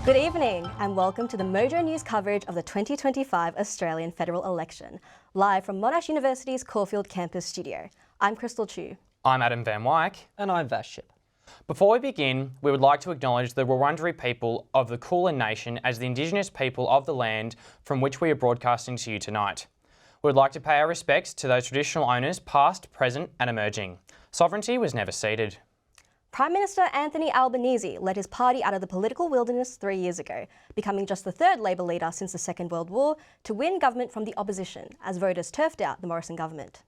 Good evening and welcome to the MOJO news coverage of the 2025 Australian federal election, live from Monash University's Caulfield campus studio. I'm Crystal Chu. I'm Adam Van Wyk. And I'm Vash Ship. Before we begin, we would like to acknowledge the Wurundjeri people of the Kulin Nation as the Indigenous people of the land from which we are broadcasting to you tonight. We would like to pay our respects to those traditional owners past, present and emerging. Sovereignty was never ceded. Prime Minister Anthony Albanese led his party out of the political wilderness 3 years ago, becoming just the third Labor leader since the Second World War to win government from the opposition as voters turfed out the Morrison government.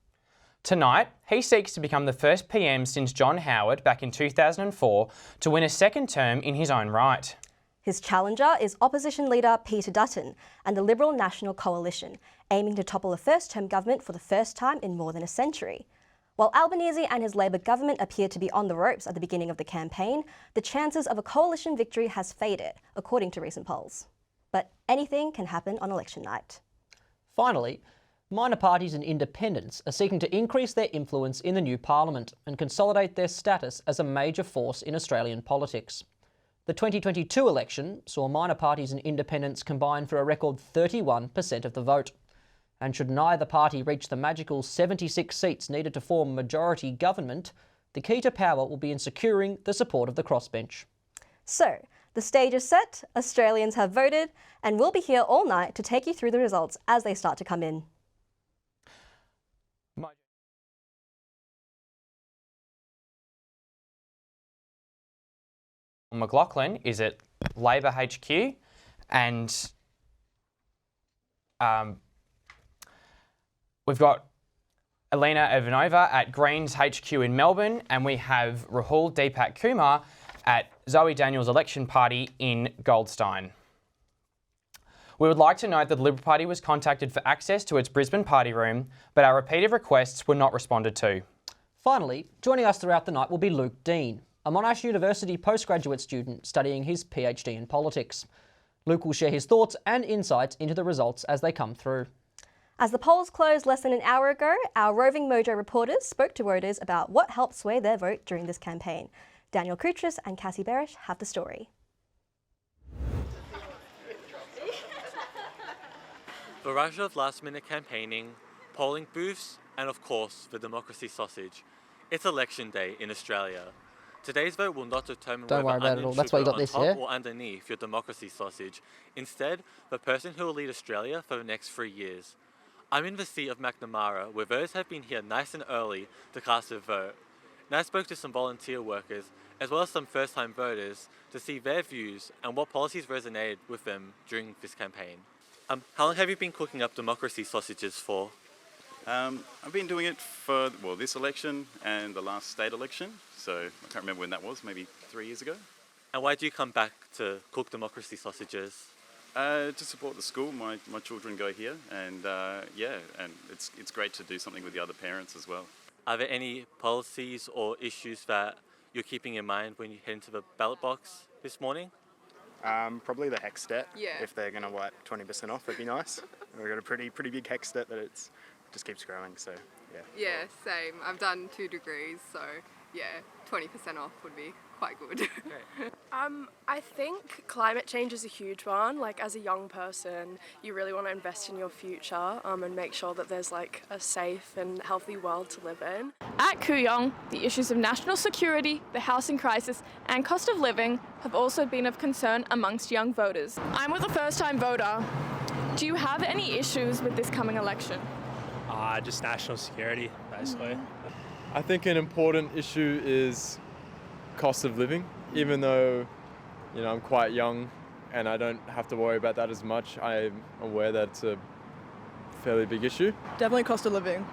Tonight, he seeks to become the first PM since John Howard back in 2004 to win a second term in his own right. His challenger is opposition leader Peter Dutton and the Liberal National Coalition, aiming to topple a first-term government for the first time in more than a century. While Albanese and his Labor government appear to be on the ropes at the beginning of the campaign, the chances of a coalition victory has faded, according to recent polls. But anything can happen on election night. Finally, minor parties and independents are seeking to increase their influence in the new parliament and consolidate their status as a major force in Australian politics. The 2022 election saw minor parties and independents combine for a record 31% of the vote. And should neither party reach the magical 76 seats needed to form majority government, the key to power will be in securing the support of the crossbench. So, the stage is set, Australians have voted, and we'll be here all night to take you through the results as they start to come in. McLaughlin is at Labor HQ and we've got Elena Ivanova at Greens HQ in Melbourne, and we have Rahul Deepak Kumar at Zoe Daniels' election party in Goldstein. We would like to note that the Liberal Party was contacted for access to its Brisbane party room, but our repeated requests were not responded to. Finally, joining us throughout the night will be Luke Dean, a Monash University postgraduate student studying his PhD in politics. Luke will share his thoughts and insights into the results as they come through. As the polls closed less than an hour ago, our roving MOJO reporters spoke to voters about what helped sway their vote during this campaign. Daniel Krutrus and Cassie Berish have the story. Barrage of last-minute campaigning, polling booths, and of course, the democracy sausage. It's election day in Australia. Today's vote will not determine Don't worry about it all. That's why you got this, yeah? Or underneath your democracy sausage. Instead, the person who will lead Australia for the next 3 years. I'm in the seat of McNamara, where voters have been here nice and early to cast their vote. And I spoke to some volunteer workers, as well as some first-time voters, to see their views and what policies resonated with them during this campaign. How long have you been cooking up democracy sausages for? I've been doing it for, this election and the last state election. So I can't remember when that was, maybe 3 years ago. And why do you come back to cook democracy sausages? To support the school. My children go here, and and it's great to do something with the other parents as well. Are there any policies or issues that you're keeping in mind when you head into the ballot box this morning? Probably the HEX debt. Yeah. If they're going to wipe 20% off, that'd be nice. We've got a pretty big HEX debt that just keeps growing. So yeah. Yeah, same. I've done 2 degrees, so yeah, 20% off would be quite good. I think climate change is a huge one. Like, as a young person, you really want to invest in your future and make sure that there's like a safe and healthy world to live in. At Kooyong, the issues of national security, the housing crisis and cost of living have also been of concern amongst young voters. I'm with a first-time voter. Do you have any issues with this coming election? Just national security, basically. I think an important issue is cost of living. Even though, I'm quite young and I don't have to worry about that as much, I'm aware that it's a fairly big issue. Definitely cost of living.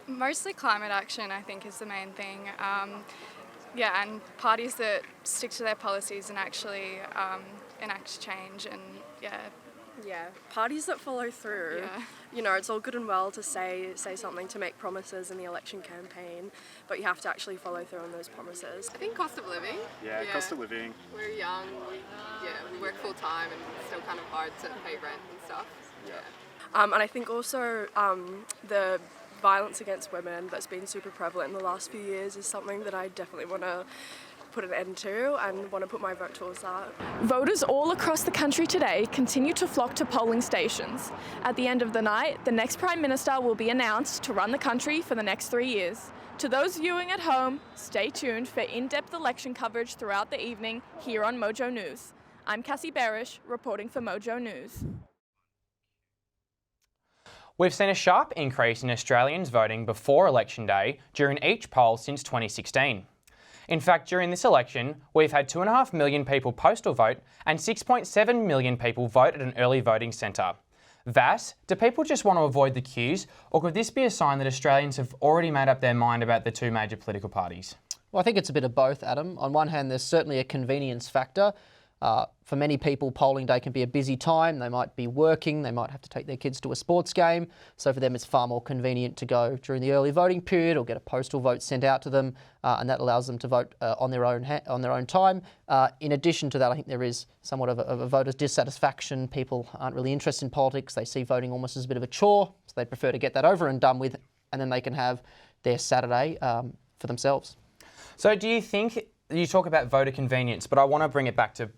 Mostly climate action, I think, is the main thing. And parties that stick to their policies and actually enact change and, Yeah, parties that follow through. Yeah. It's all good and well to say something, to make promises in the election campaign, but you have to actually follow through on those promises. I think cost of living. Yeah, cost of living. We're young, we work full time and it's still kind of hard to pay rent and stuff. Yeah. And I think also the violence against women that's been super prevalent in the last few years is something that I definitely want to put an end to, and want to put my vote towards that. Voters all across the country today continue to flock to polling stations. At the end of the night, the next Prime Minister will be announced to run the country for the next 3 years. To those viewing at home, stay tuned for in-depth election coverage throughout the evening here on MOJO News. I'm Cassie Barish, reporting for MOJO News. We've seen a sharp increase in Australians voting before election day during each poll since 2016. In fact, during this election, we've had 2.5 million people postal vote and 6.7 million people vote at an early voting centre. Vass, do people just want to avoid the queues, or could this be a sign that Australians have already made up their mind about the two major political parties? Well, I think it's a bit of both, Adam. On one hand, there's certainly a convenience factor. For many people, polling day can be a busy time. They might be working, they might have to take their kids to a sports game. So for them, it's far more convenient to go during the early voting period or get a postal vote sent out to them, and that allows them to vote on their own time. In addition to that, I think there is somewhat of a voter's dissatisfaction. People aren't really interested in politics. They see voting almost as a bit of a chore, so they prefer to get that over and done with, and then they can have their Saturday for themselves. So do you think, you talk about voter convenience, but I want to bring it back to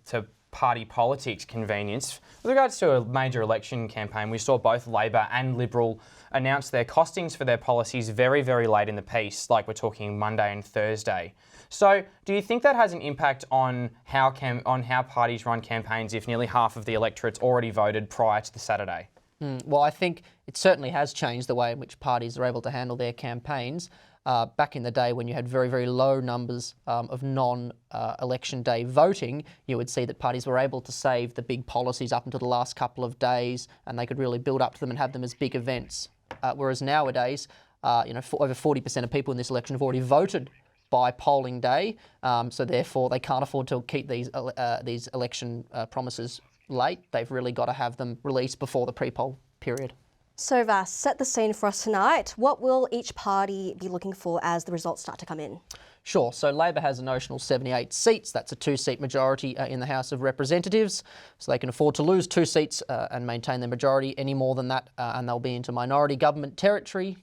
party politics convenience. With regards to a major election campaign, we saw both Labor and Liberal announce their costings for their policies very, very late in the piece, like we're talking Monday and Thursday. So do you think that has an impact on how parties run campaigns if nearly half of the electorate's already voted prior to the Saturday? Well, I think it certainly has changed the way in which parties are able to handle their campaigns. Back in the day when you had very, very low numbers of non-election day voting, you would see that parties were able to save the big policies up until the last couple of days, and they could really build up to them and have them as big events. Whereas nowadays, over 40% of people in this election have already voted by polling day, so therefore they can't afford to keep these election promises late. They've really got to have them released before the pre-poll period. So Vass, set the scene for us tonight. What will each party be looking for as the results start to come in? Sure. So Labor has a notional 78 seats. That's a 2-seat majority in the House of Representatives. So they can afford to lose 2 seats and maintain their majority. Any more than that, and they'll be into minority government territory.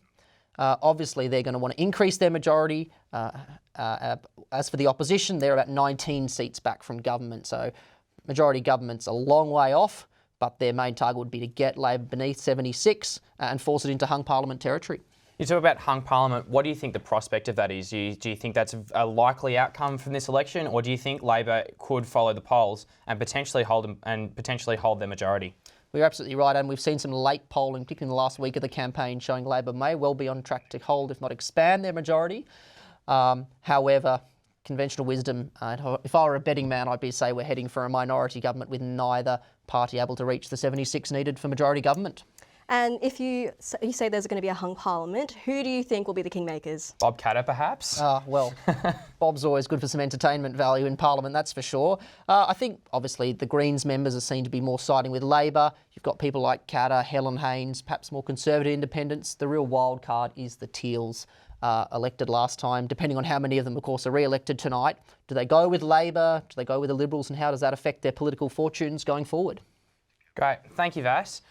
Obviously, they're going to want to increase their majority. As for the opposition, they're about 19 seats back from government. So majority government's a long way off, but their main target would be to get Labor beneath 76 and force it into hung parliament territory. You talk about hung parliament. What do you think the prospect of that is? Do you think that's a likely outcome from this election, or do you think Labor could follow the polls and potentially hold their majority? We're absolutely right, and we've seen some late polling, particularly in the last week of the campaign, showing Labor may well be on track to hold, if not expand, their majority. However, conventional wisdom, if I were a betting man, I'd say we're heading for a minority government with neither party able to reach the 76 needed for majority government. And if you say there's going to be a hung parliament, who do you think will be the kingmakers? Bob Katter, perhaps? Well, Bob's always good for some entertainment value in Parliament, that's for sure. I think, obviously, the Greens members are seen to be more siding with Labor. You've got people like Katter, Helen Haynes, perhaps more Conservative independents. The real wild card is the Teals, elected last time, depending on how many of them, of course, are re-elected tonight. Do they go with Labor? Do they go with the Liberals? And how does that affect their political fortunes going forward? Great. Thank you, Vass.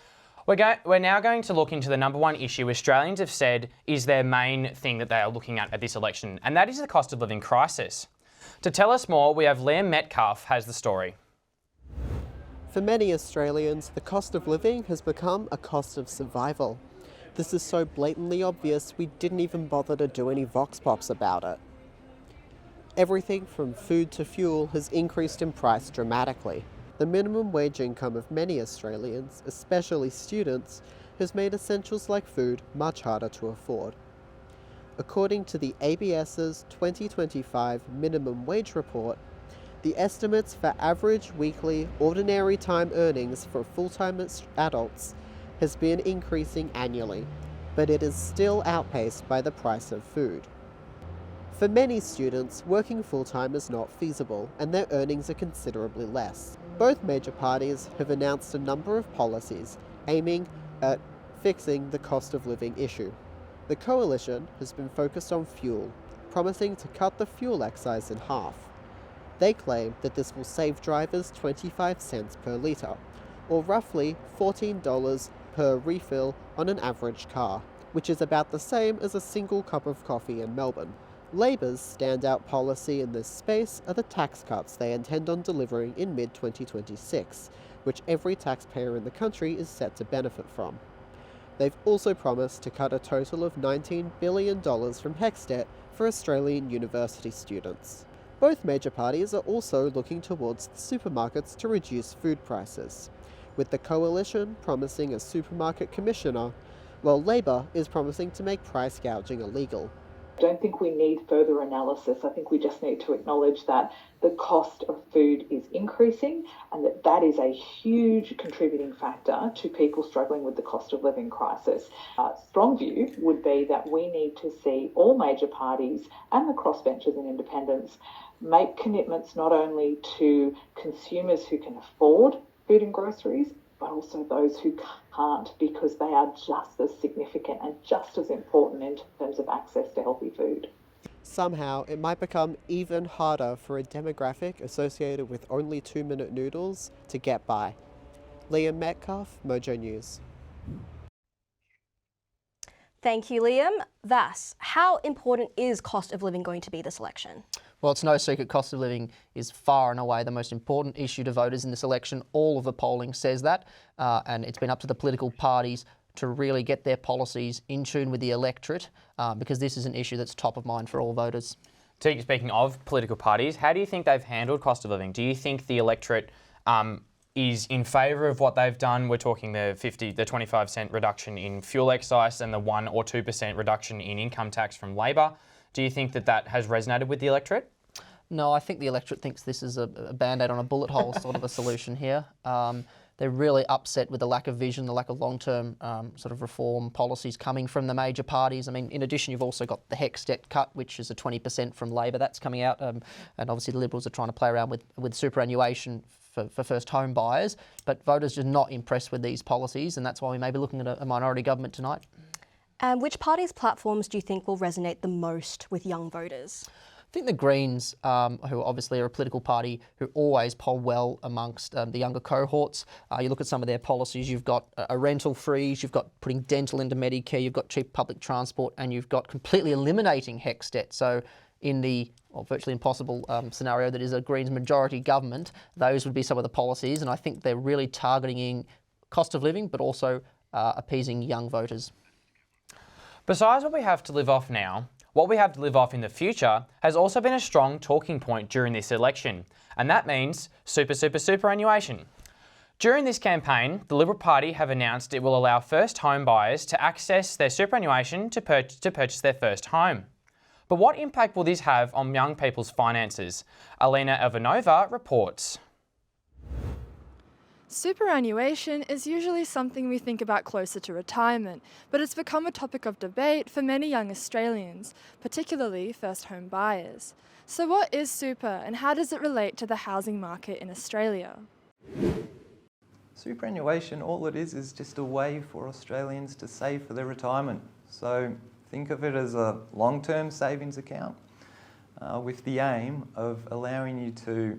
We're now going to look into the number one issue Australians have said is their main thing that they are looking at this election, and that is the cost of living crisis. To tell us more, we have Liam Metcalf has the story. For many Australians, the cost of living has become a cost of survival. This is so blatantly obvious we didn't even bother to do any vox pops about it. Everything from food to fuel has increased in price dramatically. The minimum wage income of many Australians, especially students, has made essentials like food much harder to afford. According to the ABS's 2025 Minimum Wage Report, the estimates for average weekly ordinary time earnings for full-time adults has been increasing annually, but it is still outpaced by the price of food. For many students, working full-time is not feasible, and their earnings are considerably less. Both major parties have announced a number of policies aiming at fixing the cost of living issue. The coalition has been focused on fuel, promising to cut the fuel excise in half. They claim that this will save drivers 25 cents per litre, or roughly $14 per refill on an average car, which is about the same as a single cup of coffee in Melbourne. Labour's standout policy in this space are the tax cuts they intend on delivering in mid-2026, which every taxpayer in the country is set to benefit from. They've also promised to cut a total of $19 billion from HECS debt for Australian university students. Both major parties are also looking towards the supermarkets to reduce food prices, with the coalition promising a supermarket commissioner, while Labor is promising to make price gouging illegal. I don't think we need further analysis. I think we just need to acknowledge that the cost of food is increasing and that is a huge contributing factor to people struggling with the cost of living crisis. A strong view would be that we need to see all major parties and the crossbenchers and independents make commitments not only to consumers who can afford food and groceries, but also those who can't, because they are just as significant and just as important in terms of access to healthy food. Somehow, it might become even harder for a demographic associated with only 2-minute noodles to get by. Liam Metcalf, MOJO News. Thank you, Liam. Thus, how important is cost of living going to be this election? Well, it's no secret cost of living is far and away the most important issue to voters in this election. All of the polling says that, and it's been up to the political parties to really get their policies in tune with the electorate, because this is an issue that's top of mind for all voters. Speaking of political parties, how do you think they've handled cost of living? Do you think the electorate is in favour of what they've done? We're talking the 25 cent reduction in fuel excise and the 1 or 2% reduction in income tax from Labor. Do you think that that has resonated with the electorate? No, I think the electorate thinks this is a band-aid on a bullet hole sort of a solution here. They're really upset with the lack of vision, the lack of long-term sort of reform policies coming from the major parties. I mean, in addition, you've also got the HECS debt cut, which is a 20% from Labor. That's coming out, and obviously the Liberals are trying to play around with superannuation for first home buyers. But voters are not impressed with these policies, and that's why we may be looking at a minority government tonight. And which parties' platforms do you think will resonate the most with young voters? I think the Greens, who obviously are a political party who always poll well amongst the younger cohorts. You look at some of their policies, you've got a rental freeze, you've got putting dental into Medicare, you've got cheap public transport, and you've got completely eliminating HECS debt. So in the virtually impossible scenario that is a Greens majority government, those would be some of the policies, and I think they're really targeting cost of living, but also appeasing young voters. Besides what we have to live off now, what we have to live off in the future has also been a strong talking point during this election, and that means superannuation. During this campaign, the Liberal Party have announced it will allow first home buyers to access their superannuation to purchase their first home. But what impact will this have on young people's finances? Alina Ivanova reports. Superannuation is usually something we think about closer to retirement, but it's become a topic of debate for many young Australians, particularly first home buyers. So what is super and how does it relate to the housing market in Australia? Superannuation, all it is just a way for Australians to save for their retirement. So think of it as a long-term savings account with the aim of allowing you to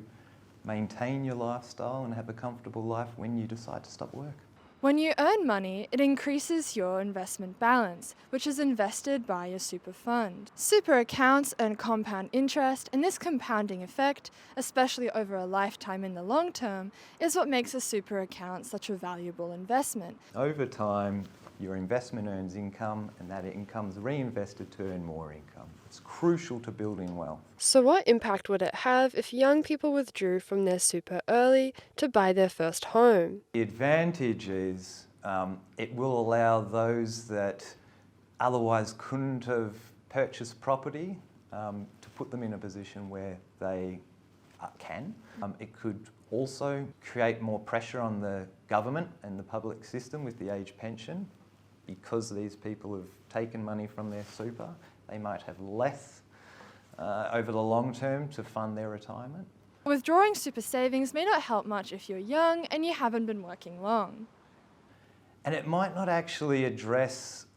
maintain your lifestyle and have a comfortable life when you decide to stop work. When you earn money, it increases your investment balance, which is invested by your super fund. Super accounts earn compound interest, and this compounding effect, especially over a lifetime in the long term, is what makes a super account such a valuable investment. Over time, your investment earns income, and that income is reinvested to earn more income. It's crucial to building wealth. So what impact would it have if young people withdrew from their super early to buy their first home? The advantage is it will allow those that otherwise couldn't have purchased property to put them in a position where they can. It could also create more pressure on the government and the public system with the age pension. Because these people have taken money from their super, they might have less over the long term to fund their retirement. Withdrawing super savings may not help much if you're young and you haven't been working long. And it might not actually address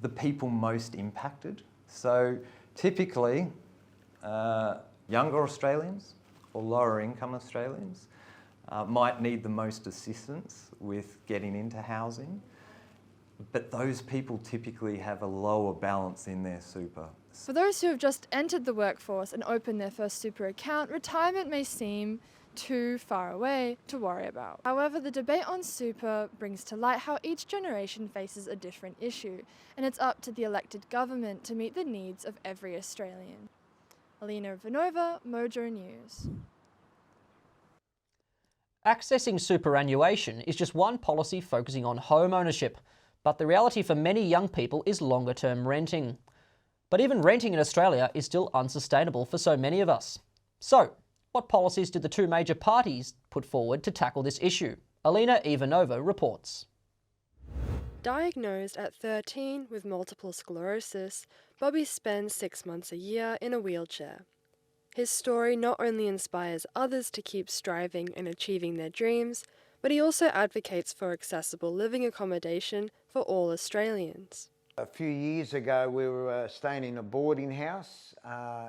the people most impacted. So typically, younger Australians or lower income Australians might need the most assistance with getting into housing. but those people typically have a lower balance in their super. For those who have just entered the workforce and opened their first super account, retirement may seem too far away to worry about. However, the debate on super brings to light how each generation faces a different issue, and it's up to the elected government to meet the needs of every Australian. Alina Ivanova, MOJO News. Accessing superannuation is just one policy focusing on home ownership, but the reality for many young people is longer-term renting. But even renting in Australia is still unsustainable for so many of us. So, what policies did the two major parties put forward to tackle this issue? Alina Ivanova reports. Diagnosed at 13 with multiple sclerosis, Bobby spends 6 months a year in a wheelchair. His story not only inspires others to keep striving and achieving their dreams, but he also advocates for accessible living accommodation for all Australians. A few years ago we were staying in a boarding house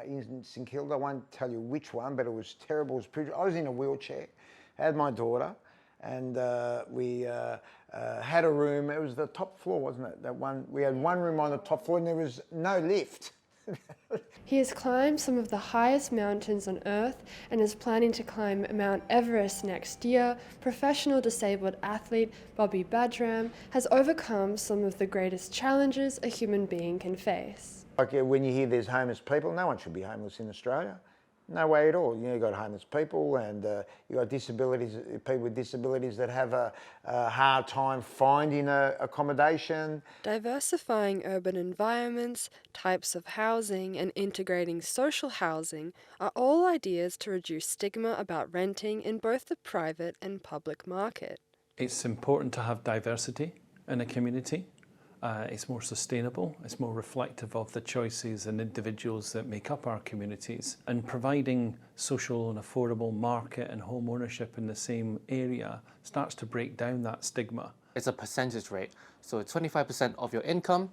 in St Kilda. I won't tell you which one, but it was terrible. I was in a wheelchair, had my daughter, and we had a room. It was the top floor, wasn't it? That one. We had one room on the top floor and there was no lift. He has climbed some of the highest mountains on Earth and is planning to climb Mount Everest next year. Professional disabled athlete Bobby Badram has overcome some of the greatest challenges a human being can face. Like when you hear there's homeless people, no one should be homeless in Australia. No way at all. You've got homeless people and you've got disabilities, people with disabilities that have a hard time finding accommodation. Diversifying urban environments, types of housing and integrating social housing are all ideas to reduce stigma about renting in both the private and public market. It's important to have diversity in a community. It's more sustainable, it's more reflective of the choices and individuals that make up our communities. And providing social and affordable market and home ownership in the same area starts to break down that stigma. It's a percentage rate, so 25% of your income,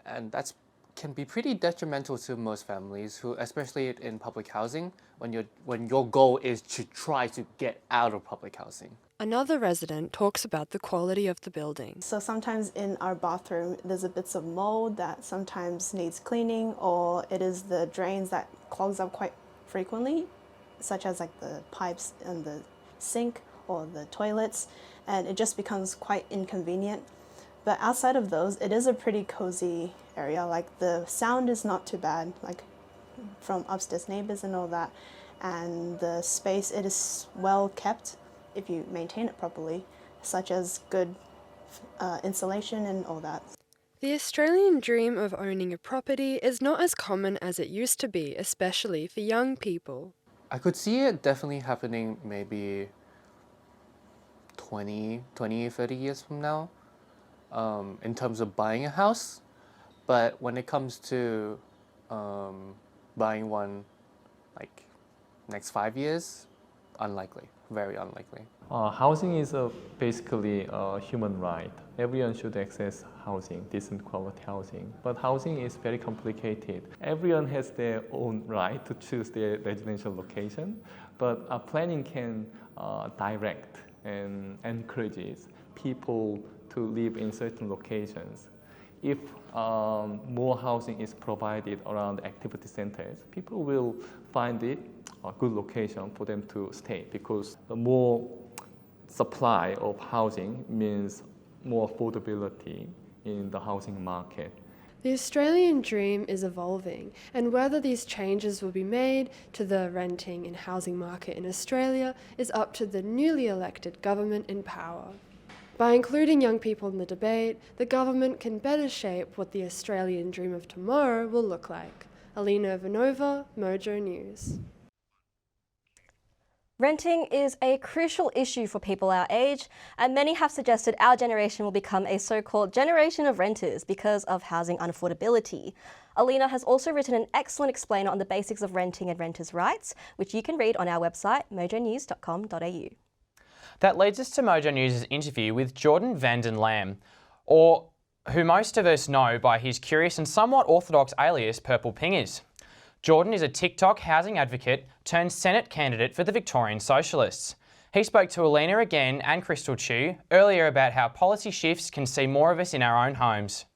and that can be pretty detrimental to most families, who, especially in public housing, when your goal is to try to get out of public housing. Another resident talks about the quality of the building. So sometimes in our bathroom there's a bits of mold that sometimes needs cleaning, or it is the drains that clogs up quite frequently, such as like the pipes in the sink or the toilets, and it just becomes quite inconvenient. But outside of those, it is a pretty cozy area. Like the sound is not too bad, like from upstairs neighbors and all that, and the space, it is well kept if you maintain it properly, such as good insulation and all that. The Australian dream of owning a property is not as common as it used to be, especially for young people. I could see it definitely happening maybe 20, 30 years from now, in terms of buying a house. But when it comes to buying one like next 5 years, unlikely. Very unlikely. Housing is basically a human right. Everyone should access housing, decent quality housing. But housing is very complicated. Everyone has their own right to choose their residential location, but planning can direct and encourages people to live in certain locations. If more housing is provided around activity centers, people will find it a good location for them to stay, because the more supply of housing means more affordability in the housing market. The Australian dream is evolving, and whether these changes will be made to the renting and housing market in Australia is up to the newly elected government in power. By including young people in the debate, the government can better shape what the Australian dream of tomorrow will look like. Alina Ivanova, MOJO News. Renting is a crucial issue for people our age, and many have suggested our generation will become a so-called generation of renters because of housing unaffordability. Alina has also written an excellent explainer on the basics of renting and renters' rights, which you can read on our website, mojonews.com.au. That leads us to MOJO News' interview with Jordan Vanden Lam, or who most of us know by his curious and somewhat orthodox alias Purple Pingers. Jordan is a TikTok housing advocate turned Senate candidate for the Victorian Socialists. He spoke to Alina again and Crystal Chew earlier about how policy shifts can see more of us in our own homes.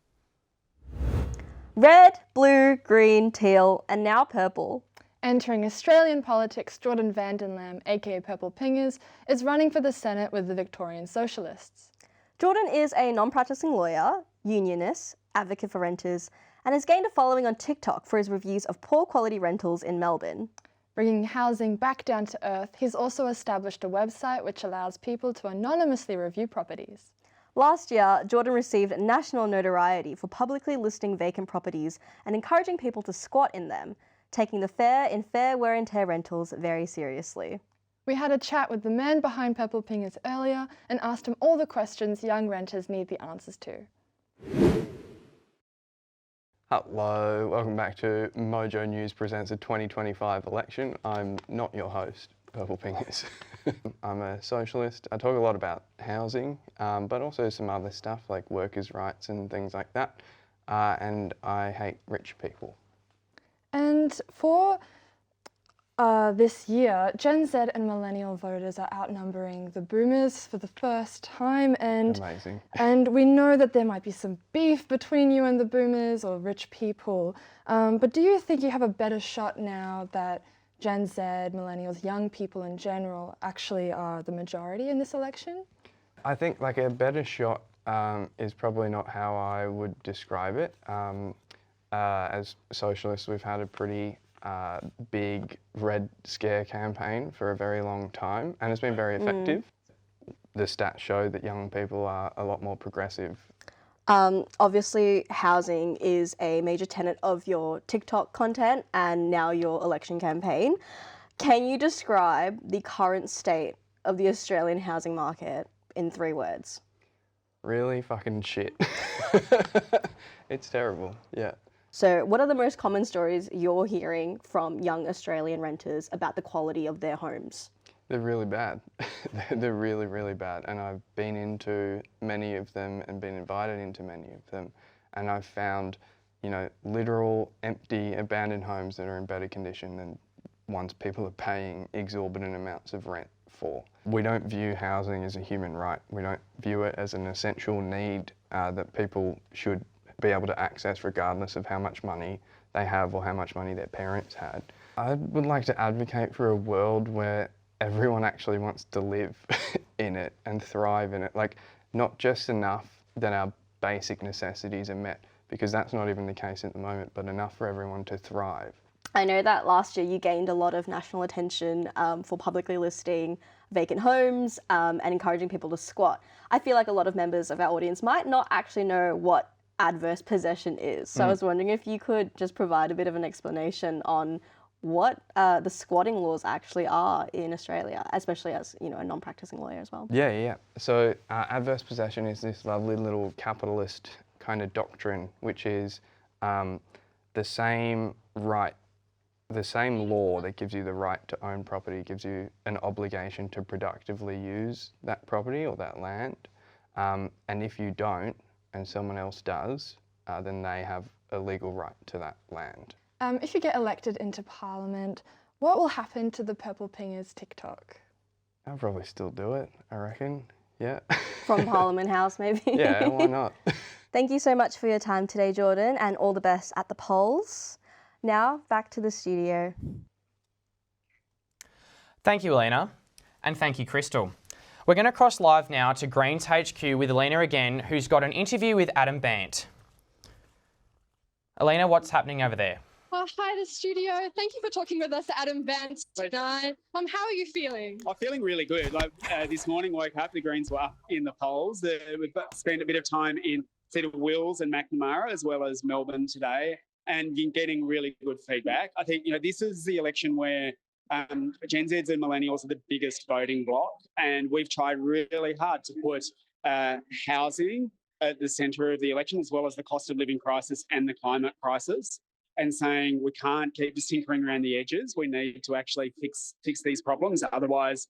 Red, blue, green, teal, and now purple. Entering Australian politics, Jordan van den Lam, aka Purple Pingers, is running for the Senate with the Victorian Socialists. Jordan is a non-practicing lawyer, unionist, advocate for renters, and has gained a following on TikTok for his reviews of poor quality rentals in Melbourne. Bringing housing back down to earth, he's also established a website which allows people to anonymously review properties. Last year, Jordan received national notoriety for publicly listing vacant properties and encouraging people to squat in them, taking the fair wear and tear rentals very seriously. We had a chat with the man behind Purple Pingers earlier and asked him all the questions young renters need the answers to. Hello, welcome back to MOJO News presents the 2025 election. I'm not your host, Purple Pingers. I'm a socialist. I talk a lot about housing, but also some other stuff like workers' rights and things like that. And I hate rich people. And for this year, Gen Z and millennial voters are outnumbering the boomers for the first time, and Amazing. And we know that there might be some beef between you and the boomers or rich people, but do you think you have a better shot now that Gen Z, millennials, young people in general actually are the majority in this election? I think like a better shot is probably not how I would describe it. As socialists, we've had a pretty big Red Scare campaign for a very long time, and it's been very effective. The stats show that young people are a lot more progressive. Obviously, housing is a major tenet of your TikTok content and now your election campaign. Can you describe the current state of the Australian housing market in 3 words? Really fucking shit. It's terrible, yeah. So what are the most common stories you're hearing from young Australian renters about the quality of their homes? They're really bad. They're really, really bad. And I've been into many of them and been invited into many of them. And I've found, you know, literal empty abandoned homes that are in better condition than ones people are paying exorbitant amounts of rent for. We don't view housing as a human right. We don't view it as an essential need that people should be able to access regardless of how much money they have or how much money their parents had. I would like to advocate for a world where everyone actually wants to live in it and thrive in it. Like, not just enough that our basic necessities are met, because that's not even the case at the moment, but enough for everyone to thrive. I know that last year you gained a lot of national attention for publicly listing vacant homes and encouraging people to squat. I feel like a lot of members of our audience might not actually know what adverse possession is. So I was wondering if you could just provide a bit of an explanation on what the squatting laws actually are in Australia, especially as, you know, a non-practicing lawyer as well. Yeah. So adverse possession is this lovely little capitalist kind of doctrine, which is the same right, the same law that gives you the right to own property gives you an obligation to productively use that property or that land. And if you don't, and someone else does, then they have a legal right to that land. If you get elected into Parliament, what will happen to the Purple Pingers TikTok? I'll probably still do it, I reckon, yeah. From Parliament House, maybe? Yeah, why not? Thank you so much for your time today, Jordan, and all the best at the polls. Now, back to the studio. Thank you, Alina, and thank you, Crystal. We're going to cross live now to Greens HQ with Alina again, who's got an interview with Adam Bant. Alina, what's happening over there? Hi, the studio. Thank you for talking with us, Adam Bant, tonight. How are you feeling? I'm feeling really good. Like this morning, woke up, the Greens were up in the polls. We've spent a bit of time in Cedar Wills and McNamara, as well as Melbourne today, and you're getting really good feedback. I think, you know, this is the election where Gen Zs and millennials are the biggest voting bloc, and we've tried really hard to put housing at the centre of the election, as well as the cost of living crisis and the climate crisis, and saying we can't keep just tinkering around the edges. We need to actually fix these problems. Otherwise,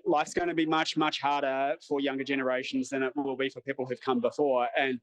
life's going to be much, much harder for younger generations than it will be for people who've come before. And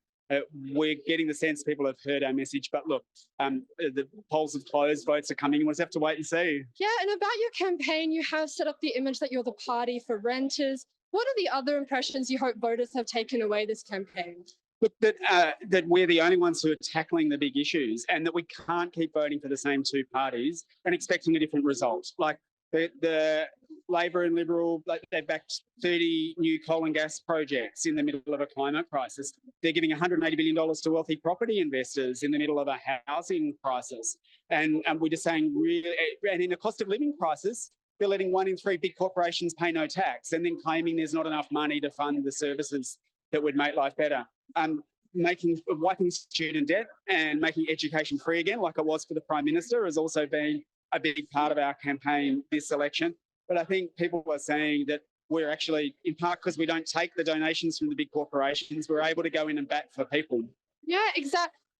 we're getting the sense people have heard our message. But look, the polls have closed, votes are coming, we'll just have to wait and see. Yeah, and about your campaign, you have set up the image that you're the party for renters. What are the other impressions you hope voters have taken away this campaign? Look, that we're the only ones who are tackling the big issues, and that we can't keep voting for the same two parties and expecting a different result. Like the Labor and Liberal, like they backed 30 new coal and gas projects in the middle of a climate crisis. They're giving $180 billion to wealthy property investors in the middle of a housing crisis. And we're just saying, really, and in a cost of living crisis, they're letting 1 in 3 big corporations pay no tax and then claiming there's not enough money to fund the services that would make life better. Wiping student debt and making education free again, like it was for the Prime Minister, has also been a big part of our campaign this election. But I think people are saying that we're actually, in part because we don't take the donations from the big corporations, we're able to go in and bat for people. Yeah,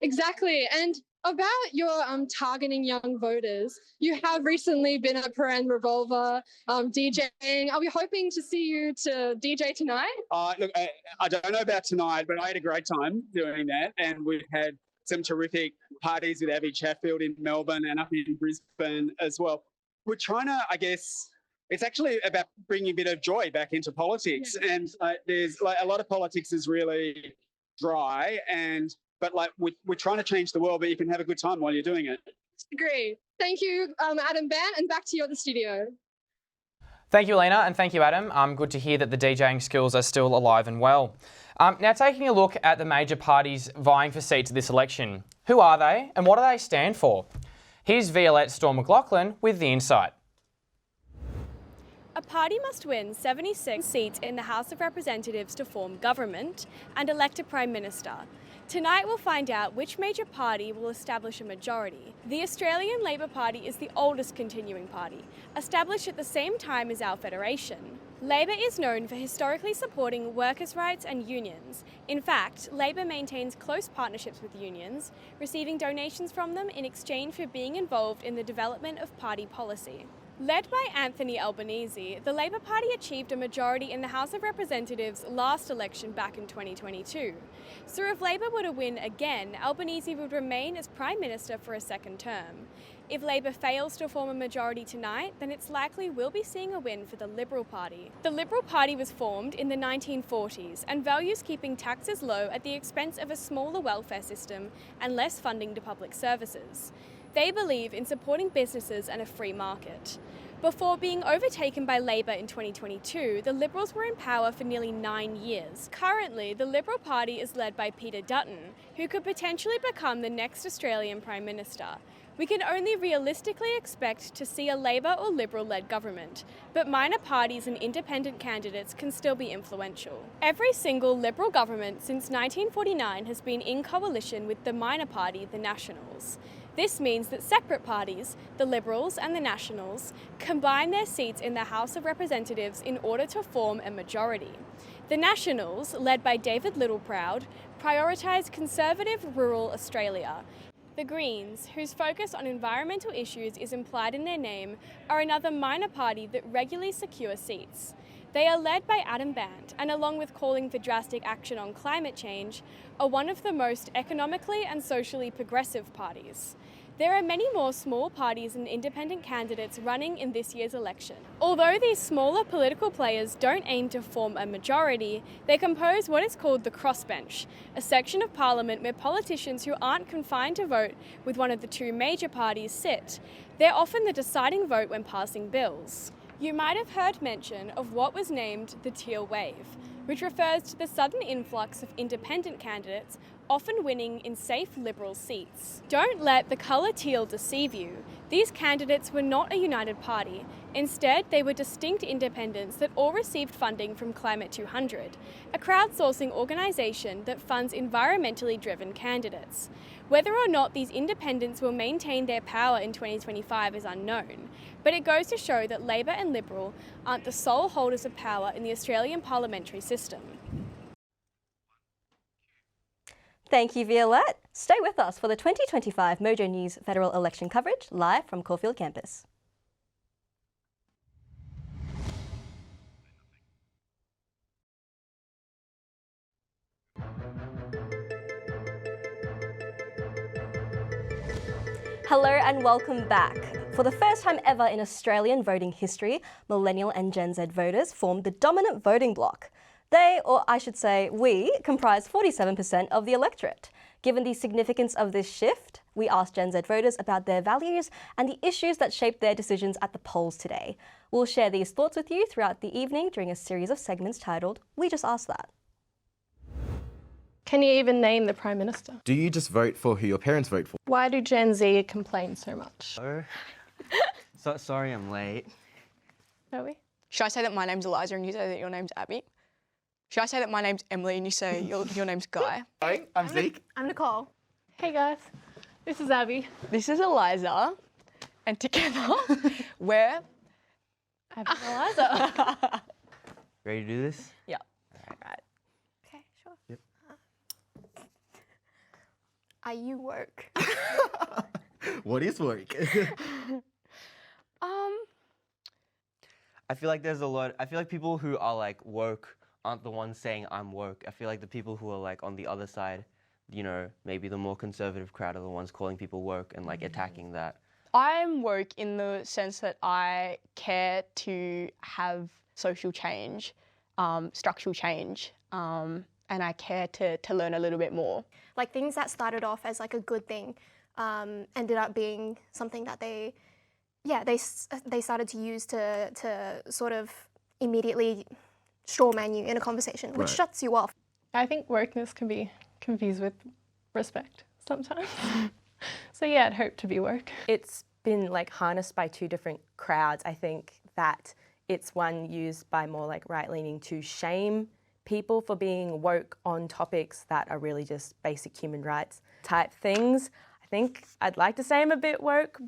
exactly. And about your targeting young voters, you have recently been at Paran Revolver DJing. Are we hoping to see you to DJ tonight? Look, I don't know about tonight, but I had a great time doing that. And we've had some terrific parties with Abby Chatfield in Melbourne and up in Brisbane as well. We're trying to, I guess, it's actually about bringing a bit of joy back into politics. Yeah. And there's like a lot of politics is really dry, but we're trying to change the world, but you can have a good time while you're doing it. Great. Thank you, Adam Ban, and back to you at the studio. Thank you, Elena, and thank you, Adam. Good to hear that the DJing skills are still alive and well. Now, taking a look at the major parties vying for seats at this election. Who are they, and what do they stand for? Here's Violette Storm McLaughlin with the insight. A party must win 76 seats in the House of Representatives to form government and elect a Prime Minister. Tonight we'll find out which major party will establish a majority. The Australian Labor Party is the oldest continuing party, established at the same time as our federation. Labor is known for historically supporting workers' rights and unions. In fact, Labor maintains close partnerships with unions, receiving donations from them in exchange for being involved in the development of party policy. Led by Anthony Albanese, the Labor Party achieved a majority in the House of Representatives last election back in 2022. So if Labor were to win again, Albanese would remain as Prime Minister for a second term. If Labor fails to form a majority tonight, then it's likely we'll be seeing a win for the Liberal Party. The Liberal Party was formed in the 1940s and values keeping taxes low at the expense of a smaller welfare system and less funding to public services. They believe in supporting businesses and a free market. Before being overtaken by Labor in 2022, the Liberals were in power for nearly 9 years. Currently, the Liberal Party is led by Peter Dutton, who could potentially become the next Australian Prime Minister. We can only realistically expect to see a Labor or Liberal-led government, but minor parties and independent candidates can still be influential. Every single Liberal government since 1949 has been in coalition with the minor party, the Nationals. This means that separate parties, the Liberals and the Nationals, combine their seats in the House of Representatives in order to form a majority. The Nationals, led by David Littleproud, prioritise conservative rural Australia. The Greens, whose focus on environmental issues is implied in their name, are another minor party that regularly secure seats. They are led by Adam Band and, along with calling for drastic action on climate change, are one of the most economically and socially progressive parties. There are many more small parties and independent candidates running in this year's election. Although these smaller political players don't aim to form a majority, they compose what is called the crossbench, a section of Parliament where politicians who aren't confined to vote with one of the two major parties sit. They're often the deciding vote when passing bills. You might have heard mention of what was named the Teal wave, which refers to the sudden influx of independent candidates, often winning in safe Liberal seats. Don't let the colour teal deceive you. These candidates were not a united party. Instead, they were distinct independents that all received funding from Climate 200, a crowdsourcing organisation that funds environmentally driven candidates. Whether or not these independents will maintain their power in 2025 is unknown, but it goes to show that Labor and Liberal aren't the sole holders of power in the Australian parliamentary system. Thank you, Violette. Stay with us for the 2025 MOJO News federal election coverage live from Caulfield campus. Hello and welcome back. For the first time ever in Australian voting history, Millennial and Gen Z voters formed the dominant voting bloc. They, or I should say we, comprise 47% of the electorate. Given the significance of this shift, we asked Gen Z voters about their values and the issues that shaped their decisions at the polls today. We'll share these thoughts with you throughout the evening during a series of segments titled We Just Asked That. Can you even name the Prime Minister? Do you just vote for who your parents vote for? Why do Gen Z complain so much? Sorry I'm late. Are we? Should I say that my name's Eliza and you say that your name's Abby? Should I say that my name's Emily and you say your name's Guy? Hi, I'm Zeke. I'm Nicole. Hey guys, this is Abby. This is Eliza. And together, we're Abby and Eliza. Ready to do this? Yeah. Right. Okay, sure. Yep. Are you woke? What is work? I feel like there's a lot. I feel like people who are like woke aren't the ones saying I'm woke. I feel like the people who are like on the other side, you know, maybe the more conservative crowd are the ones calling people woke and like attacking that. I'm woke in the sense that I care to have social change, structural change, and I care to learn a little bit more. Like things that started off as like a good thing ended up being something that they started to use to sort of immediately strawman you in a conversation, which shuts you off. I think wokeness can be confused with respect sometimes. So yeah, I'd hope to be woke. It's been like harnessed by two different crowds. I think that it's one used by more like right-leaning to shame people for being woke on topics that are really just basic human rights type things. I think I'd like to say I'm a bit woke.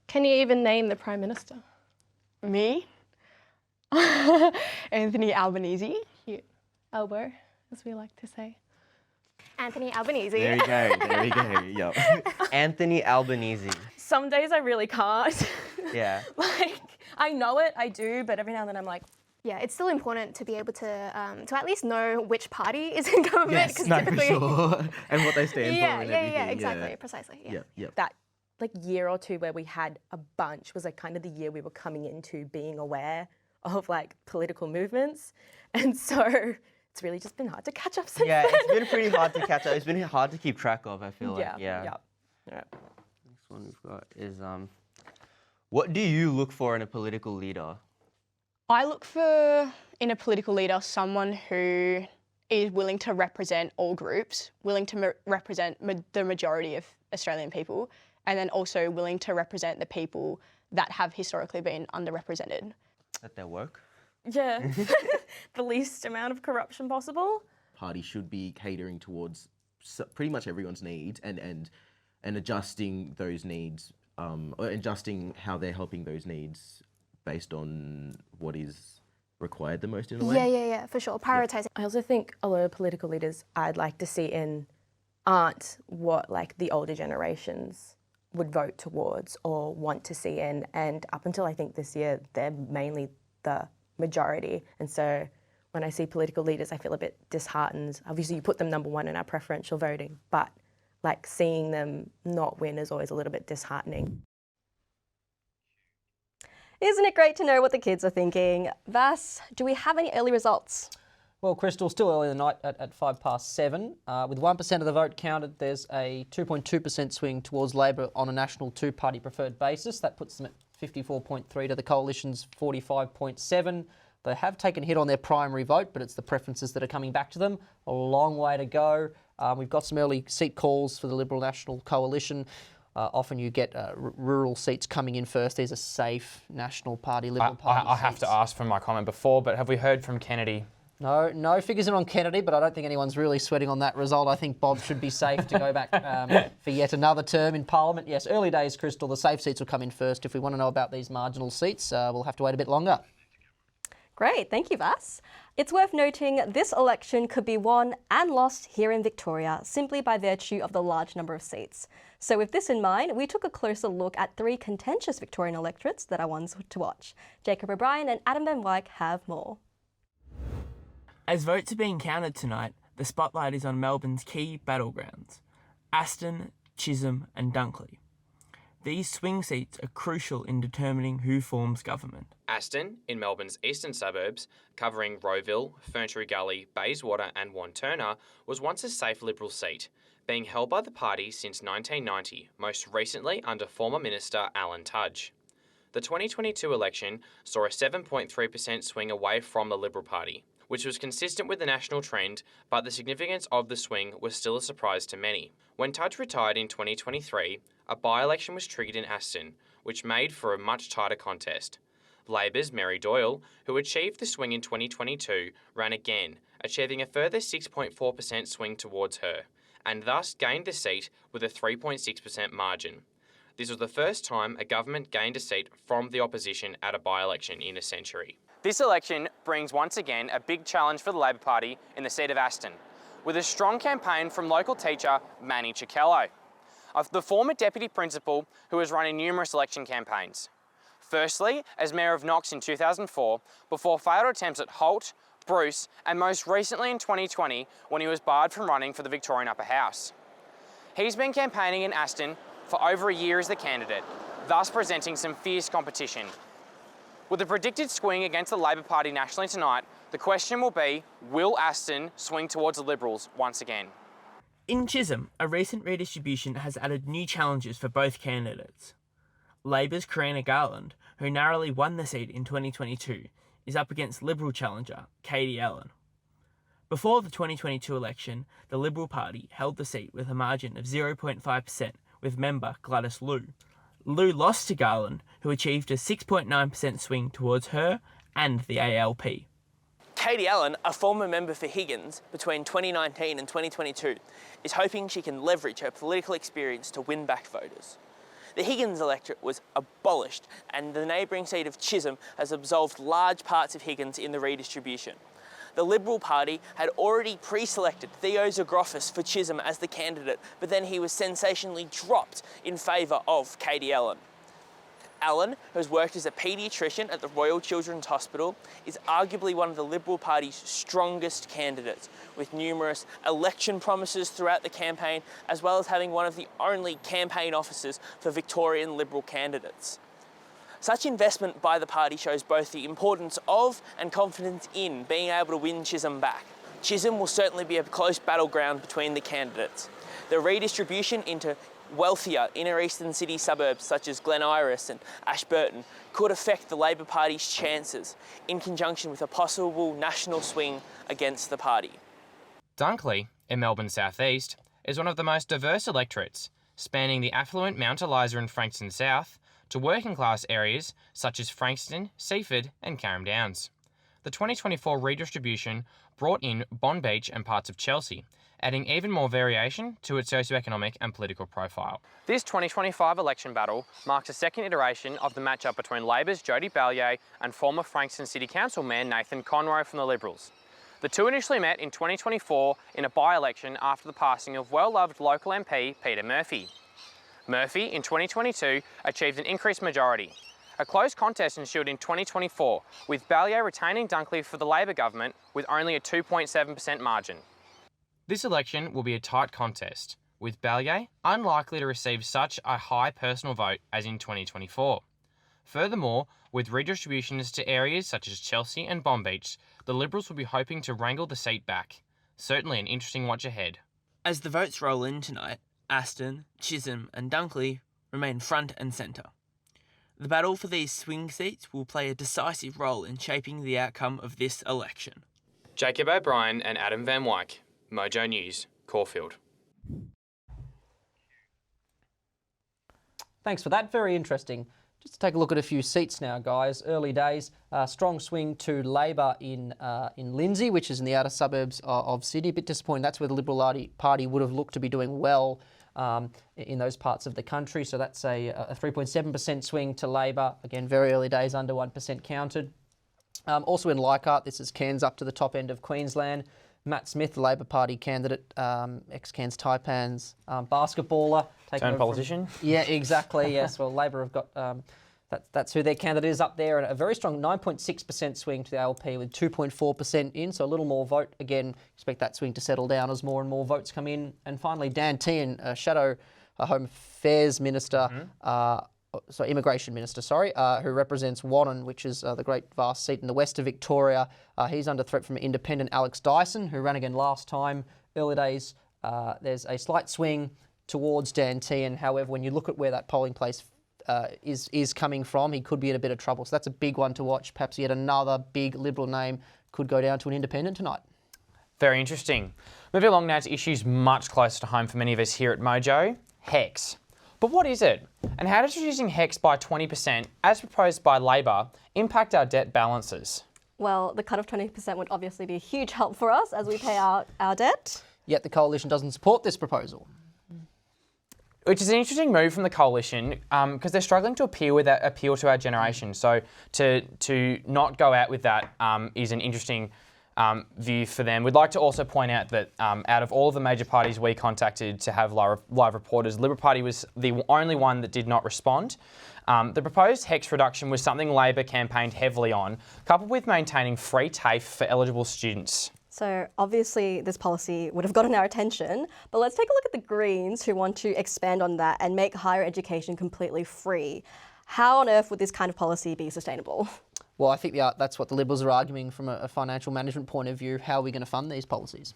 Can you even name the Prime Minister? Me? Anthony Albanese. Cute. Elbow, as we like to say. Anthony Albanese. There you go. There you go. Yep. Anthony Albanese. Some days I really can't. Yeah. Like, I know it, I do, but every now and then I'm like, yeah, it's still important to be able to at least know which party is in government. Yes, no, for sure. And what they stand for and everything. Yeah, exactly, precisely. Yeah. Yep. That like year or two where we had a bunch was like kind of the year we were coming into being aware of like political movements. And so it's really just been hard to catch up since then. It's been pretty hard to catch up. It's been hard to keep track of, I feel like. Yeah. Next one we've got is, what do you look for in a political leader? I look for, in a political leader, someone who is willing to represent all groups, willing to represent the majority of Australian people, and then also willing to represent the people that have historically been underrepresented. That their work? Yeah. The least amount of corruption possible. Party should be catering towards pretty much everyone's needs and adjusting those needs, or adjusting how they're helping those needs based on what is required the most in a way. Yeah, for sure. Prioritising. I also think a lot of political leaders I'd like to see in aren't what like the older generations would vote towards or want to see in, and up until I think this year they're mainly the majority. And so when I see political leaders I feel a bit disheartened. Obviously you put them number one in our preferential voting, but like seeing them not win is always a little bit disheartening. Isn't it great to know what the kids are thinking? Vass, do we have any early results? Well, Crystal, still early in the night at 7:05. With 1% of the vote counted, there's a 2.2% swing towards Labor on a national two-party preferred basis. That puts them at 54.3 to the Coalition's 45.7. They have taken a hit on their primary vote, but it's the preferences that are coming back to them. A long way to go. We've got some early seat calls for the Liberal National Coalition. Often you get rural seats coming in first. These are safe National Party, Liberal Party I have to ask from my comment before, but have we heard from Kennedy? No figures in on Kennedy, but I don't think anyone's really sweating on that result. I think Bob should be safe to go back for yet another term in Parliament. Yes, early days, Crystal. The safe seats will come in first. If we want to know about these marginal seats, we'll have to wait a bit longer. Great, thank you, Vass. It's worth noting this election could be won and lost here in Victoria simply by virtue of the large number of seats. So with this in mind, we took a closer look at three contentious Victorian electorates that are ones to watch. Jacob O'Brien and Adam Van Wyk have more. As votes are being counted tonight, the spotlight is on Melbourne's key battlegrounds, Aston Chisholm and Dunkley. These swing seats are crucial in determining who forms government. Aston, in Melbourne's eastern suburbs, covering Rowville, Ferntree Gully, Bayswater and Wantirna, was once a safe Liberal seat, being held by the party since 1990, most recently under former Minister Alan Tudge. The 2022 election saw a 7.3% swing away from the Liberal Party, which was consistent with the national trend, but the significance of the swing was still a surprise to many. When Tudge retired in 2023, a by-election was triggered in Aston, which made for a much tighter contest. Labor's Mary Doyle, who achieved the swing in 2022, ran again, achieving a further 6.4% swing towards her, and thus gained the seat with a 3.6% margin. This was the first time a government gained a seat from the opposition at a by-election in a century. This election brings once again a big challenge for the Labor Party in the seat of Aston, with a strong campaign from local teacher Manny Cicchello, the former deputy principal who has run in numerous election campaigns. Firstly, as Mayor of Knox in 2004, before failed attempts at Holt, Bruce, and most recently in 2020 when he was barred from running for the Victorian Upper House. He's been campaigning in Aston for over a year as the candidate, thus presenting some fierce competition. With the predicted swing against the Labor Party nationally tonight, the question will be, will Aston swing towards the Liberals once again? In Chisholm, a recent redistribution has added new challenges for both candidates. Labor's Karina Garland, who narrowly won the seat in 2022, is up against Liberal challenger Katie Allen. Before the 2022 election, the Liberal Party held the seat with a margin of 0.5% with member Gladys Liu. Liu lost to Garland, who achieved a 6.9% swing towards her and the ALP. Katie Allen, a former member for Higgins between 2019 and 2022, is hoping she can leverage her political experience to win back voters. The Higgins electorate was abolished, and the neighbouring seat of Chisholm has absolved large parts of Higgins in the redistribution. The Liberal Party had already pre-selected Theo Zagroffis for Chisholm as the candidate, but then he was sensationally dropped in favour of Katie Allen. Allen, who has worked as a paediatrician at the Royal Children's Hospital, is arguably one of the Liberal Party's strongest candidates, with numerous election promises throughout the campaign, as well as having one of the only campaign officers for Victorian Liberal candidates. Such investment by the party shows both the importance of and confidence in being able to win Chisholm back. Chisholm will certainly be a close battleground between the candidates. The redistribution into wealthier inner eastern city suburbs such as Glen Iris and Ashburton could affect the Labor Party's chances, in conjunction with a possible national swing against the party. Dunkley, in Melbourne's southeast, is one of the most diverse electorates, spanning the affluent Mount Eliza and Frankston South to working class areas such as Frankston, Seaford and Carrum Downs. The 2024 redistribution brought in Bond Beach and parts of Chelsea, adding even more variation to its socioeconomic and political profile. This 2025 election battle marks a second iteration of the matchup between Labor's Jodie Balliet and former Frankston City Council Mayor Nathan Conroy from the Liberals. The two initially met in 2024 in a by-election after the passing of well-loved local MP Peter Murphy. Murphy, in 2022, achieved an increased majority. A close contest ensued in 2024, with Balliet retaining Dunkley for the Labor government with only a 2.7% margin. This election will be a tight contest, with Balliet unlikely to receive such a high personal vote as in 2024. Furthermore, with redistributions to areas such as Chelsea and Bond Beach, the Liberals will be hoping to wrangle the seat back. Certainly an interesting watch ahead. As the votes roll in tonight, Aston, Chisholm and Dunkley remain front and centre. The battle for these swing seats will play a decisive role in shaping the outcome of this election. Jacob O'Brien and Adam Van Wyk, MOJO News, Caulfield. Thanks for that, very interesting. Just to take a look at a few seats now, guys. Early days, strong swing to Labor in Lindsay, which is in the outer suburbs of Sydney. A bit disappointing. That's where the Liberal Party would have looked to be doing well in those parts of the country. So that's a 3.7% swing to Labor. Again, very early days, under 1% counted. Also in Leichhardt, this is Cairns up to the top end of Queensland. Matt Smith, the Labor Party candidate, ex-Cairns Taipans basketballer. Turned politician? Yeah, exactly, yes. Well, Labor have got, that's who their candidate is up there. And a very strong 9.6% swing to the ALP with 2.4% in, so a little more vote. Again, expect that swing to settle down as more and more votes come in. And finally, Dan Tehan, a shadow Home Affairs Minister, Immigration Minister, who represents Wannon, which is the great vast seat in the west of Victoria. He's under threat from independent Alex Dyson, who ran again last time, early days. There's a slight swing towards Dan Tehan. However, when you look at where that polling place is coming from, he could be in a bit of trouble. So that's a big one to watch. Perhaps yet another big Liberal name could go down to an independent tonight. Very interesting. Moving along now to issues much closer to home for many of us here at Mojo, HEX. But what is it? And how does reducing HEX by 20%, as proposed by Labor, impact our debt balances? Well, the cut of 20% would obviously be a huge help for us as we pay our debt. Yet the Coalition doesn't support this proposal. Which is an interesting move from the Coalition because they're struggling to appeal to our generation. So to not go out with that is an interesting view for them. We'd like to also point out that out of all of the major parties we contacted to have live reporters, the Liberal Party was the only one that did not respond. The proposed HEX reduction was something Labor campaigned heavily on, coupled with maintaining free TAFE for eligible students. So obviously this policy would have gotten our attention, but let's take a look at the Greens who want to expand on that and make higher education completely free. How on earth would this kind of policy be sustainable? Well, I think that's what the Liberals are arguing from a financial management point of view. How are we going to fund these policies?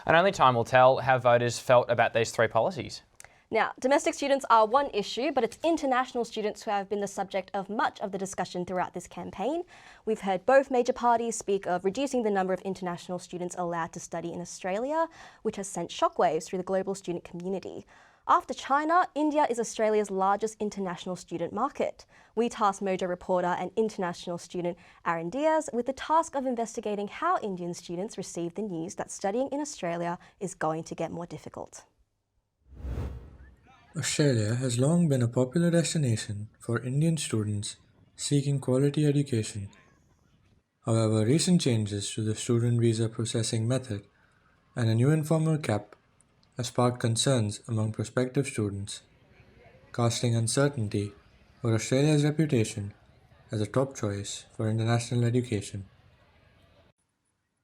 And only time will tell how voters felt about these three policies. Now, domestic students are one issue, but it's international students who have been the subject of much of the discussion throughout this campaign. We've heard both major parties speak of reducing the number of international students allowed to study in Australia, which has sent shockwaves through the global student community. After China, India is Australia's largest international student market. We tasked MOJO reporter and international student Aaron Diaz with the task of investigating how Indian students receive the news that studying in Australia is going to get more difficult. Australia has long been a popular destination for Indian students seeking quality education. However, recent changes to the student visa processing method and a new informal cap have sparked concerns among prospective students, casting uncertainty over Australia's reputation as a top choice for international education.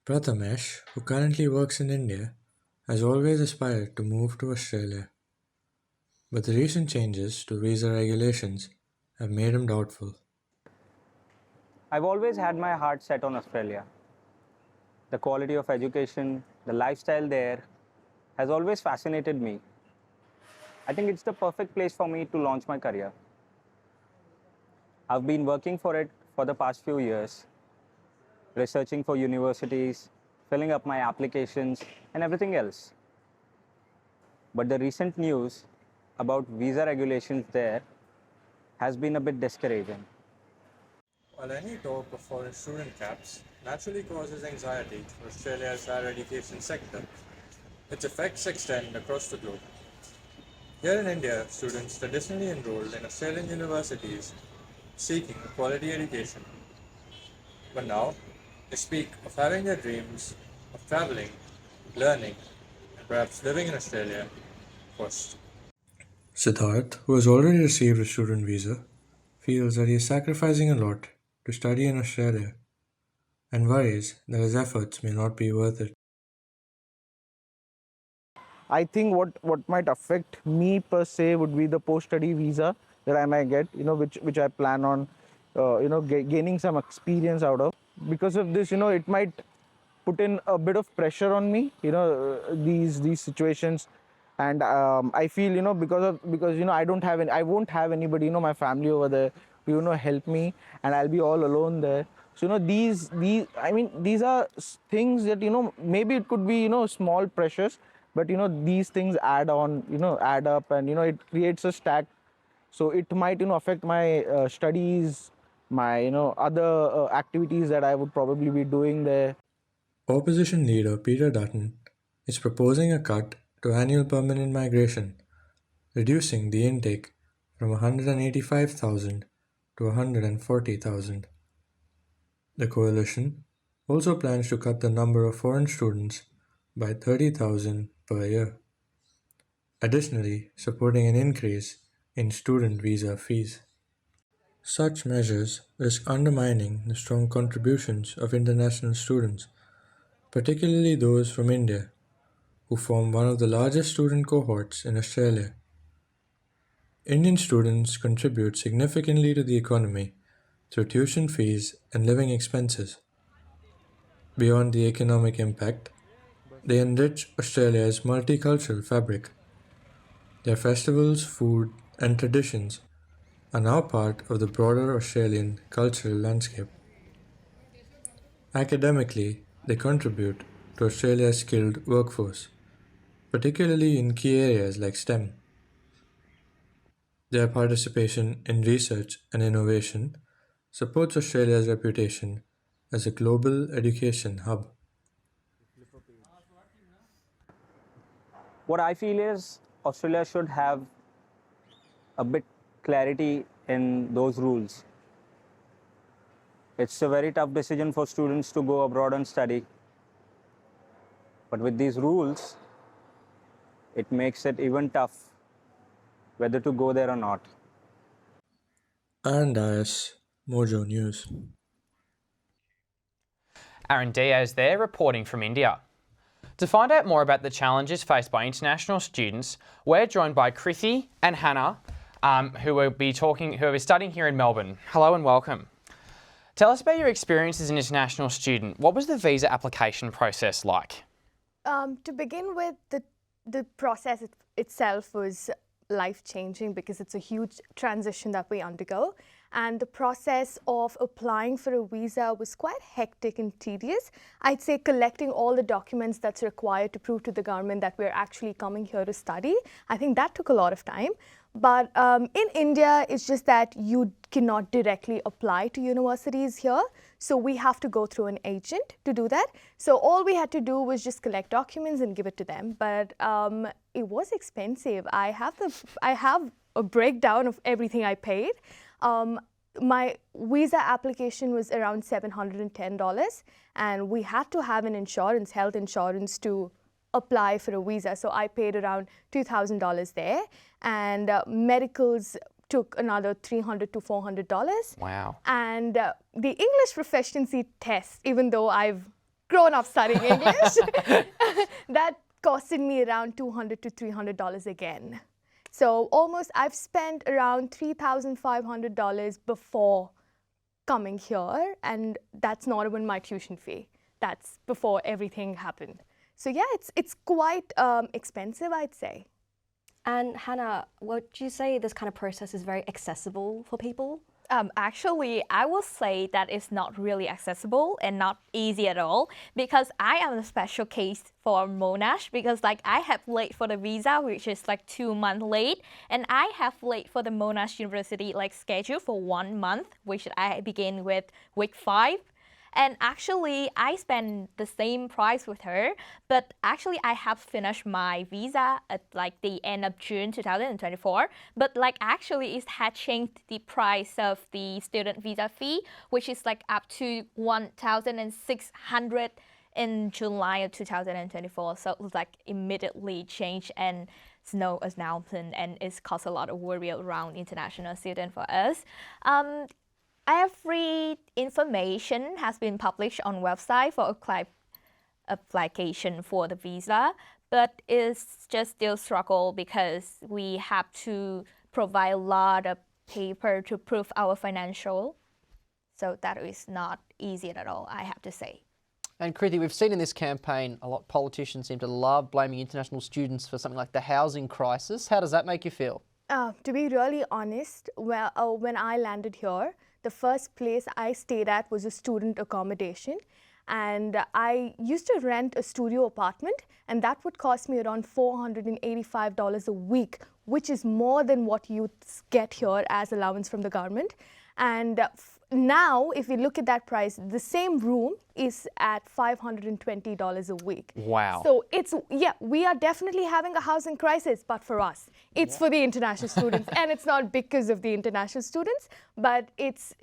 Prathamesh, who currently works in India, has always aspired to move to Australia. But the recent changes to visa regulations have made him doubtful. I've always had my heart set on Australia. The quality of education, the lifestyle there, has always fascinated me. I think it's the perfect place for me to launch my career. I've been working for it for the past few years, researching for universities, filling up my applications, and everything else. But the recent news about visa regulations there has been a bit discouraging. While any talk of foreign student caps naturally causes anxiety for Australia's higher education sector, its effects extend across the globe. Here in India, students traditionally enrolled in Australian universities seeking a quality education. But now, they speak of having their dreams of travelling, learning, and perhaps living in Australia first. Siddharth, who has already received a student visa, feels that he is sacrificing a lot to study in Australia and worries that his efforts may not be worth it. I think what might affect me per se would be the post-study visa that I might get, which I plan on, gaining some experience out of. Because of this, it might put in a bit of pressure on me, these situations. And I feel, because I won't have anybody, my family over there, who help me, and I'll be all alone there. So these are things that maybe it could be small pressures, but these things add up, and it creates a stack. So it might affect my studies, my other activities that I would probably be doing there. Opposition leader Peter Dutton is proposing a cut to annual permanent migration, reducing the intake from 185,000 to 140,000. The coalition also plans to cut the number of foreign students by 30,000 per year, additionally supporting an increase in student visa fees. Such measures risk undermining the strong contributions of international students, particularly those from India, who form one of the largest student cohorts in Australia. Indian students contribute significantly to the economy through tuition fees and living expenses. Beyond the economic impact, they enrich Australia's multicultural fabric. Their festivals, food, and traditions are now part of the broader Australian cultural landscape. Academically, they contribute to Australia's skilled workforce, particularly in key areas like STEM. Their participation in research and innovation supports Australia's reputation as a global education hub. What I feel is Australia should have a bit clarity in those rules. It's a very tough decision for students to go abroad and study. But with these rules, it makes it even tough whether to go there or not. And as MOJO News. Aaron Diaz there reporting from India. To find out more about the challenges faced by international students, we're joined by Kriti and Hannah, who will be studying here in Melbourne. Hello and welcome. Tell us about your experience as an international student. What was the visa application process like? To begin with, the process itself was life-changing because it's a huge transition that we undergo, and the process of applying for a visa was quite hectic and tedious. I'd say collecting all the documents that's required to prove to the government that we're actually coming here to study, I think that took a lot of time. But in India, it's just that you cannot directly apply to universities here. So we have to go through an agent to do that. So all we had to do was just collect documents and give it to them. But it was expensive. I have a breakdown of everything I paid. My visa application was around $710, and we had to have an insurance, health insurance, to apply for a visa. So I paid around $2,000 there, and medicals took another $300 to $400. Wow. And the English proficiency test, even though I've grown up studying English, that costed me around $200 to $300 again. So almost I've spent around $3,500 before coming here, and that's not even my tuition fee. That's before everything happened. So yeah, it's quite expensive, I'd say. And Hannah, would you say this kind of process is very accessible for people? Actually, I will say that it's not really accessible and not easy at all, because I am a special case for Monash, because like I have late for the visa, which is like 2 months late, and I have late for the Monash University like schedule for 1 month, which I begin with week 5. And actually, I spent the same price with her, but actually I have finished my visa at like the end of June 2024. But like actually it had changed the price of the student visa fee, which is like up to $1,600 in July of 2024. So it was like immediately changed, and it's no announcement, and it's caused a lot of worry around international students for us. Every information has been published on website for application for the visa, but it's just still struggle because we have to provide a lot of paper to prove our financial. So that is not easy at all, I have to say. And Kriti, we've seen in this campaign a lot of politicians seem to love blaming international students for something like the housing crisis. How does that make you feel? To be really honest, well, when I landed here, the first place I stayed at was a student accommodation, and I used to rent a studio apartment, and that would cost me around $485 a week, which is more than what youths get here as allowance from the government. And now, if we look at that price, the same room is at $520 a week. Wow. So it's, yeah, we are definitely having a housing crisis, but for us, it's for the international students. And it's not because of the international students, but it's,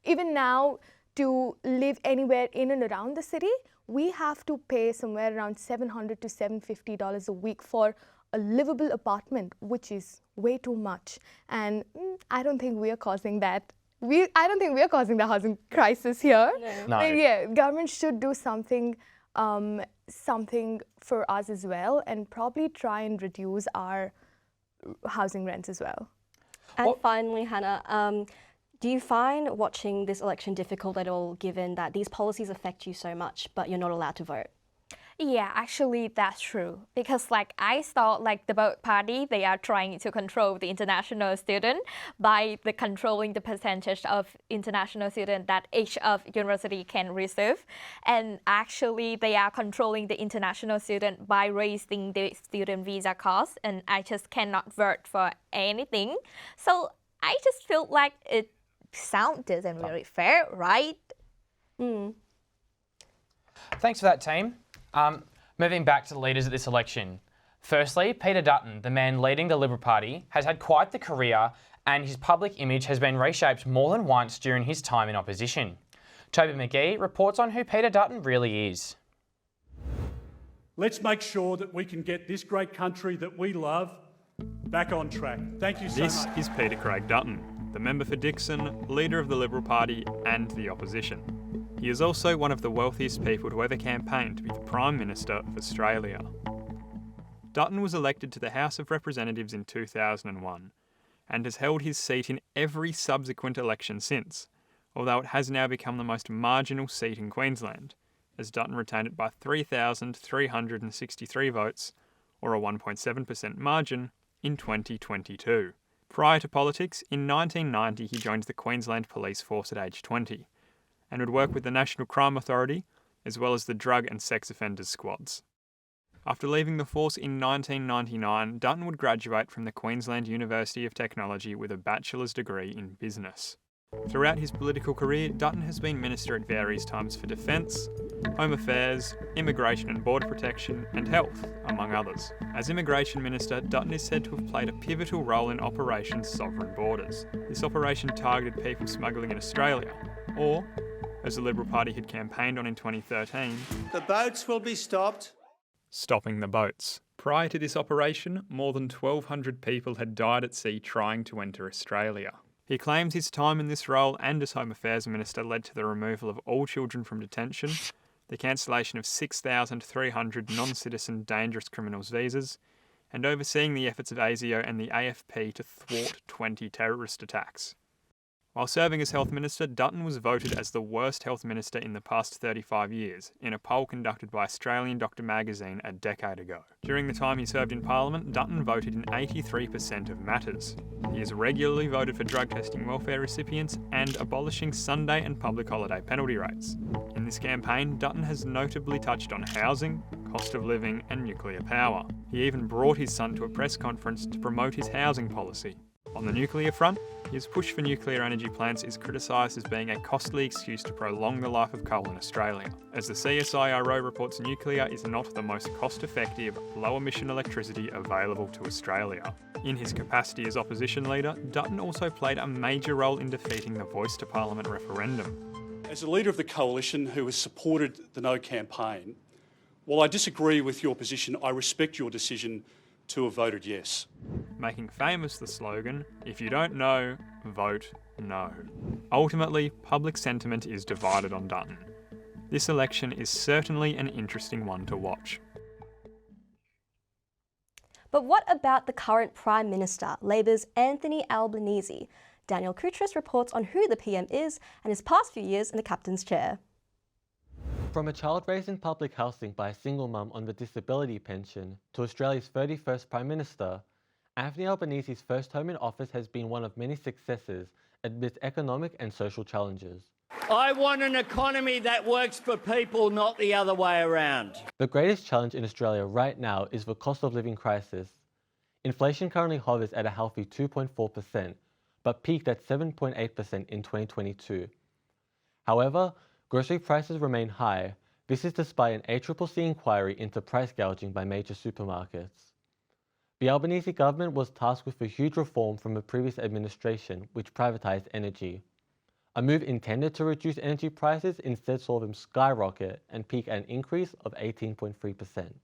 even now, to live anywhere in and around the city, we have to pay somewhere around $700 to $750 a week for a livable apartment, which is way too much. And I don't think we are causing that. I don't think we are causing the housing crisis here. No. But yeah, government should do something, something for us as well, and probably try and reduce our housing rents as well. And finally, Hannah, do you find watching this election difficult at all, given that these policies affect you so much, but you're not allowed to vote? Yeah, actually that's true. Because like I thought like the both party, they are trying to control the international student by the controlling the percentage of international student that each of university can receive. And actually they are controlling the international student by raising the student visa cost, and I just cannot vote for anything. So I just feel like it sounds not really fair, right? Thanks for that, team. Moving back to the leaders at this election. Firstly, Peter Dutton, the man leading the Liberal Party, has had quite the career and his public image has been reshaped more than once during his time in opposition. Toby McGee reports on who Peter Dutton really is. Let's make sure that we can get this great country that we love back on track. Thank you so much. This is Peter Craig Dutton, the member for Dixon, leader of the Liberal Party and the opposition. He is also one of the wealthiest people to ever campaign to be the Prime Minister of Australia. Dutton was elected to the House of Representatives in 2001 and has held his seat in every subsequent election since, although it has now become the most marginal seat in Queensland, as Dutton retained it by 3,363 votes, or a 1.7% margin, in 2022. Prior to politics, in 1990 he joined the Queensland Police Force at age 20, and would work with the National Crime Authority, as well as the Drug and Sex Offenders Squads. After leaving the force in 1999, Dutton would graduate from the Queensland University of Technology with a bachelor's degree in business. Throughout his political career, Dutton has been Minister at various times for Defence, Home Affairs, Immigration and Border Protection, and Health, among others. As Immigration Minister, Dutton is said to have played a pivotal role in Operation Sovereign Borders. This operation targeted people smuggling in Australia, or, as the Liberal Party had campaigned on in 2013, The boats will be stopped. Stopping the boats. Prior to this operation, more than 1,200 people had died at sea trying to enter Australia. He claims his time in this role and as Home Affairs Minister led to the removal of all children from detention, the cancellation of 6,300 non-citizen dangerous criminals visas, and overseeing the efforts of ASIO and the AFP to thwart 20 terrorist attacks. While serving as Health Minister, Dutton was voted as the worst Health Minister in the past 35 years, in a poll conducted by Australian Doctor magazine a decade ago. During the time he served in Parliament, Dutton voted in 83% of matters. He has regularly voted for drug testing welfare recipients and abolishing Sunday and public holiday penalty rates. In this campaign, Dutton has notably touched on housing, cost of living and nuclear power. He even brought his son to a press conference to promote his housing policy. On the nuclear front, his push for nuclear energy plants is criticised as being a costly excuse to prolong the life of coal in Australia. As the CSIRO reports, nuclear is not the most cost-effective, low-emission electricity available to Australia. In his capacity as opposition leader, Dutton also played a major role in defeating the Voice to Parliament referendum. As a leader of the coalition who has supported the No campaign, while I disagree with your position, I respect your decision to have voted yes. Making famous the slogan, "If you don't know, vote no." Ultimately, public sentiment is divided on Dutton. This election is certainly an interesting one to watch. But what about the current Prime Minister, Labor's Anthony Albanese? Daniel Koutras reports on who the PM is and his past few years in the captain's chair. From a child raised in public housing by a single mum on the disability pension to Australia's 31st Prime Minister, Anthony Albanese's first term in office has been one of many successes amidst economic and social challenges. I want an economy that works for people, not the other way around. The greatest challenge in Australia right now is the cost of living crisis. Inflation currently hovers at a healthy 2.4%, but peaked at 7.8% in 2022. However, grocery prices remain high. This is despite an ACCC inquiry into price gouging by major supermarkets. The Albanese government was tasked with a huge reform from the previous administration, which privatised energy. A move intended to reduce energy prices instead saw them skyrocket and peak at an increase of 18.3%.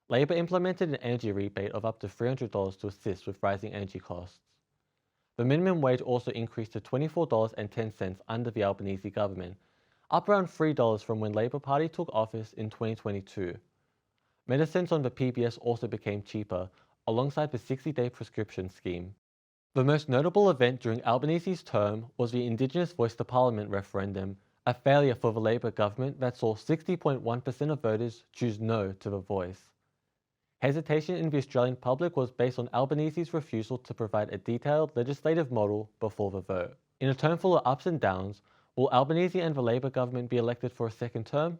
Labor implemented an energy rebate of up to $300 to assist with rising energy costs. The minimum wage also increased to $24.10 under the Albanese government, up around $3 from when Labor Party took office in 2022. Medicines on the PBS also became cheaper, alongside the 60-day prescription scheme. The most notable event during Albanese's term was the Indigenous Voice to Parliament referendum, a failure for the Labour government that saw 60.1% of voters choose no to the voice. Hesitation in the Australian public was based on Albanese's refusal to provide a detailed legislative model before the vote. In a term full of ups and downs, will Albanese and the Labour government be elected for a second term?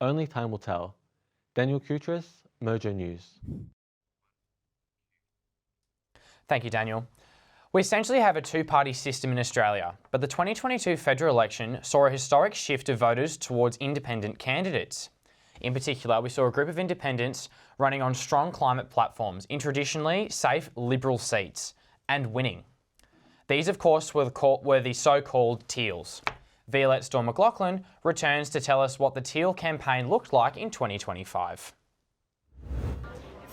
Only time will tell. Daniel Kutris, MOJO News. Thank you, Daniel. We essentially have a two-party system in Australia, but the 2022 federal election saw a historic shift of voters towards independent candidates. In particular, we saw a group of independents running on strong climate platforms in traditionally safe Liberal seats and winning. These, of course, were the so-called Teals. Violette's Dawn McLaughlin returns to tell us what the Teal campaign looked like in 2025.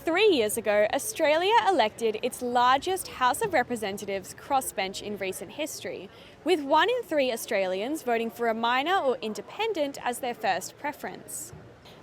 3 years ago, Australia elected its largest House of Representatives crossbench in recent history, with 1 in 3 Australians voting for a minor or independent as their first preference.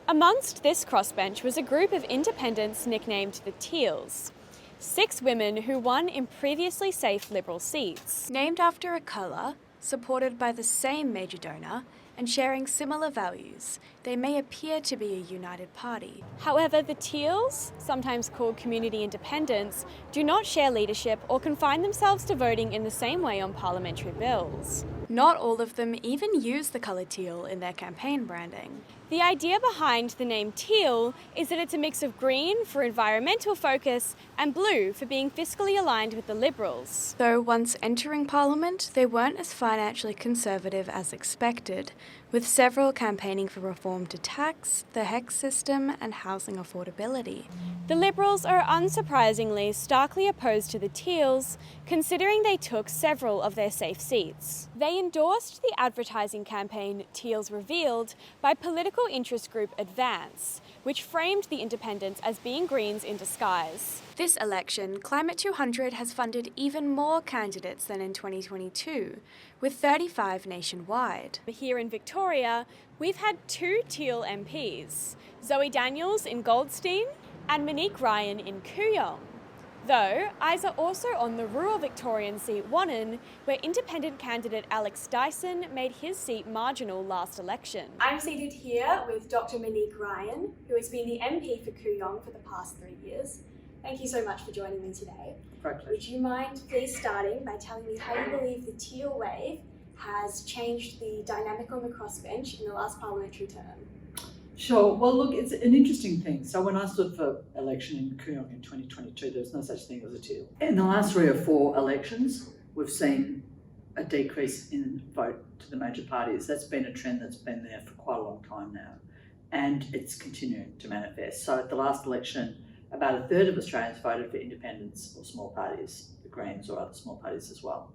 Amongst this crossbench was a group of independents nicknamed the Teals. 6 women who won in previously safe Liberal seats. Named after a colour, supported by the same major donor, and sharing similar values, they may appear to be a united party. However, the Teals, sometimes called community independents, do not share leadership or confine themselves to voting in the same way on parliamentary bills. Not all of them even use the colour teal in their campaign branding. The idea behind the name Teal is that it's a mix of green for environmental focus and blue for being fiscally aligned with the Liberals. Though once entering Parliament, they weren't as financially conservative as expected, with several campaigning for reform to tax, the HECS system and housing affordability. The Liberals are unsurprisingly starkly opposed to the Teals, considering they took several of their safe seats. They endorsed the advertising campaign Teals Revealed by political interest group Advance, which framed the independents as being Greens in disguise. This election, Climate 200 has funded even more candidates than in 2022, with 35 nationwide. Here in Victoria, we've had 2 Teal MPs, Zoe Daniels in Goldstein and Monique Ryan in Kooyong. Though, eyes are also on the rural Victorian seat Wannon, where independent candidate Alex Dyson made his seat marginal last election. I'm seated here with Dr. Monique Ryan, who has been the MP for Kooyong for the past 3 years. Thank you so much for joining me today. Would you mind please starting by telling me how you believe the Teal wave has changed the dynamic on the crossbench in the last parliamentary term? Sure. Well, look, it's an interesting thing. So when I stood for election in Kooyong in 2022, there was no such thing as a Teal. In the last 3 or 4 elections, we've seen a decrease in vote to the major parties. That's been a trend that's been there for quite a long time now, and it's continuing to manifest. So at the last election, about a third of Australians voted for independents or small parties, the Greens or other small parties as well.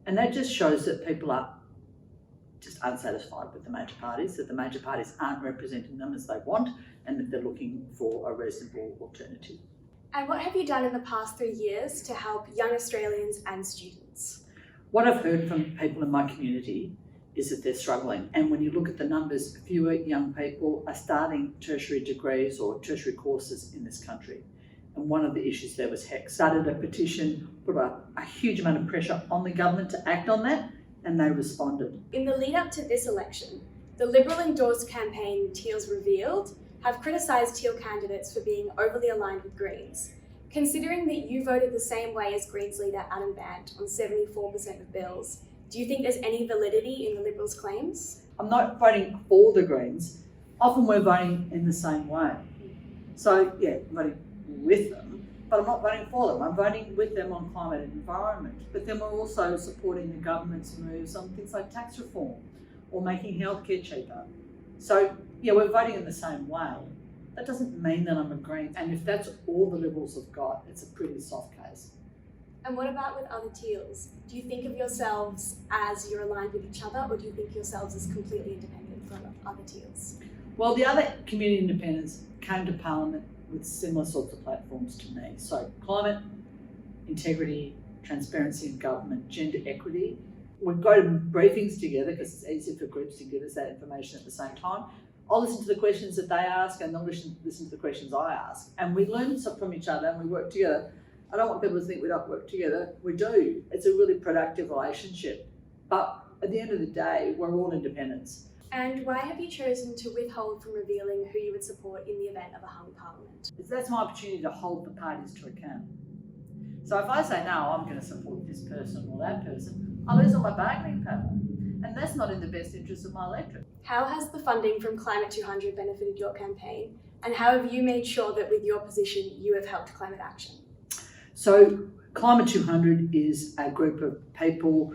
And that just shows that people are just unsatisfied with the major parties, that the major parties aren't representing them as they want, and that they're looking for a reasonable alternative. And what have you done in the past 3 years to help young Australians and students? What I've heard from people in my community is that they're struggling. And when you look at the numbers, fewer young people are starting tertiary degrees or tertiary courses in this country. And one of the issues there was HECS. Started a petition, put a huge amount of pressure on the government to act on that, and they responded. In the lead up to this election, the Liberal endorsed campaign Teals Revealed have criticised Teal candidates for being overly aligned with Greens. Considering that you voted the same way as Greens leader Adam Bandt on 74% of bills, do you think there's any validity in the Liberals' claims? I'm not voting for the Greens. Often we're voting in the same way. So yeah, I'm voting with them, but I'm not voting for them. I'm voting with them on climate and environment. But then we're also supporting the government's moves on things like tax reform or making healthcare cheaper. So yeah, we're voting in the same way. That doesn't mean that I'm agreeing. And if that's all the Liberals have got, it's a pretty soft case. And what about with other Teals? Do you think of yourselves as you're aligned with each other, or do you think yourselves as completely independent from other Teals? Well, the other community independents came to Parliament with similar sorts of platforms to me. So climate, integrity, transparency in government, gender equity. We go to briefings together because it's easy for groups to give us that information at the same time. I'll listen to the questions that they ask and they'll listen to the questions I ask. And we learn from each other and we work together I don't want people to think we don't work together. We do. It's a really productive relationship. But at the end of the day, we're all independents. And why have you chosen to withhold from revealing who you would support in the event of a hung parliament? That's my opportunity to hold the parties to account. So if I say, no, I'm going to support this person or that person, I lose all my bargaining power. And that's not in the best interest of my electorate. How has the funding from Climate 200 benefited your campaign? And how have you made sure that with your position, you have helped climate action? So Climate 200 is a group of people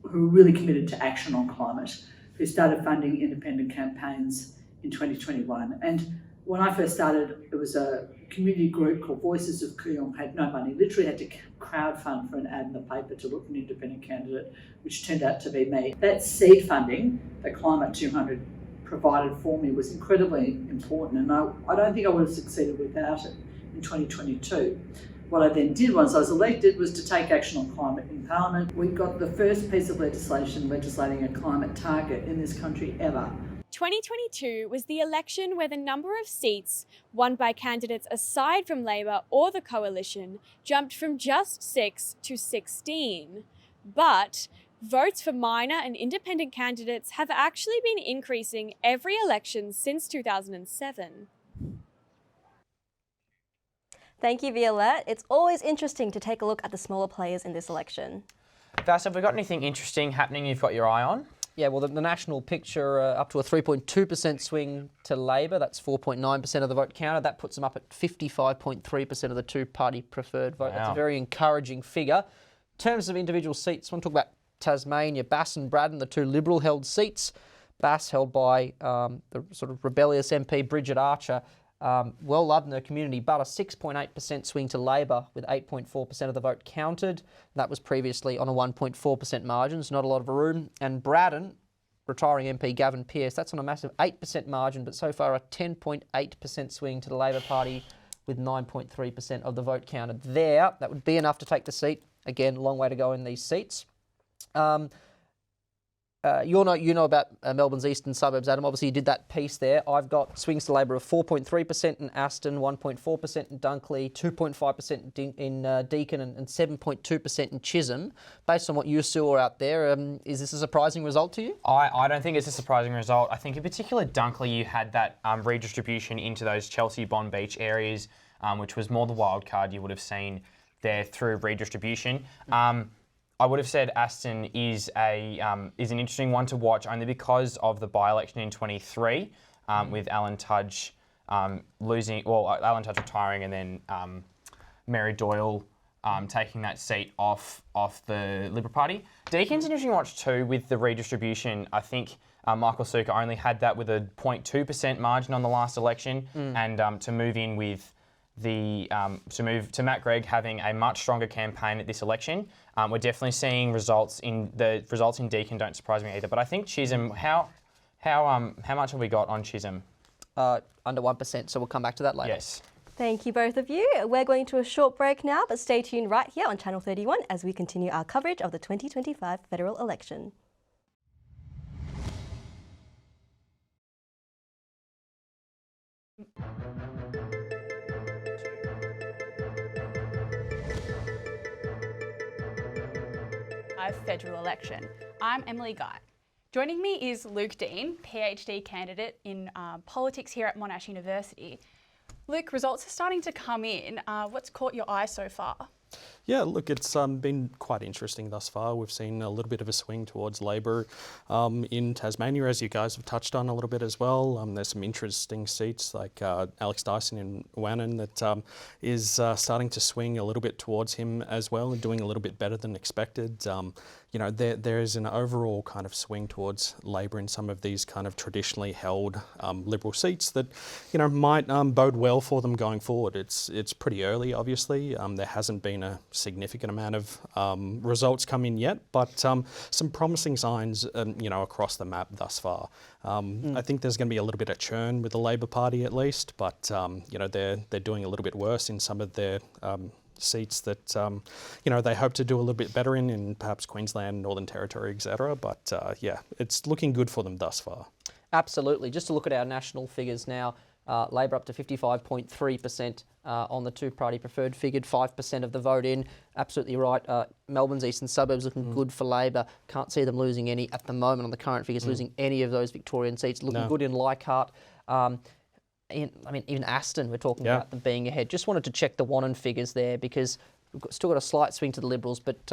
who are really committed to action on climate, who started funding independent campaigns in 2021. And when I first started, it was a community group called Voices of Kooyong, had no money, literally had to crowdfund for an ad in the paper to look for an independent candidate, which turned out to be me. That seed funding that Climate 200 provided for me was incredibly important, and I don't think I would have succeeded without it in 2022. What I then did once I was elected was to take action on climate in Parliament. We got the first piece of legislation legislating a climate target in this country ever. 2022 was the election where the number of seats won by candidates aside from Labor or the Coalition jumped from just 6 to 16. But votes for minor and independent candidates have actually been increasing every election since 2007. Thank you, Violette. It's always interesting to take a look at the smaller players in this election. Vas, have we got anything interesting happening you've got your eye on? Yeah, well, the national picture, up to a 3.2% swing to Labor. That's 4.9% of the vote counted. That puts them up at 55.3% of the two-party preferred vote. Wow. That's a very encouraging figure. In terms of individual seats, I want to talk about Tasmania, Bass and Braddon, the two Liberal-held seats. Bass held by the sort of rebellious MP Bridget Archer. Well loved in the community, but a 6.8% swing to Labor with 8.4% of the vote counted. That was previously on a 1.4% margin, so not a lot of room. And Braddon, retiring MP Gavin Pearce, that's on a massive 8% margin, but so far a 10.8% swing to the Labor Party with 9.3% of the vote counted there. That would be enough to take the seat. Again, long way to go in these seats. You know about Melbourne's eastern suburbs, Adam. Obviously, you did that piece there. I've got swings to Labor of 4.3% in Aston, 1.4% in Dunkley, 2.5% in Deakin, and 7.2% in Chisholm. Based on what you saw out there, is this a surprising result to you? I don't think it's a surprising result. I think in particular Dunkley, you had that redistribution into those Chelsea, Bond Beach areas, which was more the wild card you would have seen there through redistribution. I would have said Aston is an interesting one to watch only because of the by-election in 23 with Alan Tudge Alan Tudge retiring and then Mary Doyle taking that seat off the Liberal Party. Deakin's an interesting watch too with the redistribution. I think Michael Sukkar only had that with a 0.2% margin on the last election, and to move in with to Matt Gregg having a much stronger campaign at this election. We're definitely seeing results in Deakin don't surprise me either. But I think Chisholm, how much have we got on Chisholm? Under 1%, so we'll come back to that later. Yes. Thank you both of you. We're going to a short break now, but stay tuned right here on Channel 31 as we continue our coverage of the 2025 federal election. Federal election. I'm Emily Guy. Joining me is Luke Dean, PhD candidate in politics here at Monash University. Luke, results are starting to come in. What's caught your eye so far? Yeah, look, it's been quite interesting thus far. We've seen a little bit of a swing towards Labor in Tasmania, as you guys have touched on a little bit as well. There's some interesting seats like Alex Dyson in Wannon that is starting to swing a little bit towards him as well and doing a little bit better than expected. You know, there is an overall kind of swing towards Labor in some of these kind of traditionally held Liberal seats that, you know, might bode well for them going forward. It's pretty early, obviously. There hasn't been a significant amount of results come in yet, but some promising signs, you know, across the map thus far. I think there's going to be a little bit of churn with the Labor Party at least, but you know, they're doing a little bit worse in some of their seats that you know, they hope to do a little bit better in perhaps Queensland, Northern Territory, etc. But yeah, it's looking good for them thus far. Absolutely. Just to look at our national figures now, Labor up to 55.3% on the two-party preferred, figured 5% of the vote in. Absolutely right. Melbourne's eastern suburbs looking good for Labor. Can't see them losing any at the moment on the current figures, losing any of those Victorian seats. Looking good in Leichhardt. Even Aston, we're talking about them being ahead. Just wanted to check the Wannon figures there because we've still got a slight swing to the Liberals, but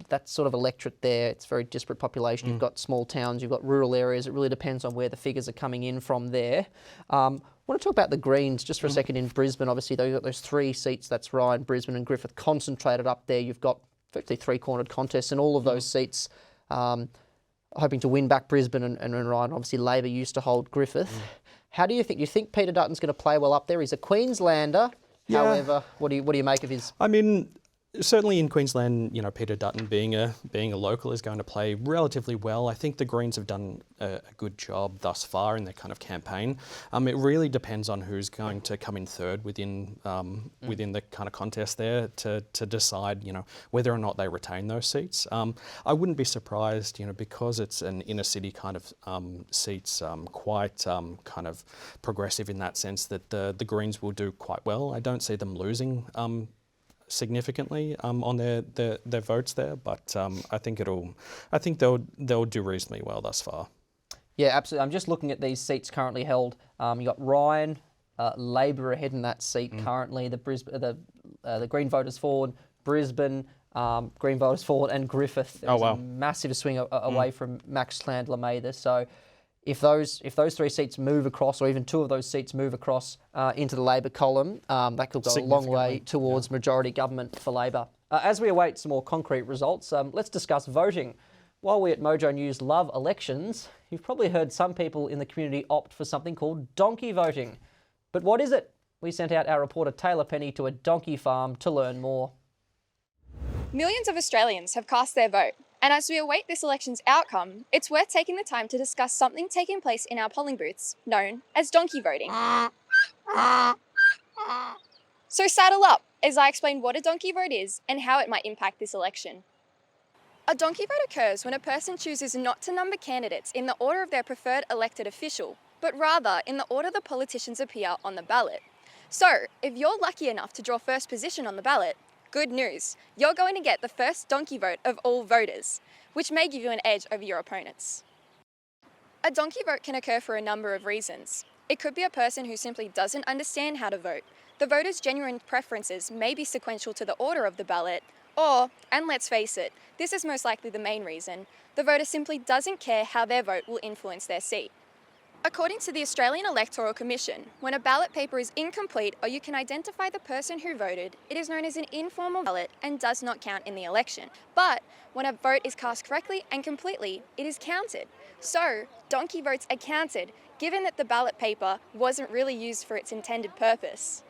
that sort of electorate there, it's a very disparate population. You've got small towns, you've got rural areas. It really depends on where the figures are coming in from there. I want to talk about the Greens just for a second in Brisbane. Obviously, they've got those 3 seats. That's Ryan, Brisbane and Griffith concentrated up there. You've got effectively 3-cornered contests in all of those seats, hoping to win back Brisbane and Ryan. Obviously, Labor used to hold Griffith. How do you think? You think Peter Dutton's going to play well up there? He's a Queenslander. Yeah. However, what do you make of his? I mean, certainly in Queensland, Peter Dutton being a local is going to play relatively well. I think the Greens have done a good job thus far in their kind of campaign. It really depends on who's going to come in third within the kind of contest there to decide, whether or not they retain those seats. I wouldn't be surprised, because it's an inner city kind of seats, quite kind of progressive in that sense that the Greens will do quite well. I don't see them losing significantly on their votes there, but I think they'll do reasonably well thus far. Yeah, absolutely. I'm just looking at these seats currently held. You got Ryan, Labor ahead in that seat currently. The Green voters forward, Brisbane, Green voters forward, and Griffith. There's a massive swing away from Max Chandler-Mather. So if those 3 seats move across, or even 2 of those seats move across into the Labor column, that could go a long way towards majority government for Labor. As we await some more concrete results, let's discuss voting. While we at Mojo News love elections, you've probably heard some people in the community opt for something called donkey voting. But what is it? We sent out our reporter Taylor Penny to a donkey farm to learn more. Millions of Australians have cast their vote. And as we await this election's outcome, it's worth taking the time to discuss something taking place in our polling booths, known as donkey voting. So saddle up as I explain what a donkey vote is and how it might impact this election. A donkey vote occurs when a person chooses not to number candidates in the order of their preferred elected official, but rather in the order the politicians appear on the ballot. So, if you're lucky enough to draw first position on the ballot, good news, you're going to get the first donkey vote of all voters, which may give you an edge over your opponents. A donkey vote can occur for a number of reasons. It could be a person who simply doesn't understand how to vote. The voter's genuine preferences may be sequential to the order of the ballot, or, and let's face it, this is most likely the main reason, the voter simply doesn't care how their vote will influence their seat. According to the Australian Electoral Commission, when a ballot paper is incomplete or you can identify the person who voted, it is known as an informal ballot and does not count in the election. But when a vote is cast correctly and completely, it is counted. So, donkey votes are counted, given that the ballot paper wasn't really used for its intended purpose.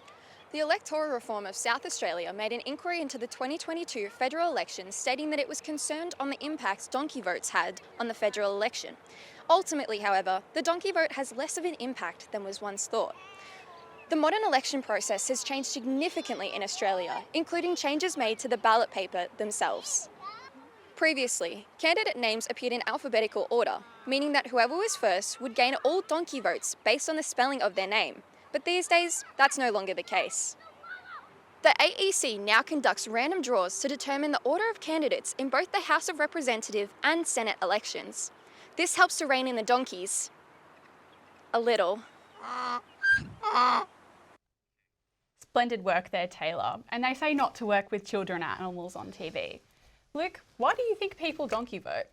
The Electoral Reform of South Australia made an inquiry into the 2022 federal election, stating that it was concerned on the impacts donkey votes had on the federal election. Ultimately, however, the donkey vote has less of an impact than was once thought. The modern election process has changed significantly in Australia, including changes made to the ballot paper themselves. Previously, candidate names appeared in alphabetical order, meaning that whoever was first would gain all donkey votes based on the spelling of their name. But these days, that's no longer the case. The AEC now conducts random draws to determine the order of candidates in both the House of Representatives and Senate elections. This helps to rein in the donkeys a little. Splendid work there, Taylor. And they say not to work with children and animals on TV. Luke, why do you think people donkey vote?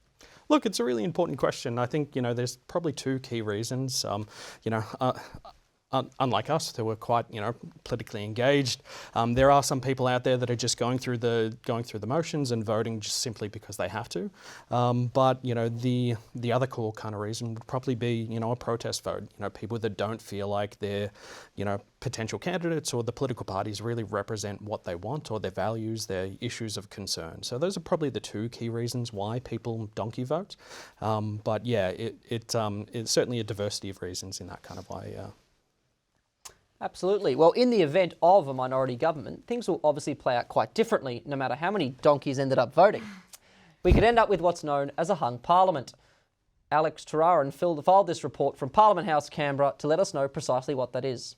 Look, it's a really important question. I think, there's probably 2 key reasons. Unlike us, who are quite, politically engaged, there are some people out there that are just going through the motions and voting just simply because they have to. But the other core kind of reason would probably be, a protest vote. People that don't feel like their, potential candidates or the political parties really represent what they want or their values, their issues of concern. So those are probably the 2 key reasons why people donkey vote. But yeah, it's certainly a diversity of reasons in that kind of way. Absolutely. Well, in the event of a minority government, things will obviously play out quite differently, no matter how many donkeys ended up voting. We could end up with what's known as a hung parliament. Alex Tararan filed this report from Parliament House, Canberra, to let us know precisely what that is.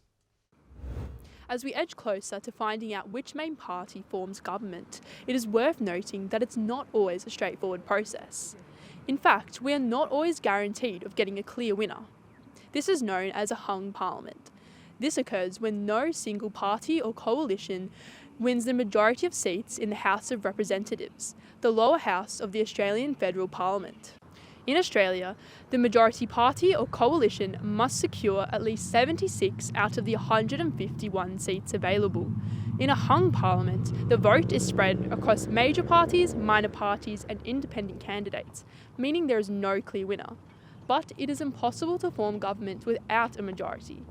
As we edge closer to finding out which main party forms government, it is worth noting that it's not always a straightforward process. In fact, we are not always guaranteed of getting a clear winner. This is known as a hung parliament. This occurs when no single party or coalition wins the majority of seats in the House of Representatives, the lower house of the Australian Federal Parliament. In Australia, the majority party or coalition must secure at least 76 out of the 151 seats available. In a hung parliament, the vote is spread across major parties, minor parties and independent candidates, meaning there is no clear winner. But it is impossible to form government without a majority.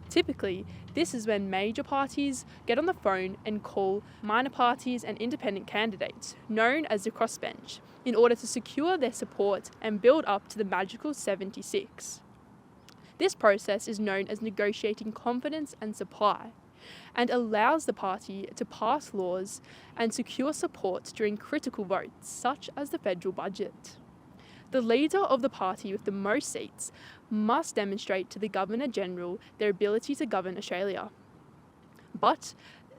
Typically, this is when major parties get on the phone and call minor parties and independent candidates, known as the crossbench, in order to secure their support and build up to the magical 76. This process is known as negotiating confidence and supply, and allows the party to pass laws and secure support during critical votes, such as the federal budget. The leader of the party with the most seats must demonstrate to the Governor-General their ability to govern Australia. But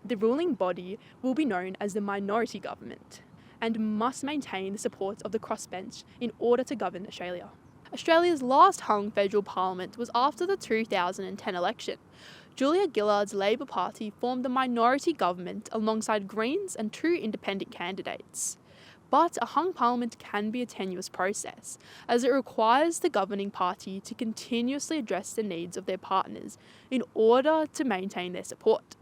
the ruling body will be known as the minority government and must maintain the support of the crossbench in order to govern Australia. Australia's last hung federal parliament was after the 2010 election. Julia Gillard's Labor Party formed the minority government alongside Greens and 2 independent candidates. But a hung parliament can be a tenuous process, as it requires the governing party to continuously address the needs of their partners in order to maintain their support.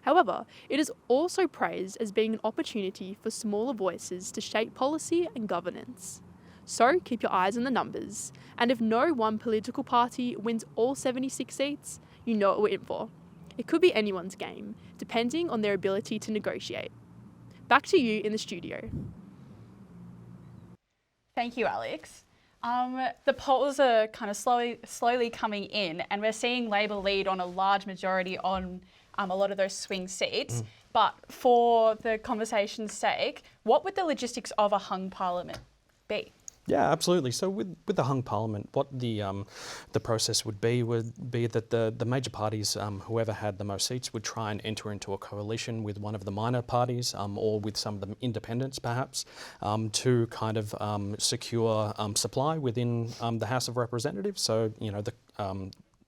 However, it is also praised as being an opportunity for smaller voices to shape policy and governance. So keep your eyes on the numbers, and if no one political party wins all 76 seats, you know what we're in for. It could be anyone's game, depending on their ability to negotiate. Back to you in the studio. Thank you, Alex. The polls are kind of slowly coming in, and we're seeing Labor lead on a large majority on a lot of those swing seats. But for the conversation's sake, what would the logistics of a hung parliament be? Yeah, absolutely. So with the hung parliament, what the process would be that the major parties, whoever had the most seats, would try and enter into a coalition with one of the minor parties or with some of the independents perhaps to kind of secure supply within the House of Representatives. So, you know, the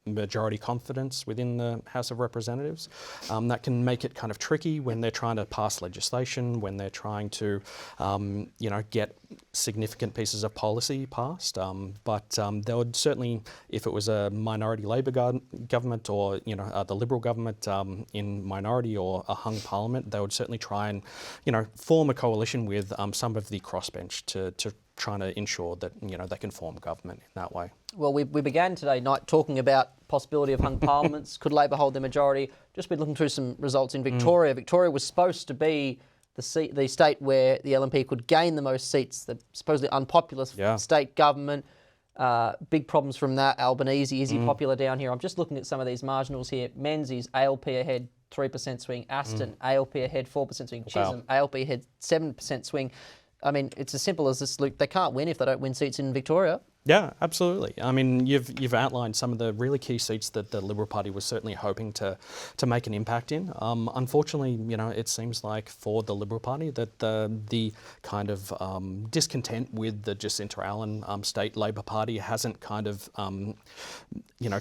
majority confidence within the House of Representatives. That can make it kind of tricky when they're trying to pass legislation, when they're trying to, get significant pieces of policy passed. But there would certainly, if it was a minority Labor government or, the Liberal government in minority or a hung parliament, they would certainly try and, form a coalition with some of the crossbench to trying to ensure that, they can form government in that way. Well, we began today night talking about possibility of hung parliaments. Could Labor hold their majority? Just been looking through some results in Victoria. Victoria was supposed to be the state where the LNP could gain the most seats, the supposedly unpopular state government. Big problems from that. Albanese, is he popular down here? I'm just looking at some of these marginals here. Menzies, ALP ahead, 3% swing. Aston, ALP ahead, 4% swing. Chisholm, ALP ahead, 7% swing. I mean, it's as simple as this, Luke. They can't win if they don't win seats in Victoria. Yeah, absolutely. I mean, you've outlined some of the really key seats that the Liberal Party was certainly hoping to make an impact in. Unfortunately, it seems like for the Liberal Party that the kind of discontent with the Jacinta Allen state Labor Party hasn't kind of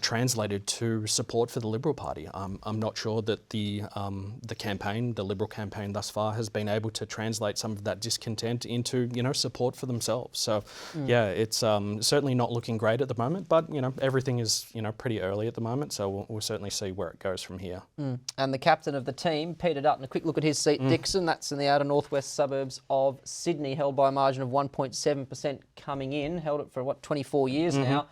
translated to support for the Liberal Party. I'm not sure that the campaign, the Liberal campaign thus far, has been able to translate some of that discontent into support for themselves. So yeah, it's certainly not looking great at the moment, but everything is pretty early at the moment, so we'll certainly see where it goes from here. And the captain of the team, Peter Dutton, a quick look at his seat, Dixon. That's in the outer northwest suburbs of Sydney, held by a margin of 1.7% coming in. Held it for 24 years now.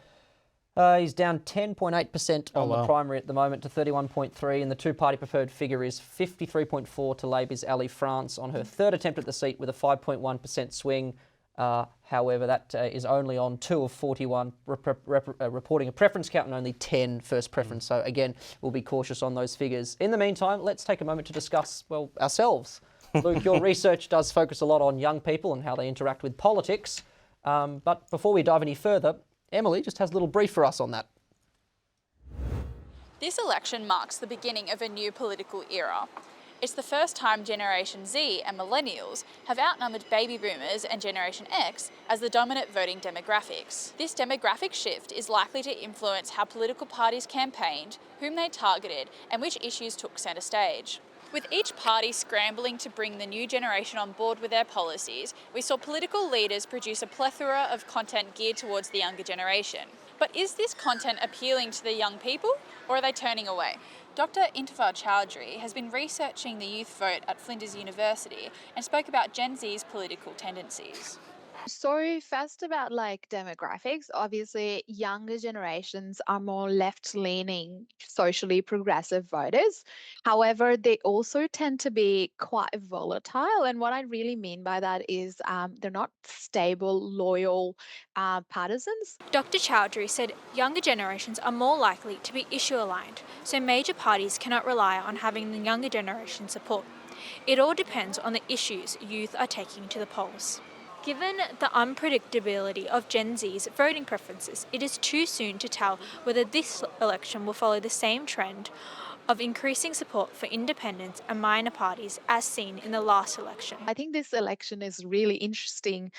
He's down 10.8% on the primary at the moment to 31.3, and the two-party preferred figure is 53.4 to Labor's Ali France on her third attempt at the seat with a 5.1% swing. However, that is only on 2 of 41 reporting a preference count and only 10 first preference. So again, we'll be cautious on those figures. In the meantime, let's take a moment to discuss, ourselves. Luke, your research does focus a lot on young people and how they interact with politics. But before we dive any further, Emily just has a little brief for us on that. This election marks the beginning of a new political era. It's the first time Generation Z and Millennials have outnumbered baby boomers and Generation X as the dominant voting demographics. This demographic shift is likely to influence how political parties campaigned, whom they targeted, and which issues took centre stage. With each party scrambling to bring the new generation on board with their policies, we saw political leaders produce a plethora of content geared towards the younger generation. But is this content appealing to the young people, or are they turning away? Dr. Intifa Chowdhury has been researching the youth vote at Flinders University and spoke about Gen Z's political tendencies. So first about like demographics, obviously younger generations are more left-leaning, socially progressive voters. However, they also tend to be quite volatile. And what I really mean by that is they're not stable, loyal partisans. Dr. Chowdhury said younger generations are more likely to be issue-aligned, so major parties cannot rely on having the younger generation support. It all depends on the issues youth are taking to the polls. Given the unpredictability of Gen Z's voting preferences, it is too soon to tell whether this election will follow the same trend of increasing support for independents and minor parties as seen in the last election. I think this election is really interesting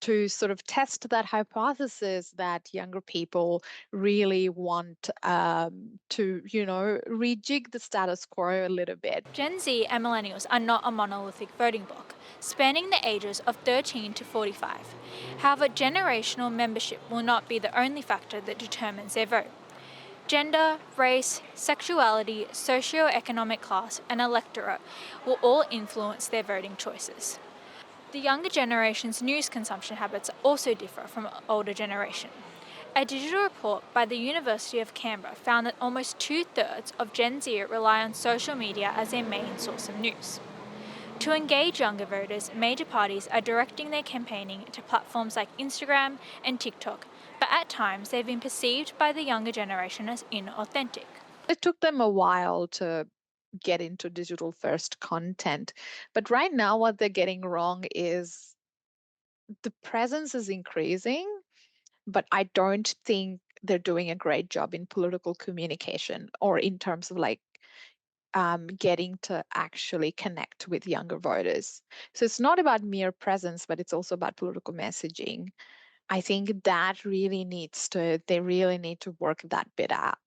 to sort of test that hypothesis that younger people really want to, rejig the status quo a little bit. Gen Z and millennials are not a monolithic voting bloc, spanning the ages of 13 to 45. However, generational membership will not be the only factor that determines their vote. Gender, race, sexuality, socio-economic class, and electorate will all influence their voting choices. The younger generation's news consumption habits also differ from older generation. A digital report by the University of Canberra found that almost 2/3 of Gen Z rely on social media as their main source of news. To engage younger voters, major parties are directing their campaigning to platforms like Instagram and TikTok, but at times they've been perceived by the younger generation as inauthentic. It took them a while to get into digital first content. But right now, what they're getting wrong is the presence is increasing, but I don't think they're doing a great job in political communication or in terms of like getting to actually connect with younger voters. So it's not about mere presence, but it's also about political messaging. I think they really need to work that bit out.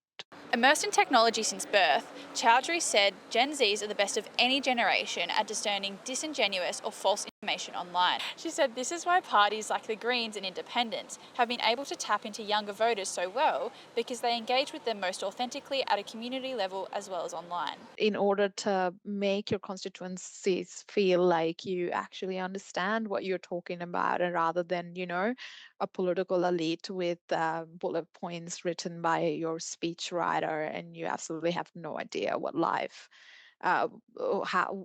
Immersed in technology since birth, Chowdhury said Gen Zs are the best of any generation at discerning disingenuous or false information online. She said this is why parties like the Greens and Independents have been able to tap into younger voters so well, because they engage with them most authentically at a community level as well as online. In order to make your constituencies feel like you actually understand what you're talking about, and rather than, a political elite with bullet points written by your speechwriter, and you absolutely have no idea what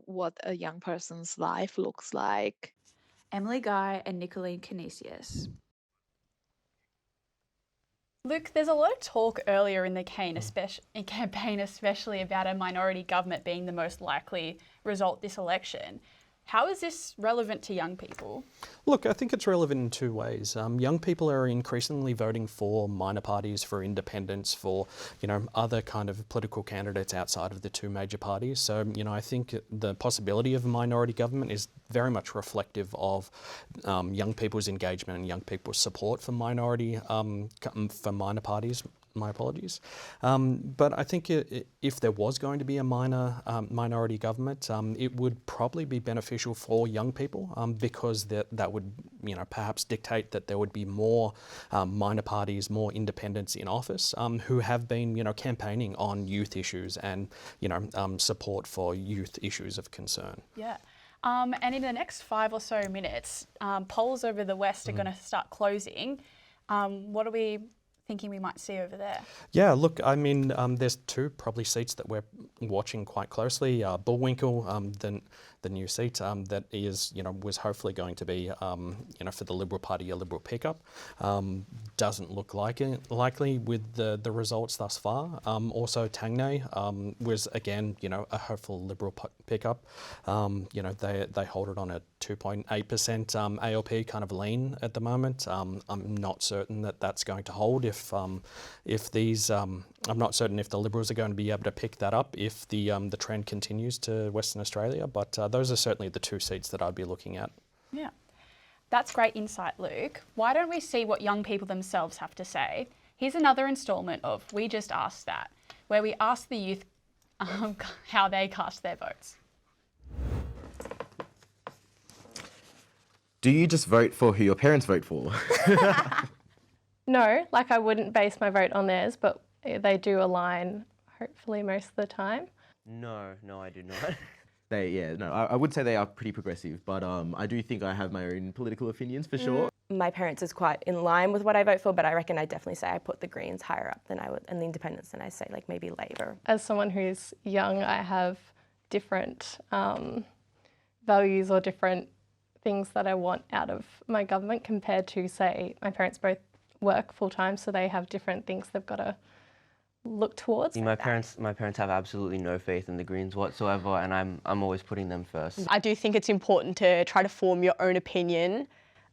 what a young person's life looks like. Emily Guy and Nicolene Canisius. Luke, there's a lot of talk earlier in the campaign, especially about a minority government being the most likely result this election. How is this relevant to young people? Look, I think it's relevant in two ways. Young people are increasingly voting for minor parties, for independents, for other kind of political candidates outside of the two major parties. So I think the possibility of a minority government is very much reflective of young people's engagement and young people's support for minor parties. My apologies. But I think if there was going to be a minority government, it would probably be beneficial for young people because that would, perhaps dictate that there would be more minor parties, more independents in office who have been, campaigning on youth issues and, support for youth issues of concern. Yeah. And in the next 5 or so minutes, polls over the West are going to start closing. What are we thinking we might see over there? Yeah, look, I mean, there's two probably seats that we're watching quite closely. Bullwinkle, the new seat that is, was hopefully going to be, for the Liberal Party a Liberal pickup. Doesn't look likely with the results thus far. Also, Tangnay was again, a hopeful Liberal pickup. They hold it on a 2.8% ALP kind of lean at the moment. I'm not certain that that's going to hold if these. I'm not certain if the Liberals are going to be able to pick that up if the trend continues to Western Australia. But those are certainly the two seats that I'd be looking at. Yeah. That's great insight, Luke. Why don't we see what young people themselves have to say? Here's another instalment of We Just Asked That, where we ask the youth how they cast their votes. Do you just vote for who your parents vote for? No, like I wouldn't base my vote on theirs, but they do align, hopefully, most of the time. No, I do not. I would say they are pretty progressive, but I do think I have my own political opinions for sure. My parents is quite in line with what I vote for, but I reckon I'd definitely say I put the Greens higher up than I would, and the Independents than I say like maybe Labor. As someone who's young, I have different values or different things that I want out of my government compared to, say, my parents both work full-time, so they have different things they've got to look towards. My parents have absolutely no faith in the Greens whatsoever, and I'm always putting them first. I do think it's important to try to form your own opinion,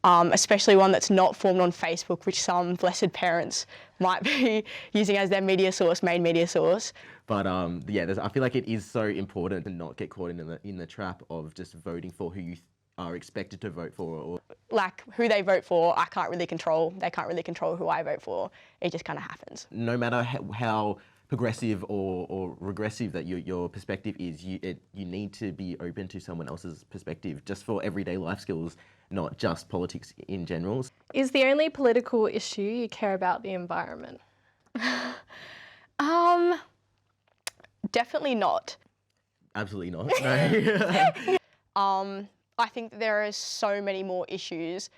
especially one that's not formed on Facebook, which some blessed parents might be using as their main media source. But I feel like it is so important to not get caught in the trap of just voting for who you are expected to vote for. Or like who they vote for, I can't really control. They can't really control who I vote for. It just kind of happens. No matter how progressive or regressive that your perspective is, you need to be open to someone else's perspective, just for everyday life skills, not just politics in general. Is the only political issue you care about the environment? Definitely not. Absolutely not. No. I think there are so many more issues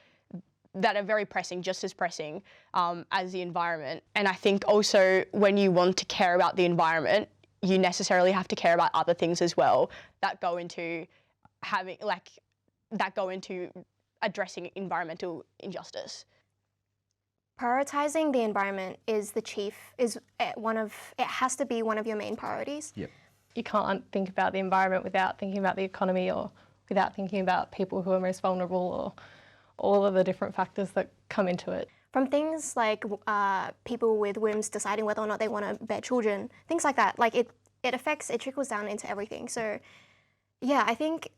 that are very pressing, just as pressing as the environment. And I think also when you want to care about the environment, you necessarily have to care about other things as well that go into addressing environmental injustice. Prioritising the environment it has to be one of your main priorities. Yep. You can't think about the environment without thinking about the economy or without thinking about people who are most vulnerable or all of the different factors that come into it. From things like people with WIMs deciding whether or not they want to bear children, things like that. Like it trickles down into everything. So yeah, I think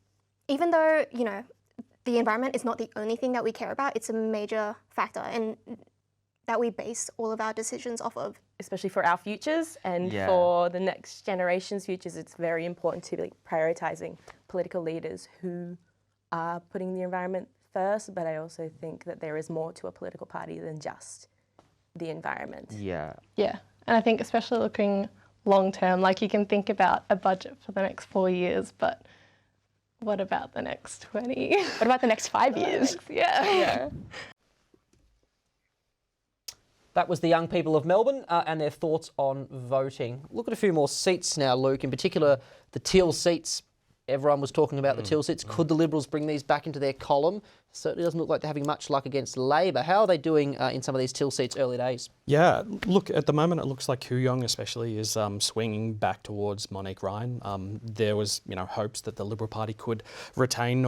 even though, the environment is not the only thing that we care about, it's a major factor and that we base all of our decisions off of. Especially for our futures and for the next generation's futures, it's very important to be prioritising political leaders who are putting the environment first, but I also think that there is more to a political party than just the environment. Yeah. Yeah, and I think especially looking long term, like you can think about a budget for the next 4 years, but what about the next 20? What about the next 5 years? Yeah. That was the young people of Melbourne and their thoughts on voting. Look at a few more seats now, Luke, in particular the Teal seats. Everyone was talking about the Teal seats. Could the Liberals bring these back into their column? Certainly doesn't look like they're having much luck against Labor. How are they doing in some of these Teal seats early days? Yeah, look, at the moment it looks like Kooyong especially is swinging back towards Monique Ryan. There was, hopes that the Liberal Party could retain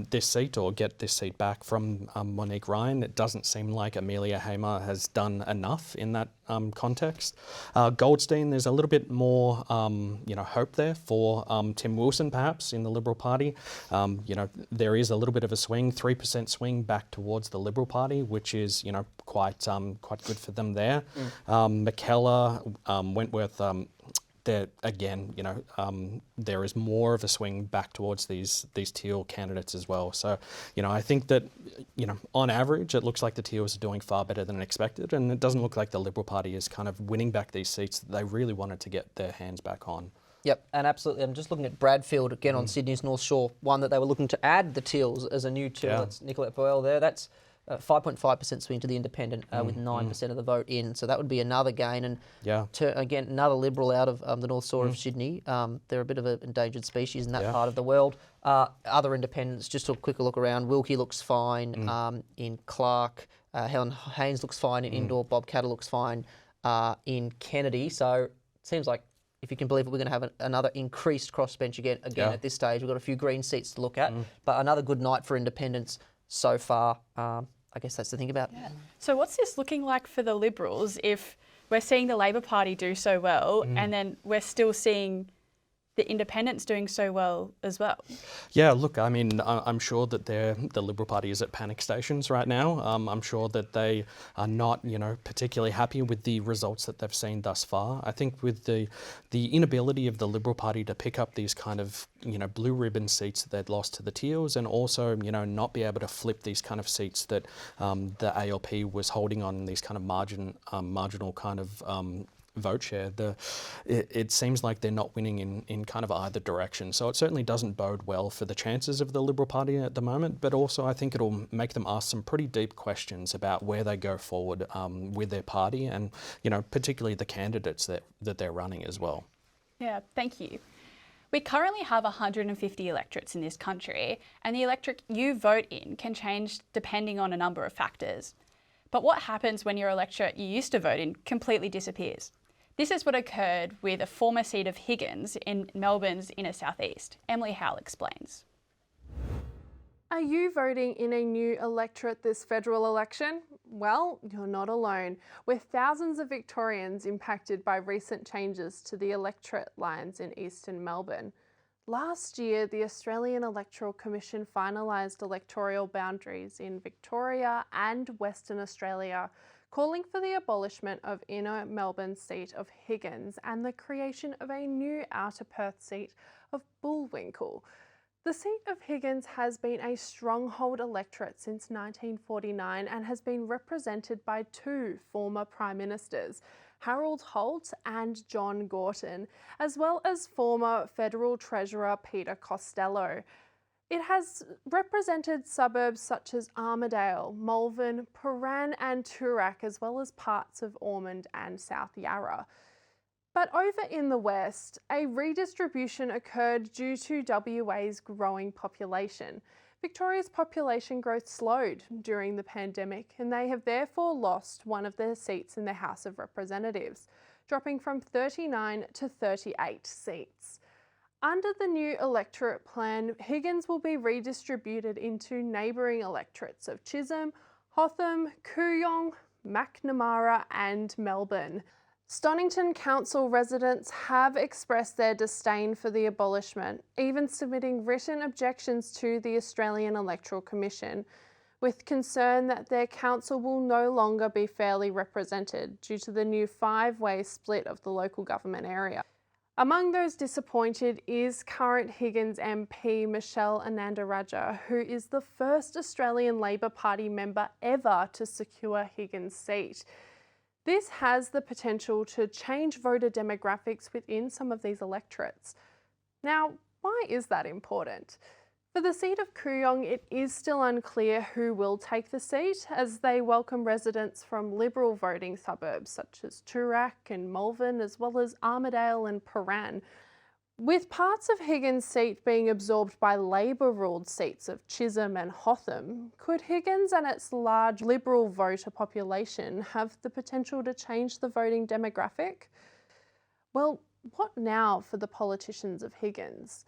this seat or get this seat back from Monique Ryan. It doesn't seem like Amelia Hamer has done enough in that context. Goldstein, there's a little bit more, hope there for Tim Wilson perhaps in the Liberal Party. There is a little bit of a swing, 3% swing back towards the Liberal Party, which is, quite good for them there. McKellar, Wentworth, there again, there is more of a swing back towards these Teal candidates as well. So, I think that, on average, it looks like the Teals are doing far better than expected, and it doesn't look like the Liberal Party is kind of winning back these seats that they really wanted to get their hands back on. Yep, and absolutely. I'm just looking at Bradfield again on Sydney's North Shore, one that they were looking to add the Teals as a new Teal. That's Nicolette Boyle there. That's 5.5% swing to the independent with 9% of the vote in. So that would be another gain. And again, another Liberal out of the North Shore of Sydney. They're a bit of an endangered species in that part of the world. Other independents, just a quick look around. Wilkie looks fine in Clark. Helen Haynes looks fine in Indoor. Bob Catter looks fine in Kennedy. So it seems like, if you can believe it, we're going to have another increased crossbench again at this stage. We've got a few green seats to look at, but another good night for independents so far. I guess that's the thing about. Yeah. So what's this looking like for the Liberals if we're seeing the Labor Party do so well and then we're still seeing the independents doing so well as well? Yeah, look, I mean, I'm sure that the Liberal Party is at panic stations right now. I'm sure that they are not, particularly happy with the results that they've seen thus far. I think with the inability of the Liberal Party to pick up these kind of, blue ribbon seats that they'd lost to the Teals, and also, not be able to flip these kind of seats that the ALP was holding on, these kind of marginal kind of vote share, it seems like they're not winning in kind of either direction. So it certainly doesn't bode well for the chances of the Liberal Party at the moment, but also I think it'll make them ask some pretty deep questions about where they go forward with their party and, particularly the candidates that they're running as well. Yeah, thank you. We currently have 150 electorates in this country, and the electorate you vote in can change depending on a number of factors. But what happens when your electorate you used to vote in completely disappears? This is what occurred with a former seat of Higgins in Melbourne's inner southeast. Emily Howell explains. Are you voting in a new electorate this federal election? Well, you're not alone, with thousands of Victorians impacted by recent changes to the electorate lines in eastern Melbourne. Last year, the Australian Electoral Commission finalised electoral boundaries in Victoria and Western Australia, calling for the abolishment of inner Melbourne seat of Higgins and the creation of a new outer Perth seat of Bullwinkle. The seat of Higgins has been a stronghold electorate since 1949 and has been represented by two former Prime Ministers, Harold Holt and John Gorton, as well as former Federal Treasurer Peter Costello. It has represented suburbs such as Armidale, Malvern, Prahran and Toorak, as well as parts of Ormond and South Yarra. But over in the west, a redistribution occurred due to WA's growing population. Victoria's population growth slowed during the pandemic, and they have therefore lost one of their seats in the House of Representatives, dropping from 39 to 38 seats. Under the new electorate plan, Higgins will be redistributed into neighbouring electorates of Chisholm, Hotham, Kooyong, Macnamara and Melbourne. Stonington Council residents have expressed their disdain for the abolishment, even submitting written objections to the Australian Electoral Commission, with concern that their council will no longer be fairly represented due to the new five-way split of the local government area. Among those disappointed is current Higgins MP Michelle Anandaraja, who is the first Australian Labor Party member ever to secure Higgins' seat. This has the potential to change voter demographics within some of these electorates. Now, why is that important? For the seat of Kooyong, it is still unclear who will take the seat, as they welcome residents from Liberal voting suburbs such as Toorak and Malvern, as well as Armidale and Prahran. With parts of Higgins' seat being absorbed by Labor-ruled seats of Chisholm and Hotham, could Higgins and its large Liberal voter population have the potential to change the voting demographic? Well, what now for the politicians of Higgins?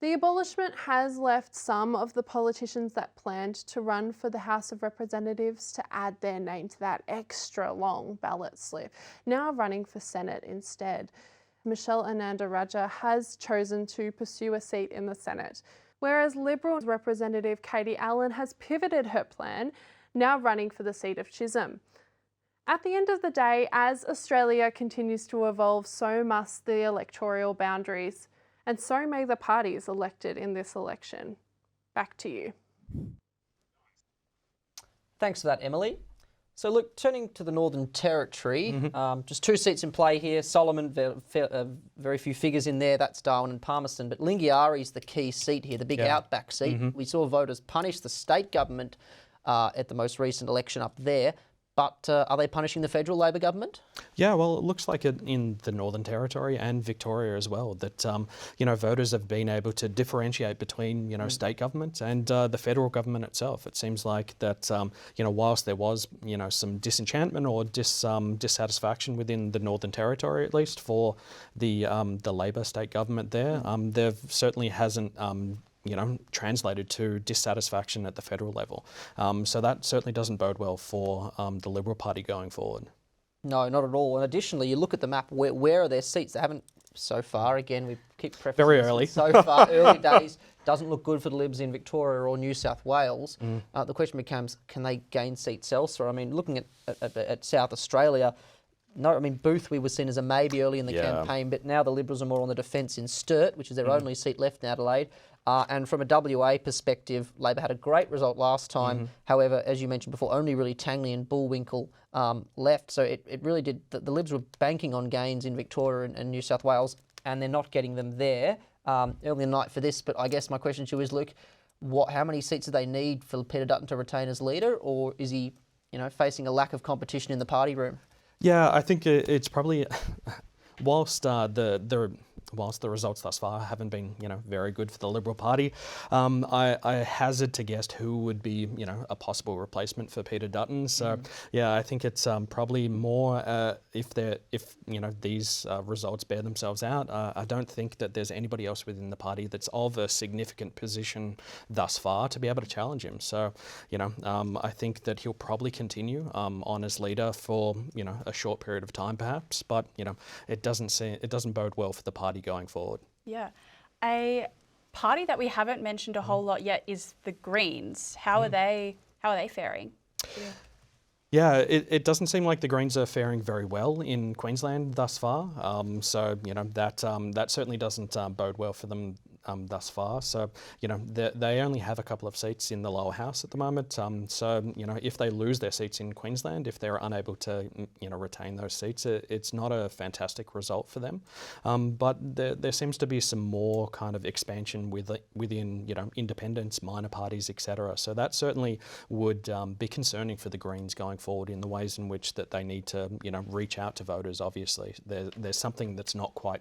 The abolishment has left some of the politicians that planned to run for the House of Representatives to add their name to that extra long ballot slip, now running for Senate instead. Michelle Anandaraja has chosen to pursue a seat in the Senate, whereas Liberal Representative Katie Allen has pivoted her plan, now running for the seat of Chisholm. At the end of the day, as Australia continues to evolve, so must the electoral boundaries, and so may the parties elected in this election. Back to you. Thanks for that, Emily. So look, turning to the Northern Territory, just two seats in play here. Solomon, very few figures in there, that's Darwin and Palmerston, but Lingiari is the key seat here, the big outback seat. We saw voters punish the state government at the most recent election up there. But are they punishing the federal Labor government? Yeah, well, it looks like it in the Northern Territory and Victoria as well, that, voters have been able to differentiate between, state governments and the federal government itself. It seems like that, whilst there was, some disenchantment or dissatisfaction within the Northern Territory, at least for the Labor state government there, there certainly hasn't translated to dissatisfaction at the federal level. So that certainly doesn't bode well for the Liberal Party going forward. No, not at all. And additionally, you look at the map, where are their seats? They haven't, so far, again, we keep prefacing very this, early. So far, early days, doesn't look good for the Libs in Victoria or New South Wales. The question becomes, can they gain seats elsewhere? I mean, looking at South Australia, no, I mean, Booth we were seen as a maybe early in the campaign, but now the Liberals are more on the defence in Sturt, which is their only seat left in Adelaide. And from a WA perspective, Labor had a great result last time. However, as you mentioned before, only really Tangley and Bullwinkle left. So it really did, the Libs were banking on gains in Victoria and New South Wales, and they're not getting them there early in the night for this. But I guess my question to you is, Luke, how many seats do they need for Peter Dutton to retain as leader, or is he, facing a lack of competition in the party room? Yeah, I think it's probably, whilst the results thus far haven't been, very good for the Liberal Party, I hazard to guess who would be, a possible replacement for Peter Dutton. So, yeah, I think it's probably more if these results bear themselves out. I don't think that there's anybody else within the party that's of a significant position thus far to be able to challenge him. So, I think that he'll probably continue on as leader for, a short period of time, perhaps. But, it doesn't bode well for the party going forward. Yeah. A party that we haven't mentioned a whole lot yet is the Greens. How are they faring? Yeah, it doesn't seem like the Greens are faring very well in Queensland thus far. So, that certainly doesn't bode well for them thus far. So, they only have a couple of seats in the lower house at the moment. So, if they lose their seats in Queensland, if they're unable to, retain those seats, it's not a fantastic result for them. But there seems to be some more kind of expansion within, independents, minor parties, etc. So that certainly would be concerning for the Greens going forward in the ways in which that they need to, reach out to voters. Obviously, there's something that's not quite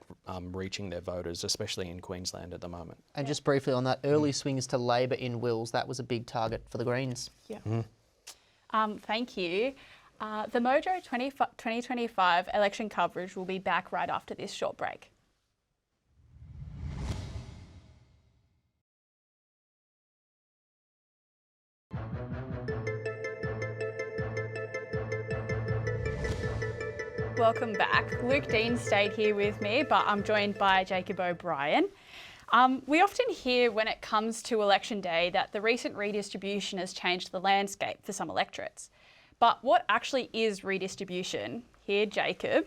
reaching their voters, especially in Queensland at the moment. And just briefly on that, early swings to Labor in Wills, that was a big target for the Greens. Yeah. Thank you. The MOJO 2025 election coverage will be back right after this short break. Welcome back. Luke Dean stayed here with me, but I'm joined by Jacob O'Brien. We often hear when it comes to election day that the recent redistribution has changed the landscape for some electorates. But what actually is redistribution? Here, Jacob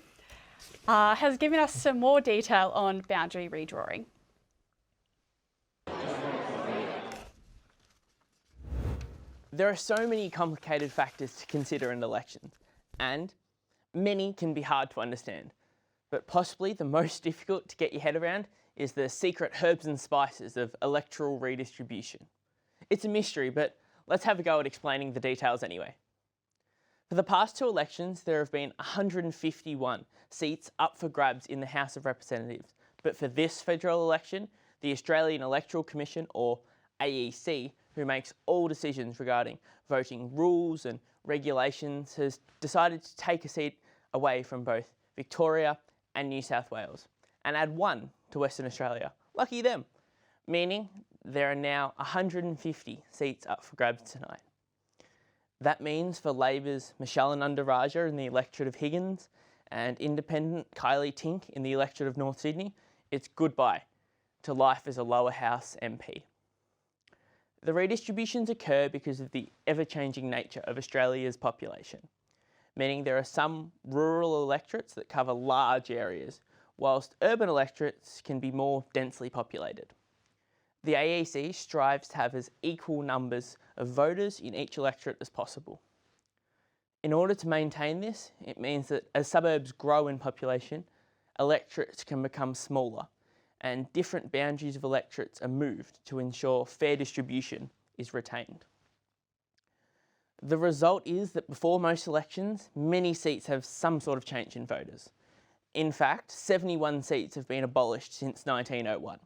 has given us some more detail on boundary redrawing. There are so many complicated factors to consider in elections, and many can be hard to understand. But possibly the most difficult to get your head around is the secret herbs and spices of electoral redistribution. It's a mystery, but let's have a go at explaining the details anyway. For the past two elections, there have been 151 seats up for grabs in the House of Representatives. But for this federal election, the Australian Electoral Commission, or AEC, who makes all decisions regarding voting rules and regulations, has decided to take a seat away from both Victoria and New South Wales and add one to Western Australia. Lucky them. Meaning there are now 150 seats up for grabs tonight. That means for Labor's Michelle Anundaraja in the electorate of Higgins and Independent Kylie Tink in the electorate of North Sydney, it's goodbye to life as a lower house MP. The redistributions occur because of the ever-changing nature of Australia's population, meaning there are some rural electorates that cover large areas, whilst urban electorates can be more densely populated. The AEC strives to have as equal numbers of voters in each electorate as possible. In order to maintain this, it means that as suburbs grow in population, electorates can become smaller, and different boundaries of electorates are moved to ensure fair distribution is retained. The result is that before most elections, many seats have some sort of change in voters. In fact, 71 seats have been abolished since 1901,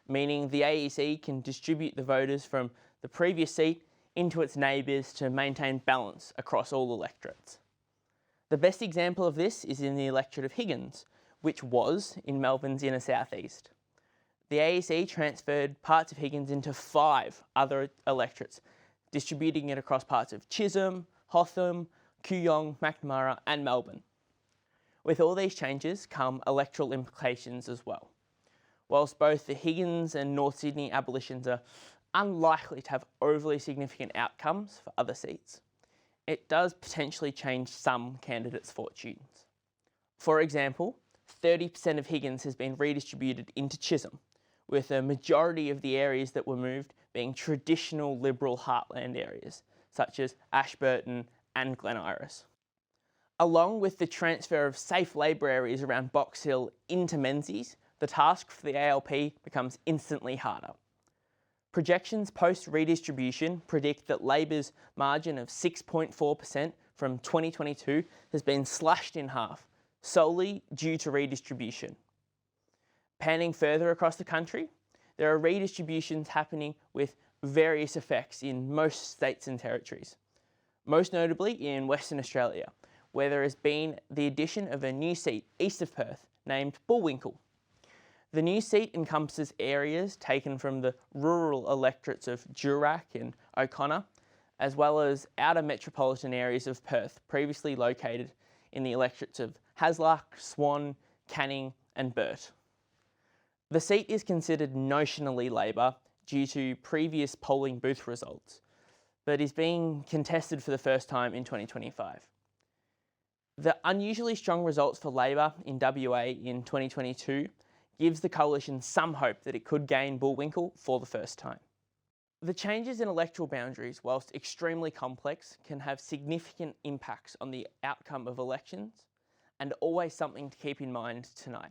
meaning the AEC can distribute the voters from the previous seat into its neighbours to maintain balance across all electorates. The best example of this is in the electorate of Higgins, which was in Melbourne's inner southeast. The AEC transferred parts of Higgins into 5 other electorates, distributing it across parts of Chisholm, Hotham, Kooyong, Macnamara and Melbourne. With all these changes come electoral implications as well. Whilst both the Higgins and North Sydney abolitions are unlikely to have overly significant outcomes for other seats, it does potentially change some candidates' fortunes. For example, 30% of Higgins has been redistributed into Chisholm, with a majority of the areas that were moved being traditional Liberal heartland areas, such as Ashburton and Glen Iris. Along with the transfer of safe Labor areas around Box Hill into Menzies, the task for the ALP becomes instantly harder. Projections post-redistribution predict that Labor's margin of 6.4% from 2022 has been slashed in half, solely due to redistribution. Panning further across the country, there are redistributions happening with various effects in most states and territories, most notably in Western Australia, where there has been the addition of a new seat east of Perth named Bullwinkle. The new seat encompasses areas taken from the rural electorates of Durack and O'Connor, as well as outer metropolitan areas of Perth previously located in the electorates of Hasluck, Swan, Canning and Burt. The seat is considered notionally Labor due to previous polling booth results, but is being contested for the first time in 2025. The unusually strong results for Labor in WA in 2022 gives the coalition some hope that it could gain Bullwinkle for the first time. The changes in electoral boundaries, whilst extremely complex, can have significant impacts on the outcome of elections, and always something to keep in mind tonight.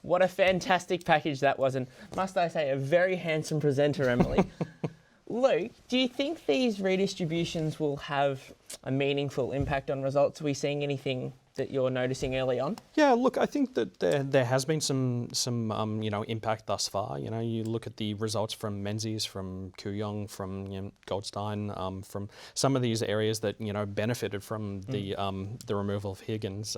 What a fantastic package that was, and must I say, a very handsome presenter, Emily. Luke, do you think these redistributions will have a meaningful impact on results? Are we seeing anything that you're noticing early on? Yeah, look, I think that there has been some impact thus far. You know, you look at the results from Menzies, from Kooyong, from Goldstein, from some of these areas that benefited from the removal of Higgins.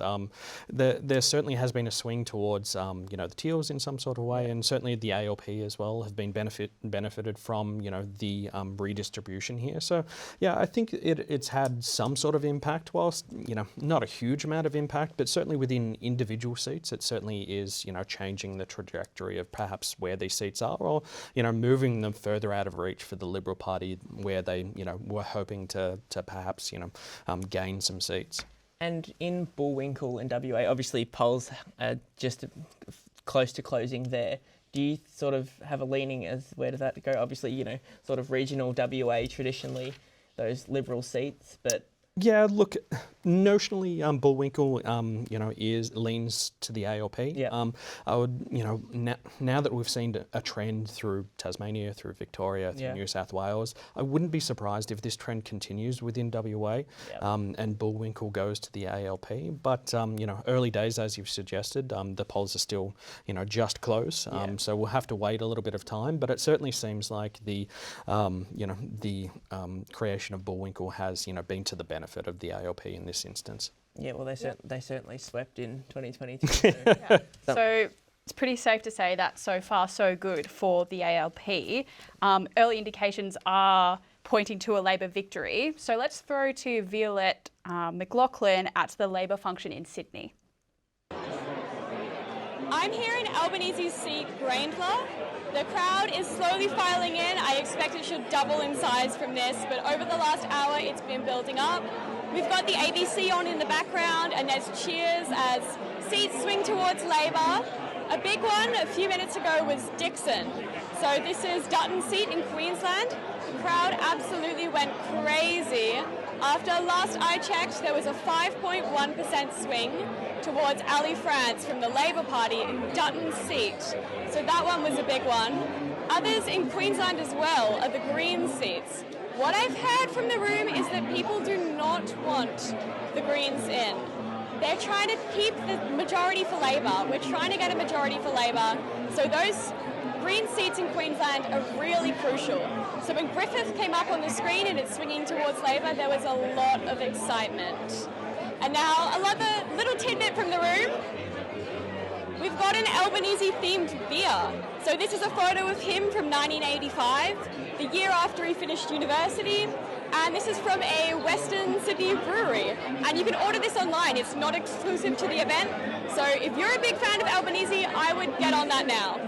There certainly has been a swing towards the Teals in some sort of way, and certainly the ALP as well have been benefited from the redistribution here. So yeah, I think it's had some sort of impact, whilst not a huge amount of impact, but certainly within individual seats, it certainly is, changing the trajectory of perhaps where these seats are, or, moving them further out of reach for the Liberal Party where they, were hoping to perhaps, gain some seats. And in Bullwinkle in WA, obviously polls are just close to closing there. Do you sort of have a leaning as where does that go? Obviously, sort of regional WA traditionally, those Liberal seats, but... Yeah, look, notionally, Bullwinkle, leans to the ALP. Yeah. I would, now that we've seen a trend through Tasmania, through Victoria, through New South Wales, I wouldn't be surprised if this trend continues within WA, and Bullwinkle goes to the ALP. But, early days, as you've suggested, the polls are still, just close. So we'll have to wait a little bit of time. But it certainly seems like the, creation of Bullwinkle has, been to the benefit of the ALP in this instance. Yeah, well, they certainly swept in 2022. So it's pretty safe to say that so far so good for the ALP. Early indications are pointing to a Labor victory. So let's throw to Violette McLaughlin at the Labor function in Sydney. I'm here in Albanese's seat, Grayndler. The crowd is slowly filing in. I expect it should double in size from this, but over the last hour it's been building up. We've got the ABC on in the background and there's cheers as seats swing towards Labor. A big one a few minutes ago was Dixon. So this is Dutton's seat in Queensland. The crowd absolutely went crazy. After last I checked, there was a 5.1% swing towards Ali France from the Labor Party in Dutton's seat. So that one was a big one. Others in Queensland as well are the Greens seats. What I've heard from the room is that people do not want the Greens in. They're trying to keep the majority for Labor. We're trying to get a majority for Labor. So those Green seats in Queensland are really crucial. So when Griffith came up on the screen and it's swinging towards Labor, there was a lot of excitement. And now another little tidbit from the room. We've got an Albanese-themed beer. So this is a photo of him from 1985, the year after he finished university. And this is from a Western Sydney brewery. And you can order this online. It's not exclusive to the event. So if you're a big fan of Albanese, I would get on that now.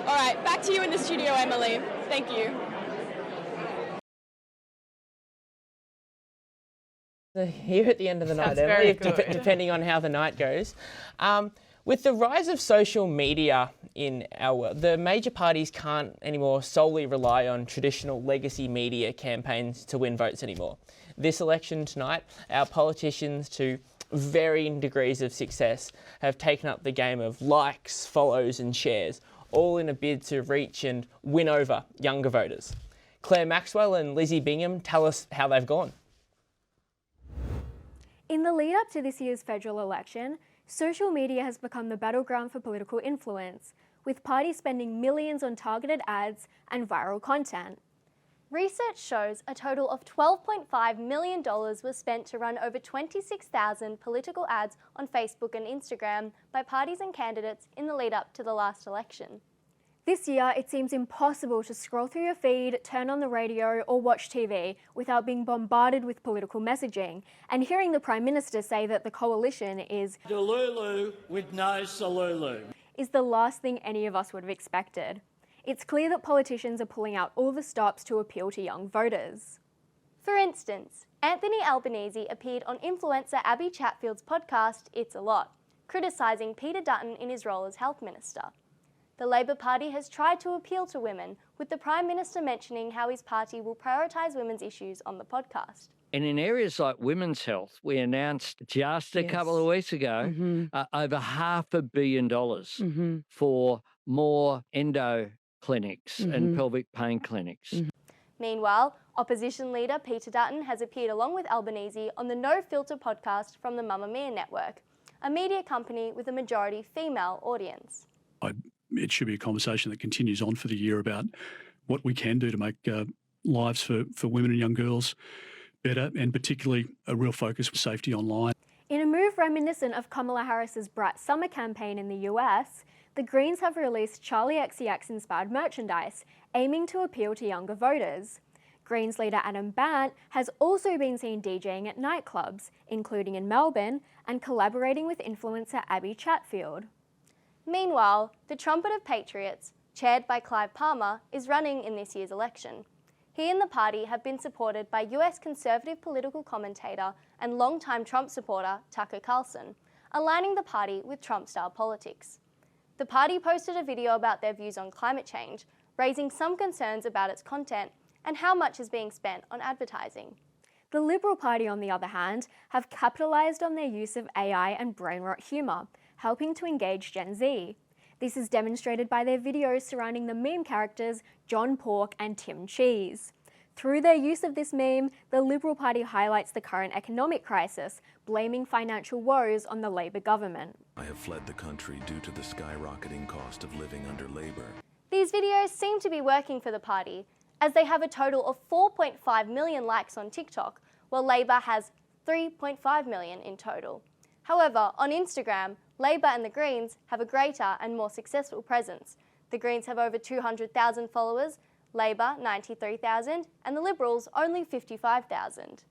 All right, back to you in the studio, Emily. Thank you. Here at the end of the night, Emily, depending on how the night goes. With the rise of social media in our world, the major parties can't anymore solely rely on traditional legacy media campaigns to win votes anymore. This election tonight, our politicians, to varying degrees of success, have taken up the game of likes, follows and shares, all in a bid to reach and win over younger voters. Claire Maxwell and Lizzie Bingham tell us how they've gone. In the lead up to this year's federal election, social media has become the battleground for political influence, with parties spending millions on targeted ads and viral content. Research shows a total of $12.5 million was spent to run over 26,000 political ads on Facebook and Instagram by parties and candidates in the lead up to the last election. This year, it seems impossible to scroll through your feed, turn on the radio or watch TV without being bombarded with political messaging and hearing the Prime Minister say that the coalition is Delulu with no Salulu is the last thing any of us would have expected. It's clear that politicians are pulling out all the stops to appeal to young voters. For instance, Anthony Albanese appeared on influencer Abby Chatfield's podcast It's a Lot, criticising Peter Dutton in his role as Health Minister. The Labor Party has tried to appeal to women, with the Prime Minister mentioning how his party will prioritise women's issues on the podcast. And in areas like women's health, we announced just a couple of weeks ago over $500 million for more endo clinics and pelvic pain clinics. Meanwhile, opposition leader Peter Dutton has appeared along with Albanese on the No Filter podcast from the Mamamia Network, a media company with a majority female audience. It should be a conversation that continues on for the year about what we can do to make lives for women and young girls better, and particularly a real focus on safety online. In a move reminiscent of Kamala Harris's Bright Summer campaign in the US, the Greens have released Charlie XCX-inspired merchandise, aiming to appeal to younger voters. Greens leader Adam Bandt has also been seen DJing at nightclubs, including in Melbourne, and collaborating with influencer Abby Chatfield. Meanwhile, the Trumpet of Patriots, chaired by Clive Palmer, is running in this year's election. He and the party have been supported by US conservative political commentator and longtime Trump supporter Tucker Carlson, aligning the party with Trump-style politics. The party posted a video about their views on climate change, raising some concerns about its content and how much is being spent on advertising. The Liberal Party, on the other hand, have capitalised on their use of AI and brain-rot humour, helping to engage Gen Z. This is demonstrated by their videos surrounding the meme characters John Pork and Tim Cheese. Through their use of this meme, the Liberal Party highlights the current economic crisis, blaming financial woes on the Labor government. I have fled the country due to the skyrocketing cost of living under Labor. These videos seem to be working for the party, as they have a total of 4.5 million likes on TikTok, while Labor has 3.5 million in total. However, on Instagram, Labor and the Greens have a greater and more successful presence. The Greens have over 200,000 followers, Labor 93,000, and the Liberals only 55,000.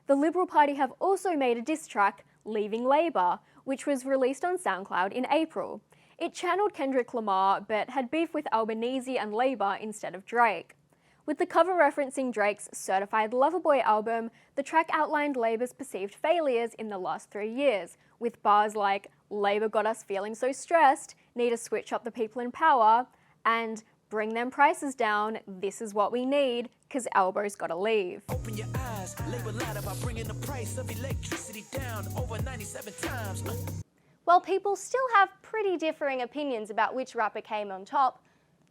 The Liberal Party have also made a diss track, Leaving Labor, which was released on SoundCloud in April. It channeled Kendrick Lamar, but had beef with Albanese and Labor instead of Drake. With the cover referencing Drake's Certified Lover Boy album, the track outlined Labor's perceived failures in the last 3 years, with bars like, Labor got us feeling so stressed, need to switch up the people in power, and bring them prices down, this is what we need, cause Elbow's gotta leave. Open your eyes, Labor lied about bringing the price of electricity down over 97 times. While people still have pretty differing opinions about which rapper came on top,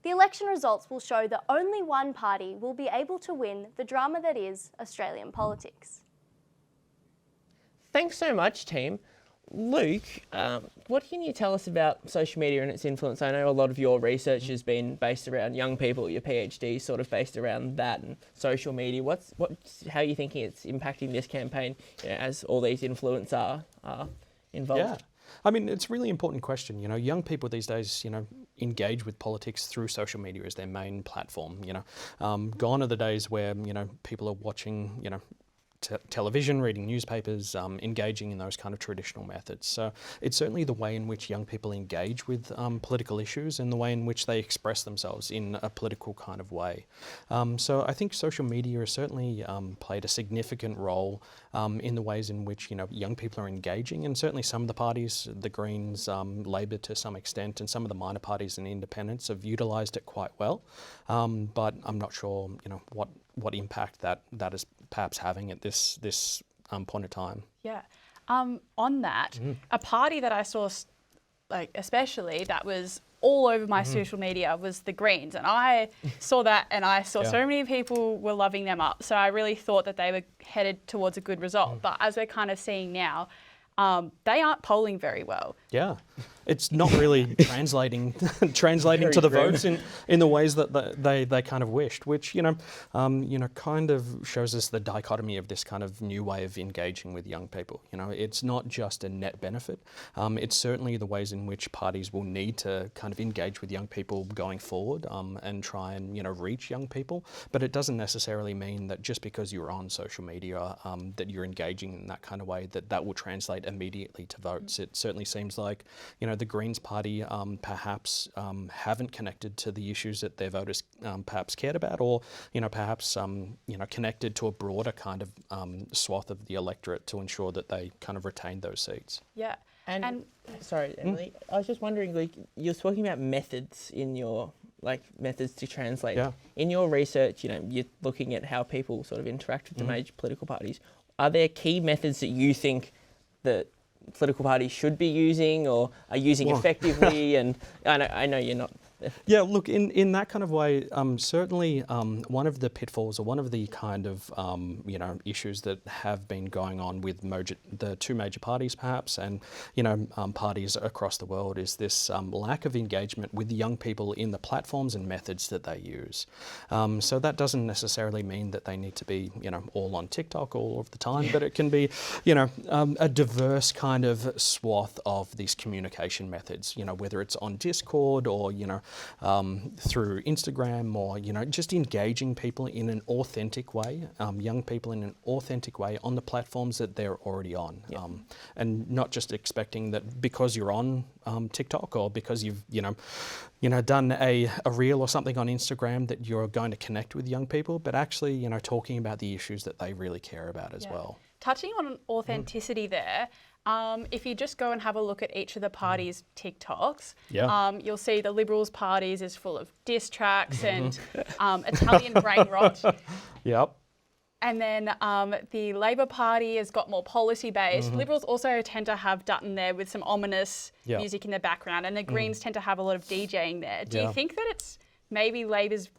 the election results will show that only one party will be able to win the drama that is Australian politics. Thanks so much, team. Luke, what can you tell us about social media and its influence? I know a lot of your research has been based around young people. Your PhD is sort of based around that and social media. How are you thinking it's impacting this campaign, as all these influencers are involved? Yeah. I mean, it's a really important question. You know, young people these days, engage with politics through social media as their main platform. Gone are the days where, people are watching, television, reading newspapers, engaging in those kind of traditional methods. So it's certainly the way in which young people engage with political issues and the way in which they express themselves in a political kind of way. So I think social media has certainly played a significant role in the ways in which young people are engaging, and certainly some of the parties, the Greens, Labor to some extent, and some of the minor parties and independents have utilised it quite well. But I'm not sure what impact that is perhaps having at this point of time. Yeah. On that, a party that I saw, especially that was all over my social media was the Greens, and I saw that, and I saw so many people were loving them up. So I really thought that they were headed towards a good result. But as we're kind of seeing now, they aren't polling very well. Yeah, it's not really translating to the votes in the ways that they kind of wished, which kind of shows us the dichotomy of this kind of new way of engaging with young people. It's not just a net benefit. It's certainly the ways in which parties will need to kind of engage with young people going forward and try and reach young people. But it doesn't necessarily mean that just because you're on social media that you're engaging in that kind of way that will translate immediately to votes. It certainly seems like the Greens party perhaps haven't connected to the issues that their voters perhaps cared about, or perhaps connected to a broader kind of swath of the electorate to ensure that they kind of retain those seats. Yeah. And sorry, Emily, I was just wondering, you're talking about methods in your methods to translate. Yeah. In your research, you're looking at how people sort of interact with the major political parties. Are there key methods that you think that political parties should be using or are using effectively? And I know you're not. Yeah, look, in that kind of way, certainly one of the pitfalls, or one of the kind of issues that have been going on with the two major parties, perhaps, and parties across the world, is this lack of engagement with young people in the platforms and methods that they use. So that doesn't necessarily mean that they need to be all on TikTok all of the time, but it can be a diverse kind of swath of these communication methods. Whether it's on Discord or through Instagram, or just engaging people in an authentic way, young people in an authentic way on the platforms that they're already on, and not just expecting that because you're on TikTok or because you've done a reel or something on Instagram that you're going to connect with young people, but actually talking about the issues that they really care about as well. Touching on authenticity there. If you just go and have a look at each of the parties' TikToks, you'll see the Liberals parties is full of diss tracks and Italian brain rot. Yep. And then the Labor Party has got more policy-based. Liberals also tend to have Dutton there with some ominous music in the background, and the Greens tend to have a lot of DJing there. Do you think that it's maybe Labor's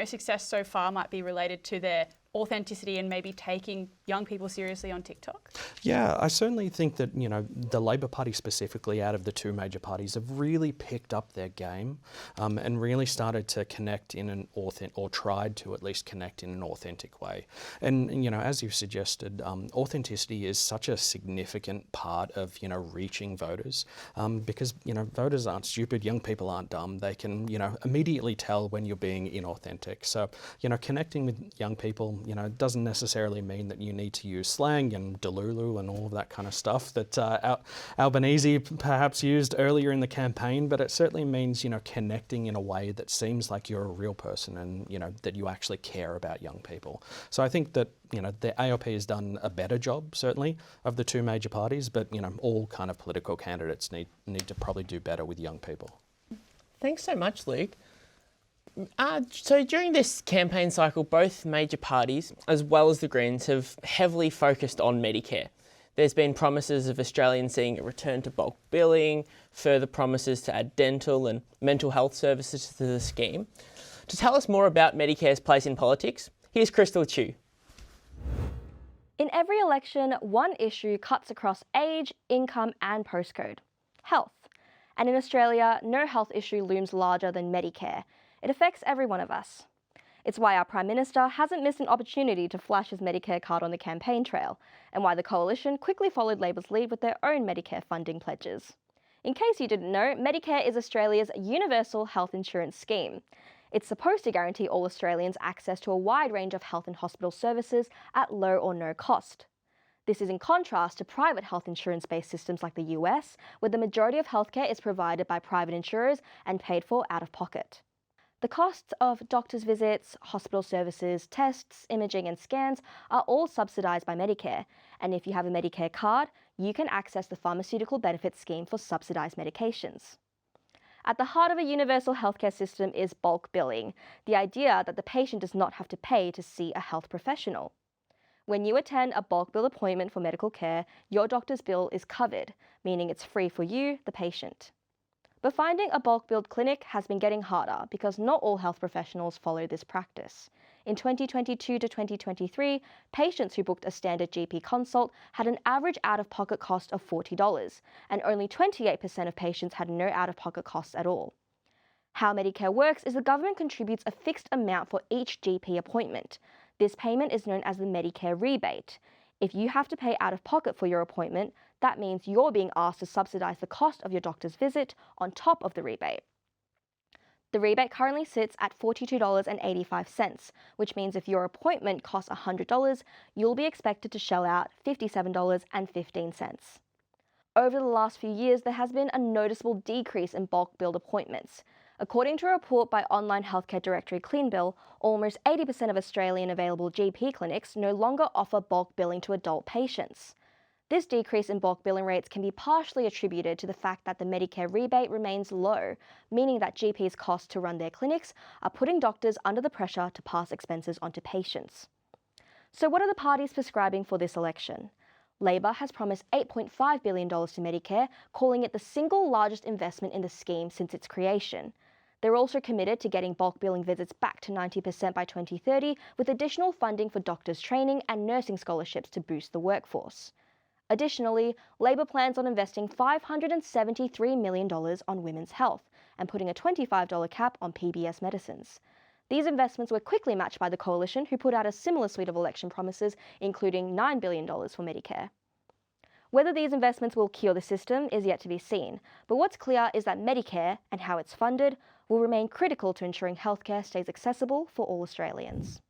success so far might be related to their authenticity and maybe taking young people seriously on TikTok? Yeah, I certainly think that, the Labor Party specifically, out of the two major parties, have really picked up their game and really started to connect in an or tried to at least connect in an authentic way. And, as you've suggested, authenticity is such a significant part of, reaching voters because, voters aren't stupid, young people aren't dumb. They can, immediately tell when you're being inauthentic. So, connecting with young people, doesn't necessarily mean that you need to use slang and delulu and all of that kind of stuff that Albanese perhaps used earlier in the campaign, but it certainly means, connecting in a way that seems like you're a real person and, that you actually care about young people. So I think that, the ALP has done a better job, certainly, of the two major parties, but, all kind of political candidates need to probably do better with young people. Thanks so much, Luke. So during this campaign cycle, both major parties, as well as the Greens, have heavily focused on Medicare. There's been promises of Australians seeing a return to bulk billing, further promises to add dental and mental health services to the scheme. To tell us more about Medicare's place in politics, here's Crystal Chu. In every election, one issue cuts across age, income and postcode: health. And in Australia, no health issue looms larger than Medicare. It affects every one of us. It's why our Prime Minister hasn't missed an opportunity to flash his Medicare card on the campaign trail, and why the Coalition quickly followed Labor's lead with their own Medicare funding pledges. In case you didn't know, Medicare is Australia's universal health insurance scheme. It's supposed to guarantee all Australians access to a wide range of health and hospital services at low or no cost. This is in contrast to private health insurance-based systems like the US, where the majority of healthcare is provided by private insurers and paid for out of pocket. The costs of doctor's visits, hospital services, tests, imaging and scans are all subsidised by Medicare, and if you have a Medicare card, you can access the pharmaceutical benefits scheme for subsidised medications. At the heart of a universal healthcare system is bulk billing, the idea that the patient does not have to pay to see a health professional. When you attend a bulk bill appointment for medical care, your doctor's bill is covered, meaning it's free for you, the patient. But finding a bulk billed clinic has been getting harder because not all health professionals follow this practice. In 2022 to 2023, patients who booked a standard GP consult had an average out-of-pocket cost of $40, and only 28% of patients had no out-of-pocket costs at all. How Medicare works is the government contributes a fixed amount for each GP appointment. This payment is known as the Medicare rebate. If you have to pay out of pocket for your appointment, that means you're being asked to subsidise the cost of your doctor's visit on top of the rebate. The rebate currently sits at $42.85, which means if your appointment costs $100, you'll be expected to shell out $57.15. Over the last few years, there has been a noticeable decrease in bulk billed appointments. According to a report by online healthcare directory CleanBill, almost 80% of Australian available GP clinics no longer offer bulk billing to adult patients. This decrease in bulk billing rates can be partially attributed to the fact that the Medicare rebate remains low, meaning that GPs' costs to run their clinics are putting doctors under the pressure to pass expenses onto patients. So what are the parties prescribing for this election? Labor has promised $8.5 billion to Medicare, calling it the single largest investment in the scheme since its creation. They're also committed to getting bulk billing visits back to 90% by 2030, with additional funding for doctors' training and nursing scholarships to boost the workforce. Additionally, Labor plans on investing $573 million on women's health and putting a $25 cap on PBS medicines. These investments were quickly matched by the Coalition, who put out a similar suite of election promises, including $9 billion for Medicare. Whether these investments will cure the system is yet to be seen, but what's clear is that Medicare, and how it's funded, will remain critical to ensuring healthcare stays accessible for all Australians.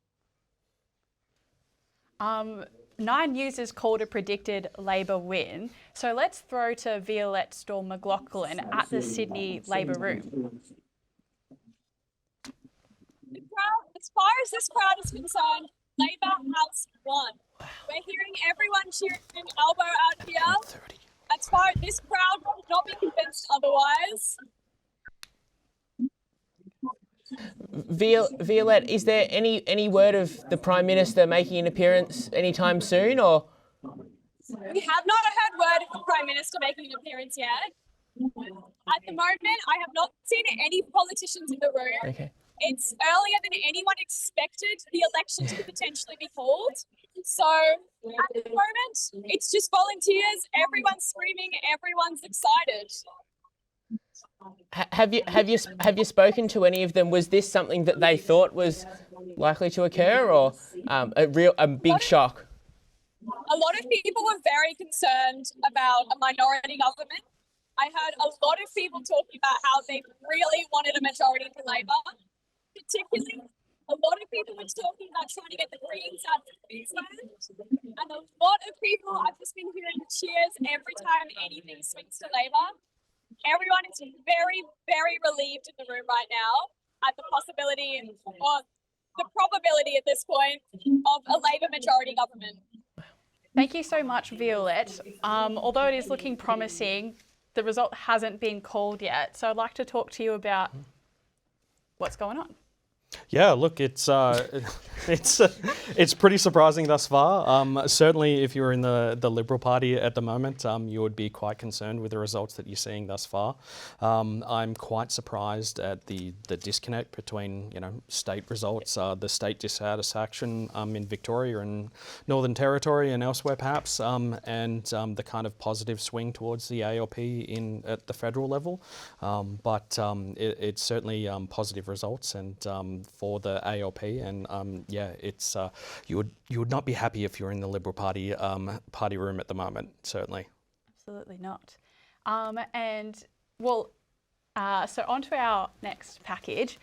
9 News has called a predicted Labor win. So let's throw to Violette Storm-McLaughlin at the Sydney Labor Room. As far as this crowd is concerned, Labor has won. We're hearing everyone cheering Albo out here. As far as this crowd will not be convinced otherwise. Violette, is there any word of the Prime Minister making an appearance anytime soon, or? We have not heard word of the Prime Minister making an appearance yet. At the moment, I have not seen any politicians in the room. Okay. It's earlier than anyone expected the election to potentially be called. So at the moment, it's just volunteers, everyone's screaming, everyone's excited. Have you spoken to any of them? Was this something that they thought was likely to occur, or a big shock? A lot of people were very concerned about a minority government. I heard a lot of people talking about how they really wanted a majority for Labor. Particularly, a lot of people were talking about trying to get the Greens out of Queensland. And a lot of people, I've just been hearing cheers every time anything swings to Labor. Everyone is very, very relieved in the room right now at the possibility, or the probability at this point, of a Labor majority government. Thank you so much, Violette. Although it is looking promising, the result hasn't been called yet. So I'd like to talk to you about what's going on. Yeah, look, it's pretty surprising thus far. Certainly, if you're in the Liberal Party at the moment, you would be quite concerned with the results that you're seeing thus far. I'm quite surprised at the disconnect between state results, the state dissatisfaction in Victoria and Northern Territory and elsewhere perhaps, and the kind of positive swing towards the ALP at the federal level. But it's certainly positive results and for the ALP, and it's you would not be happy if you're in the Liberal Party room at the moment, certainly. Absolutely not. So on to our next package.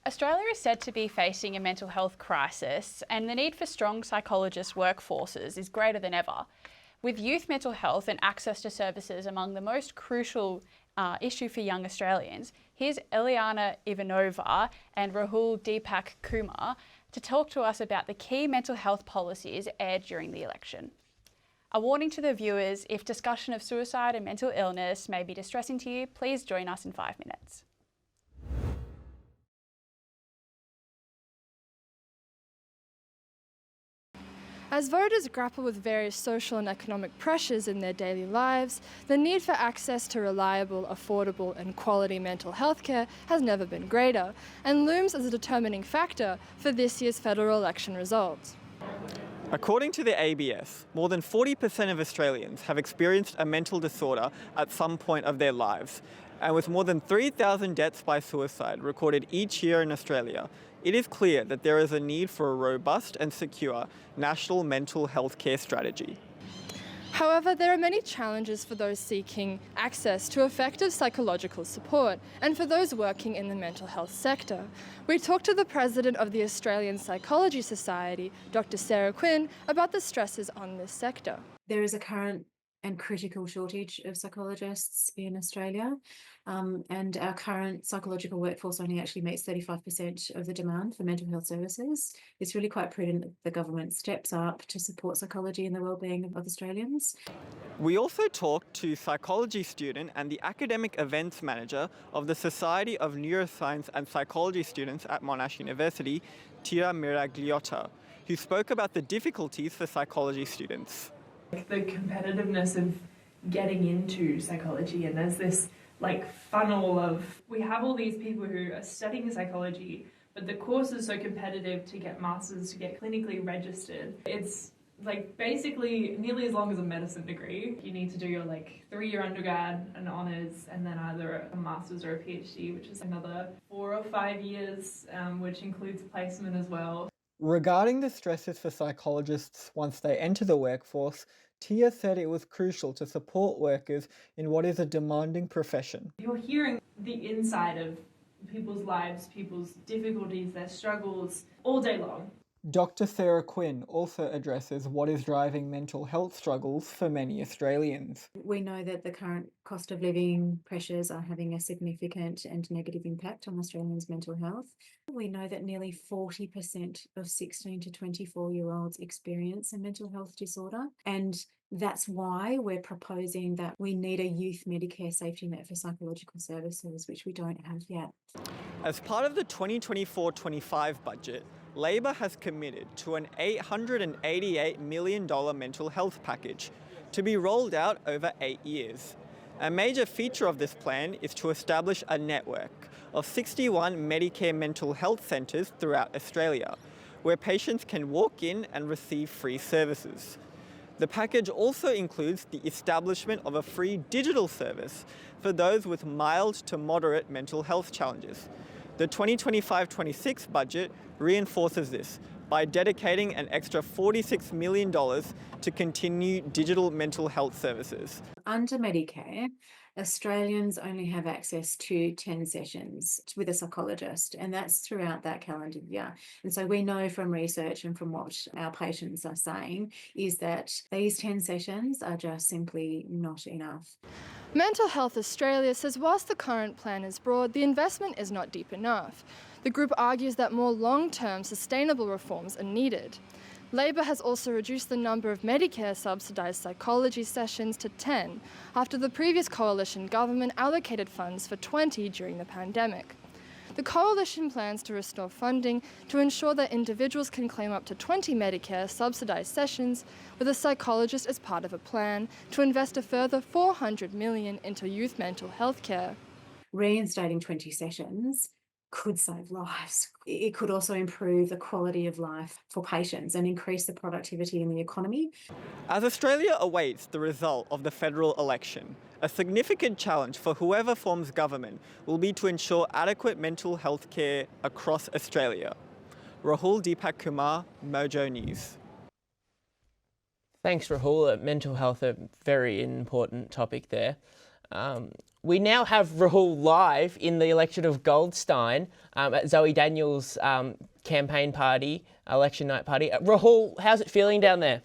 Australia is said to be facing a mental health crisis, and the need for strong psychologist workforces is greater than ever. With youth mental health and access to services among the most crucial issue for young Australians, here's Eliana Ivanova and Rahul Deepak Kumar to talk to us about the key mental health policies aired during the election. A warning to the viewers, if discussion of suicide and mental illness may be distressing to you, please join us in 5 minutes. As voters grapple with various social and economic pressures in their daily lives, the need for access to reliable, affordable and quality mental health care has never been greater and looms as a determining factor for this year's federal election results. According to the ABS, more than 40% of Australians have experienced a mental disorder at some point of their lives, and with more than 3,000 deaths by suicide recorded each year in Australia, it is clear that there is a need for a robust and secure national mental health care strategy. However, there are many challenges for those seeking access to effective psychological support and for those working in the mental health sector. We talked to the president of the Australian Psychology Society, Dr. Sarah Quinn, about the stresses on this sector. There is a current and critical shortage of psychologists in Australia, and our current psychological workforce only actually meets 35% of the demand for mental health services. It's really quite prudent that the government steps up to support psychology and the wellbeing of Australians. We also talked to psychology student and the academic events manager of the Society of Neuroscience and Psychology Students at Monash University, Teal Miragliotta, who spoke about the difficulties for psychology students. The competitiveness of getting into psychology, and there's this funnel of, we have all these people who are studying psychology, but the course is so competitive to get masters, to get clinically registered. It's basically nearly as long as a medicine degree. You need to do your 3-year undergrad, an honours, and then either a master's or a PhD, which is another 4 or 5 years, which includes placement as well. Regarding the stresses for psychologists once they enter the workforce, Tia said it was crucial to support workers in what is a demanding profession. You're hearing the inside of people's lives, people's difficulties, their struggles, all day long. Dr. Sarah Quinn also addresses what is driving mental health struggles for many Australians. We know that the current cost of living pressures are having a significant and negative impact on Australians' mental health. We know that nearly 40% of 16 to 24-year-olds experience a mental health disorder, and that's why we're proposing that we need a youth Medicare safety net for psychological services, which we don't have yet. As part of the 2024-25 budget, Labor has committed to an $888 million mental health package to be rolled out over 8 years. A major feature of this plan is to establish a network of 61 Medicare mental health centres throughout Australia, where patients can walk in and receive free services. The package also includes the establishment of a free digital service for those with mild to moderate mental health challenges. The 2025-26 budget reinforces this by dedicating an extra $46 million to continue digital mental health services. Under Medicare, Australians only have access to 10 sessions with a psychologist, and that's throughout that calendar year. And so we know from research and from what our patients are saying is that these 10 sessions are just simply not enough. Mental Health Australia says whilst the current plan is broad, the investment is not deep enough. The group argues that more long-term sustainable reforms are needed. Labor has also reduced the number of Medicare subsidised psychology sessions to 10 after the previous coalition government allocated funds for 20 during the pandemic. the coalition plans to restore funding to ensure that individuals can claim up to 20 Medicare subsidised sessions, with a psychologist as part of a plan to invest a further $400 million into youth mental health care. Reinstating 20 sessions could save lives. It could also improve the quality of life for patients and increase the productivity in the economy. As Australia awaits the result of the federal election, a significant challenge for whoever forms government will be to ensure adequate mental health care across Australia. Rahul Deepak Kumar, MOJO News. Thanks, Rahul. Mental health, a very important topic there. We now have Rahul live in the election of Goldstein at Zoe Daniels' campaign party, election night party. Rahul, how's it feeling down there?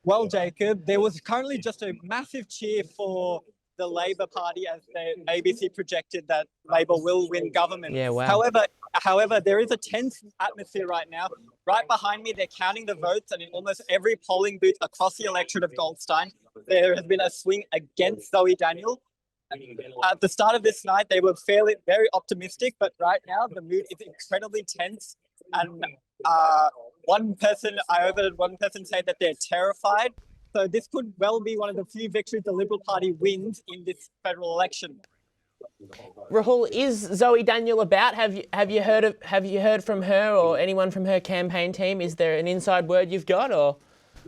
Well, Jacob, there was currently just a massive cheer for the Labor Party as the ABC projected that Labor will win government. Yeah, wow. However, there is a tense atmosphere right now. Right behind me, they're counting the votes, and in almost every polling booth across the electorate of Goldstein, there has been a swing against Zoe Daniel. At the start of this night, they were very optimistic, but right now the mood is incredibly tense. And I overheard one person say that they're terrified. So this could well be one of the few victories the Liberal Party wins in this federal election. Rahul, is Zoe Daniel about? Have you heard from her or anyone from her campaign team? Is there an inside word you've got, or?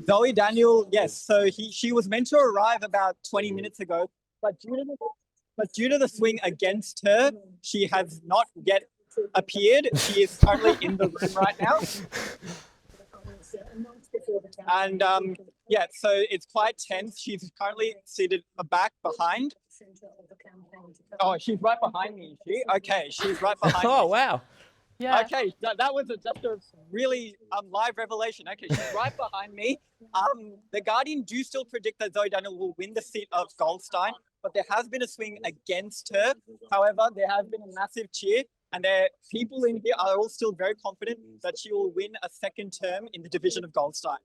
Zoe Daniel, yes. So she was meant to arrive about 20 minutes ago, but due to the swing against her, she has not yet appeared. She is currently in the room right now. And so it's quite tense. She's currently seated behind. Oh, she's right behind me, is she? Okay, she's right behind me. Oh, wow. Yeah. Okay, that was just a really live revelation. Okay, she's right behind me. The Guardian do still predict that Zoe Daniel will win the seat of Goldstein, but there has been a swing against her. However, there has been a massive cheer, and people in here are all still very confident that she will win a second term in the division of Goldstein.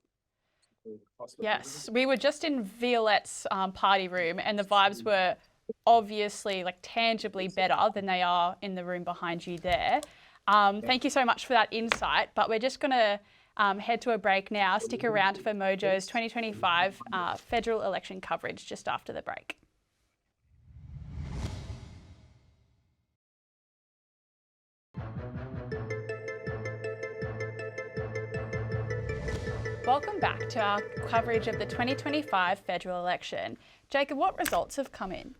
Yes, we were just in Violette's party room, and the vibes were obviously tangibly better than they are in the room behind you there. Thank you so much for that insight, but we're just going to head to a break now. Stick around for MOJO's 2025 federal election coverage just after the break. Welcome back to our coverage of the 2025 federal election. Jacob, what results have come in?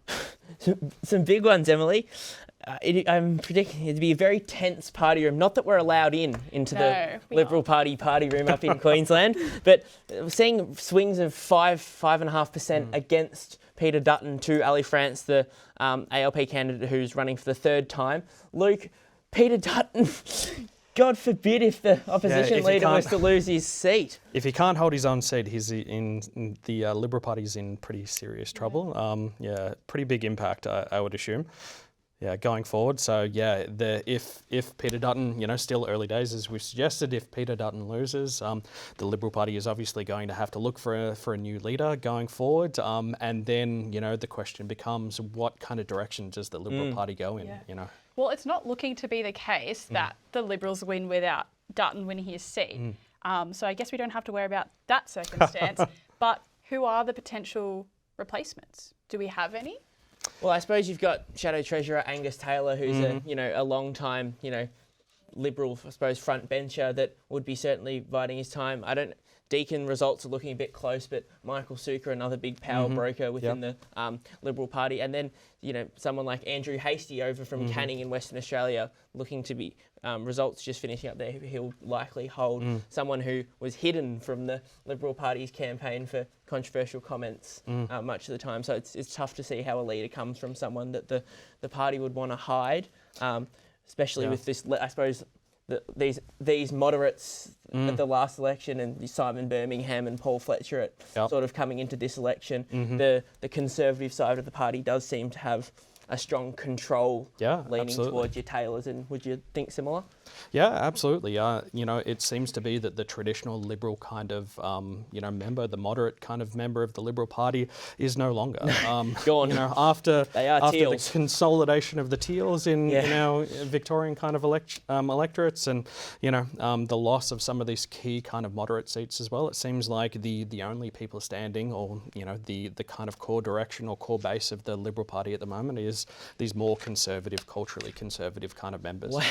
Some big ones, Emily. I'm predicting it to be a very tense party room. Not that we're allowed into the Liberal Party room up in Queensland, but we're seeing swings of 5.5% against Peter Dutton to Ali France, the ALP candidate who's running for the third time. Luke, Peter Dutton, God forbid if the opposition leader was to lose his seat. If he can't hold his own seat, he's in the Liberal Party's in pretty serious trouble. Pretty big impact, I would assume. Yeah, going forward. So yeah, if Peter Dutton, still early days as we've suggested, if Peter Dutton loses, the Liberal Party is obviously going to have to look for a new leader going forward. And then the question becomes, what kind of direction does the Liberal Party go in? Yeah. Well, it's not looking to be the case that the Liberals win without Dutton winning his seat. So I guess we don't have to worry about that circumstance. But who are the potential replacements? Do we have any? Well, I suppose you've got Shadow Treasurer Angus Taylor, who's a long time, Liberal, I suppose, front bencher that would be certainly biding his time. Deakin results are looking a bit close, but Michael Suker, another big power broker within the Liberal Party. And then, someone like Andrew Hastie over from Canning in Western Australia, looking to be results just finishing up there. He'll likely hold someone who was hidden from the Liberal Party's campaign for controversial comments much of the time. So it's tough to see how a leader comes from someone that the party would want to hide, especially with this, I suppose, these moderates at the last election, and Simon Birmingham and Paul Fletcher sort of coming into this election. The Conservative side of the party does seem to have a strong control leaning towards your Taylors, and would you think similar? Yeah, absolutely. It seems to be that the traditional Liberal kind of, member, the moderate kind of member of the Liberal Party is no longer. Gone. After the Teals. consolidation of the Teals in our Victorian kind of electorates, and the loss of some of these key kind of moderate seats as well, it seems like the only people standing, or the kind of core direction or core base of the Liberal Party at the moment is these more conservative, culturally conservative kind of members. Wow.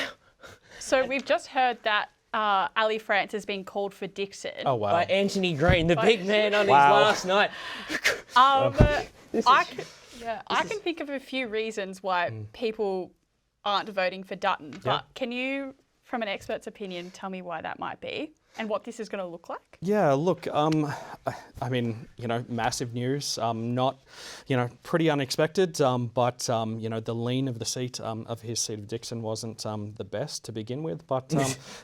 So we've just heard that Ali France has been called for Dixon. Oh, wow. By Anthony Green, the big man on his last night. I can think of a few reasons why people aren't voting for Dutton, but can you, from an expert's opinion, tell me why that might be and what this is going to look like? Yeah, look, massive news, not, pretty unexpected, but, the lean of the seat, of his seat of Dixon wasn't the best to begin with. But,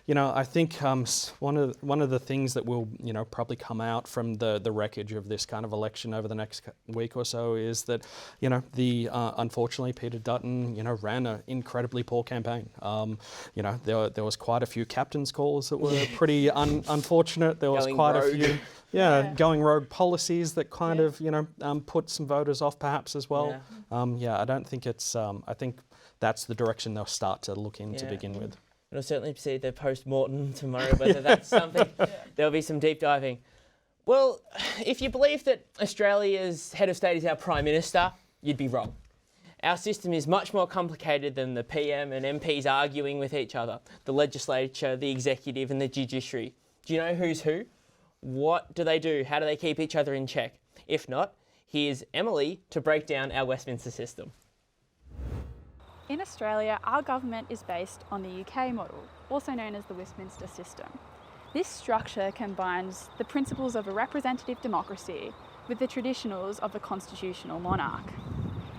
I think one of the things that will, probably come out from the wreckage of this kind of election over the next week or so is that, unfortunately, Peter Dutton, ran an incredibly poor campaign. There was quite a few captain's calls that were pretty unfortunate. There was quite a few, going rogue policies that kind of, put some voters off perhaps as well. I don't think it's, I think that's the direction they'll start to look in to begin with. We'll certainly see the post-mortem tomorrow, whether that's something. There'll be some deep diving. Well, if you believe that Australia's head of state is our Prime Minister, you'd be wrong. Our system is much more complicated than the PM and MPs arguing with each other, the legislature, the executive and the judiciary. Do you know who's who? What do they do? How do they keep each other in check? If not, here's Emily to break down our Westminster system. In Australia, our government is based on the UK model, also known as the Westminster system. This structure combines the principles of a representative democracy with the traditionals of a constitutional monarch.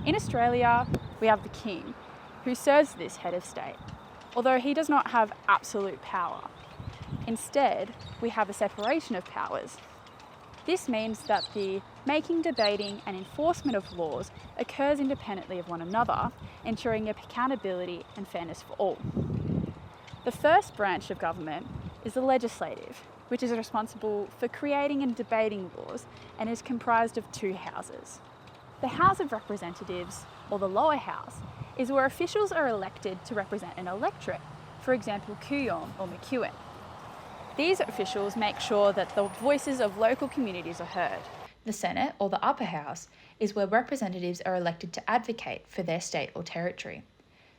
In Australia, we have the King, who serves this head of state, although he does not have absolute power. Instead, we have a separation of powers. This means that the making, debating and enforcement of laws occurs independently of one another, ensuring accountability and fairness for all. The first branch of government is the legislative, which is responsible for creating and debating laws and is comprised of two houses. The House of Representatives, or the lower house, is where officials are elected to represent an electorate, for example Kooyong or McEwen. These officials make sure that the voices of local communities are heard. The Senate, or the upper house, is where representatives are elected to advocate for their state or territory.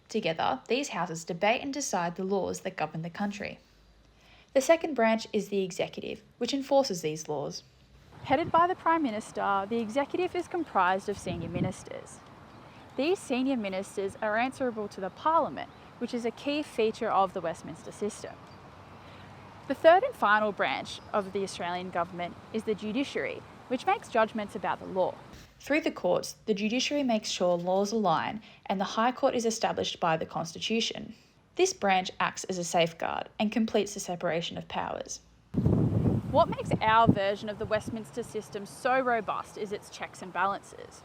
Together, these houses debate and decide the laws that govern the country. The second branch is the executive, which enforces these laws. Headed by the Prime Minister, the executive is comprised of senior ministers. These senior ministers are answerable to the Parliament, which is a key feature of the Westminster system. The third and final branch of the Australian government is the judiciary, which makes judgments about the law. Through the courts, the judiciary makes sure laws align and the High Court is established by the Constitution. This branch acts as a safeguard and completes the separation of powers. What makes our version of the Westminster system so robust is its checks and balances.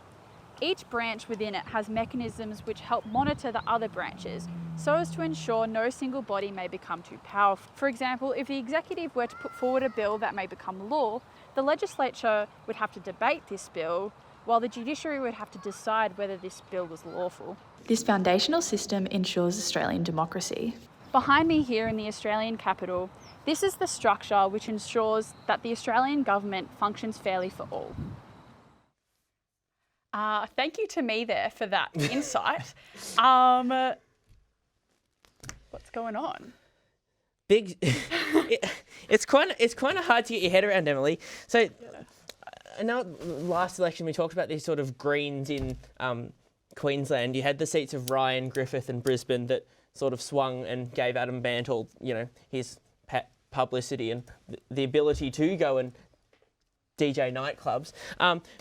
Each branch within it has mechanisms which help monitor the other branches so as to ensure no single body may become too powerful. For example, if the executive were to put forward a bill that may become law, the legislature would have to debate this bill, while the judiciary would have to decide whether this bill was lawful. This foundational system ensures Australian democracy. Behind me here in the Australian capital, this is the structure which ensures that the Australian government functions fairly for all. Thank you to me there for that insight. What's going on? It's kind of hard to get your head around, Emily. So I know last election we talked about these sort of Greens in Queensland. You had the seats of Ryan, Griffith and Brisbane that sort of swung and gave Adam Bantle, his publicity and the ability to go and DJ nightclubs.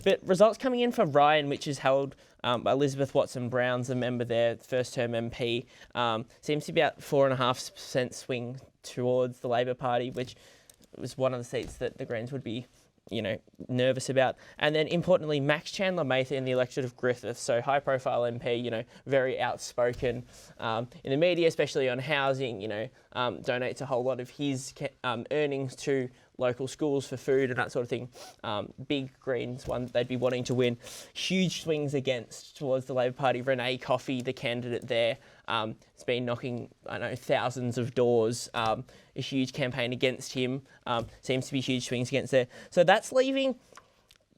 But results coming in for Ryan, which is held Elizabeth Watson-Brown's a member there, first-term MP, seems to be about 4.5% swing towards the Labor Party, which was one of the seats that the Greens would be nervous about. And then importantly, Max Chandler-Mather in the election of Griffith, so high-profile MP, very outspoken in the media, especially on housing, donates a whole lot of his earnings to local schools for food and that sort of thing. Big Greens one they'd be wanting to win. Huge swings against towards the Labor Party. Renee Coffey, the candidate there, has been knocking, thousands of doors. A huge campaign against him. Seems to be huge swings against there. So that's leaving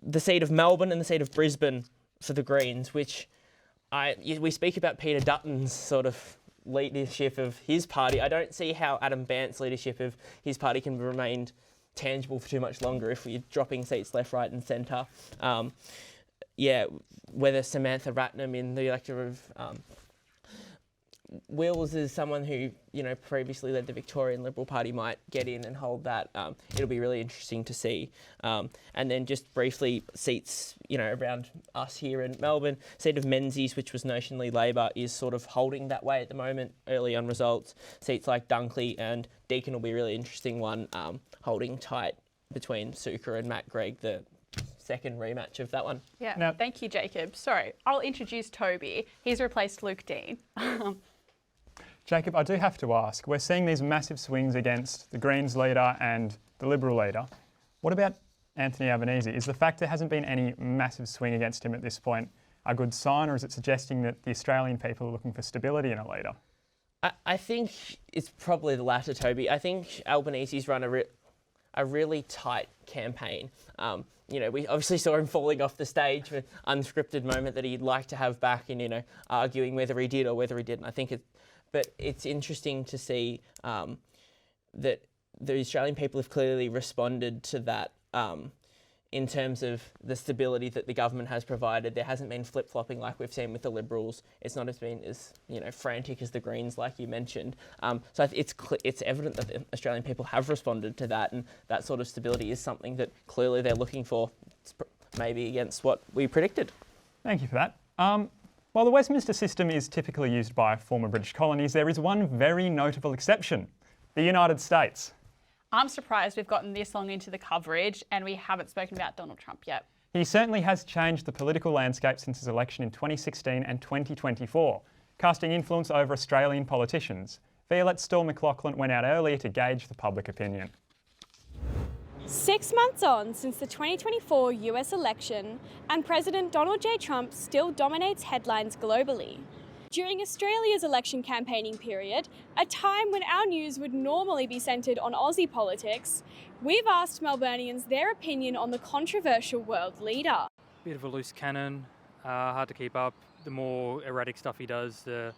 the seat of Melbourne and the seat of Brisbane for the Greens, which we speak about Peter Dutton's sort of leadership of his party. I don't see how Adam Bandt's leadership of his party can remain tangible for too much longer if we're dropping seats left, right and centre. Whether Samantha Ratnam in the electorate of Wills is someone who, previously led the Victorian Liberal Party might get in and hold that. It'll be really interesting to see. And then just briefly, seats, around us here in Melbourne, seat of Menzies, which was notionally Labor, is sort of holding that way at the moment, early on results. Seats like Dunkley and Deakin will be a really interesting one, holding tight between Suker and Matt Gregg, the second rematch of that one. Yeah, thank you, Jacob. Sorry, I'll introduce Toby. He's replaced Luke Dean. Jacob, I do have to ask, we're seeing these massive swings against the Greens leader and the Liberal leader. What about Anthony Albanese? Is the fact there hasn't been any massive swing against him at this point a good sign, or is it suggesting that the Australian people are looking for stability in a leader? I think it's probably the latter, Toby. I think Albanese's run a really tight campaign. We obviously saw him falling off the stage for an unscripted moment that he'd like to have back and, arguing whether he did or whether he didn't. But it's interesting to see that the Australian people have clearly responded to that in terms of the stability that the government has provided. There hasn't been flip-flopping like we've seen with the Liberals. It's not been as frantic as the Greens, like you mentioned. So it's evident that the Australian people have responded to that, and that sort of stability is something that clearly they're looking for, maybe against what we predicted. Thank you for that. While the Westminster system is typically used by former British colonies, there is one very notable exception: the United States. I'm surprised we've gotten this long into the coverage and we haven't spoken about Donald Trump yet. He certainly has changed the political landscape since his election in 2016 and 2024, casting influence over Australian politicians. Violet Storr-McLachlan went out earlier to gauge the public opinion. 6 months on since the 2024 US election, and President Donald J. Trump still dominates headlines globally. During Australia's election campaigning period, a time when our news would normally be centred on Aussie politics, we've asked Melburnians their opinion on the controversial world leader. Bit of a loose cannon, hard to keep up. The more erratic stuff he does, the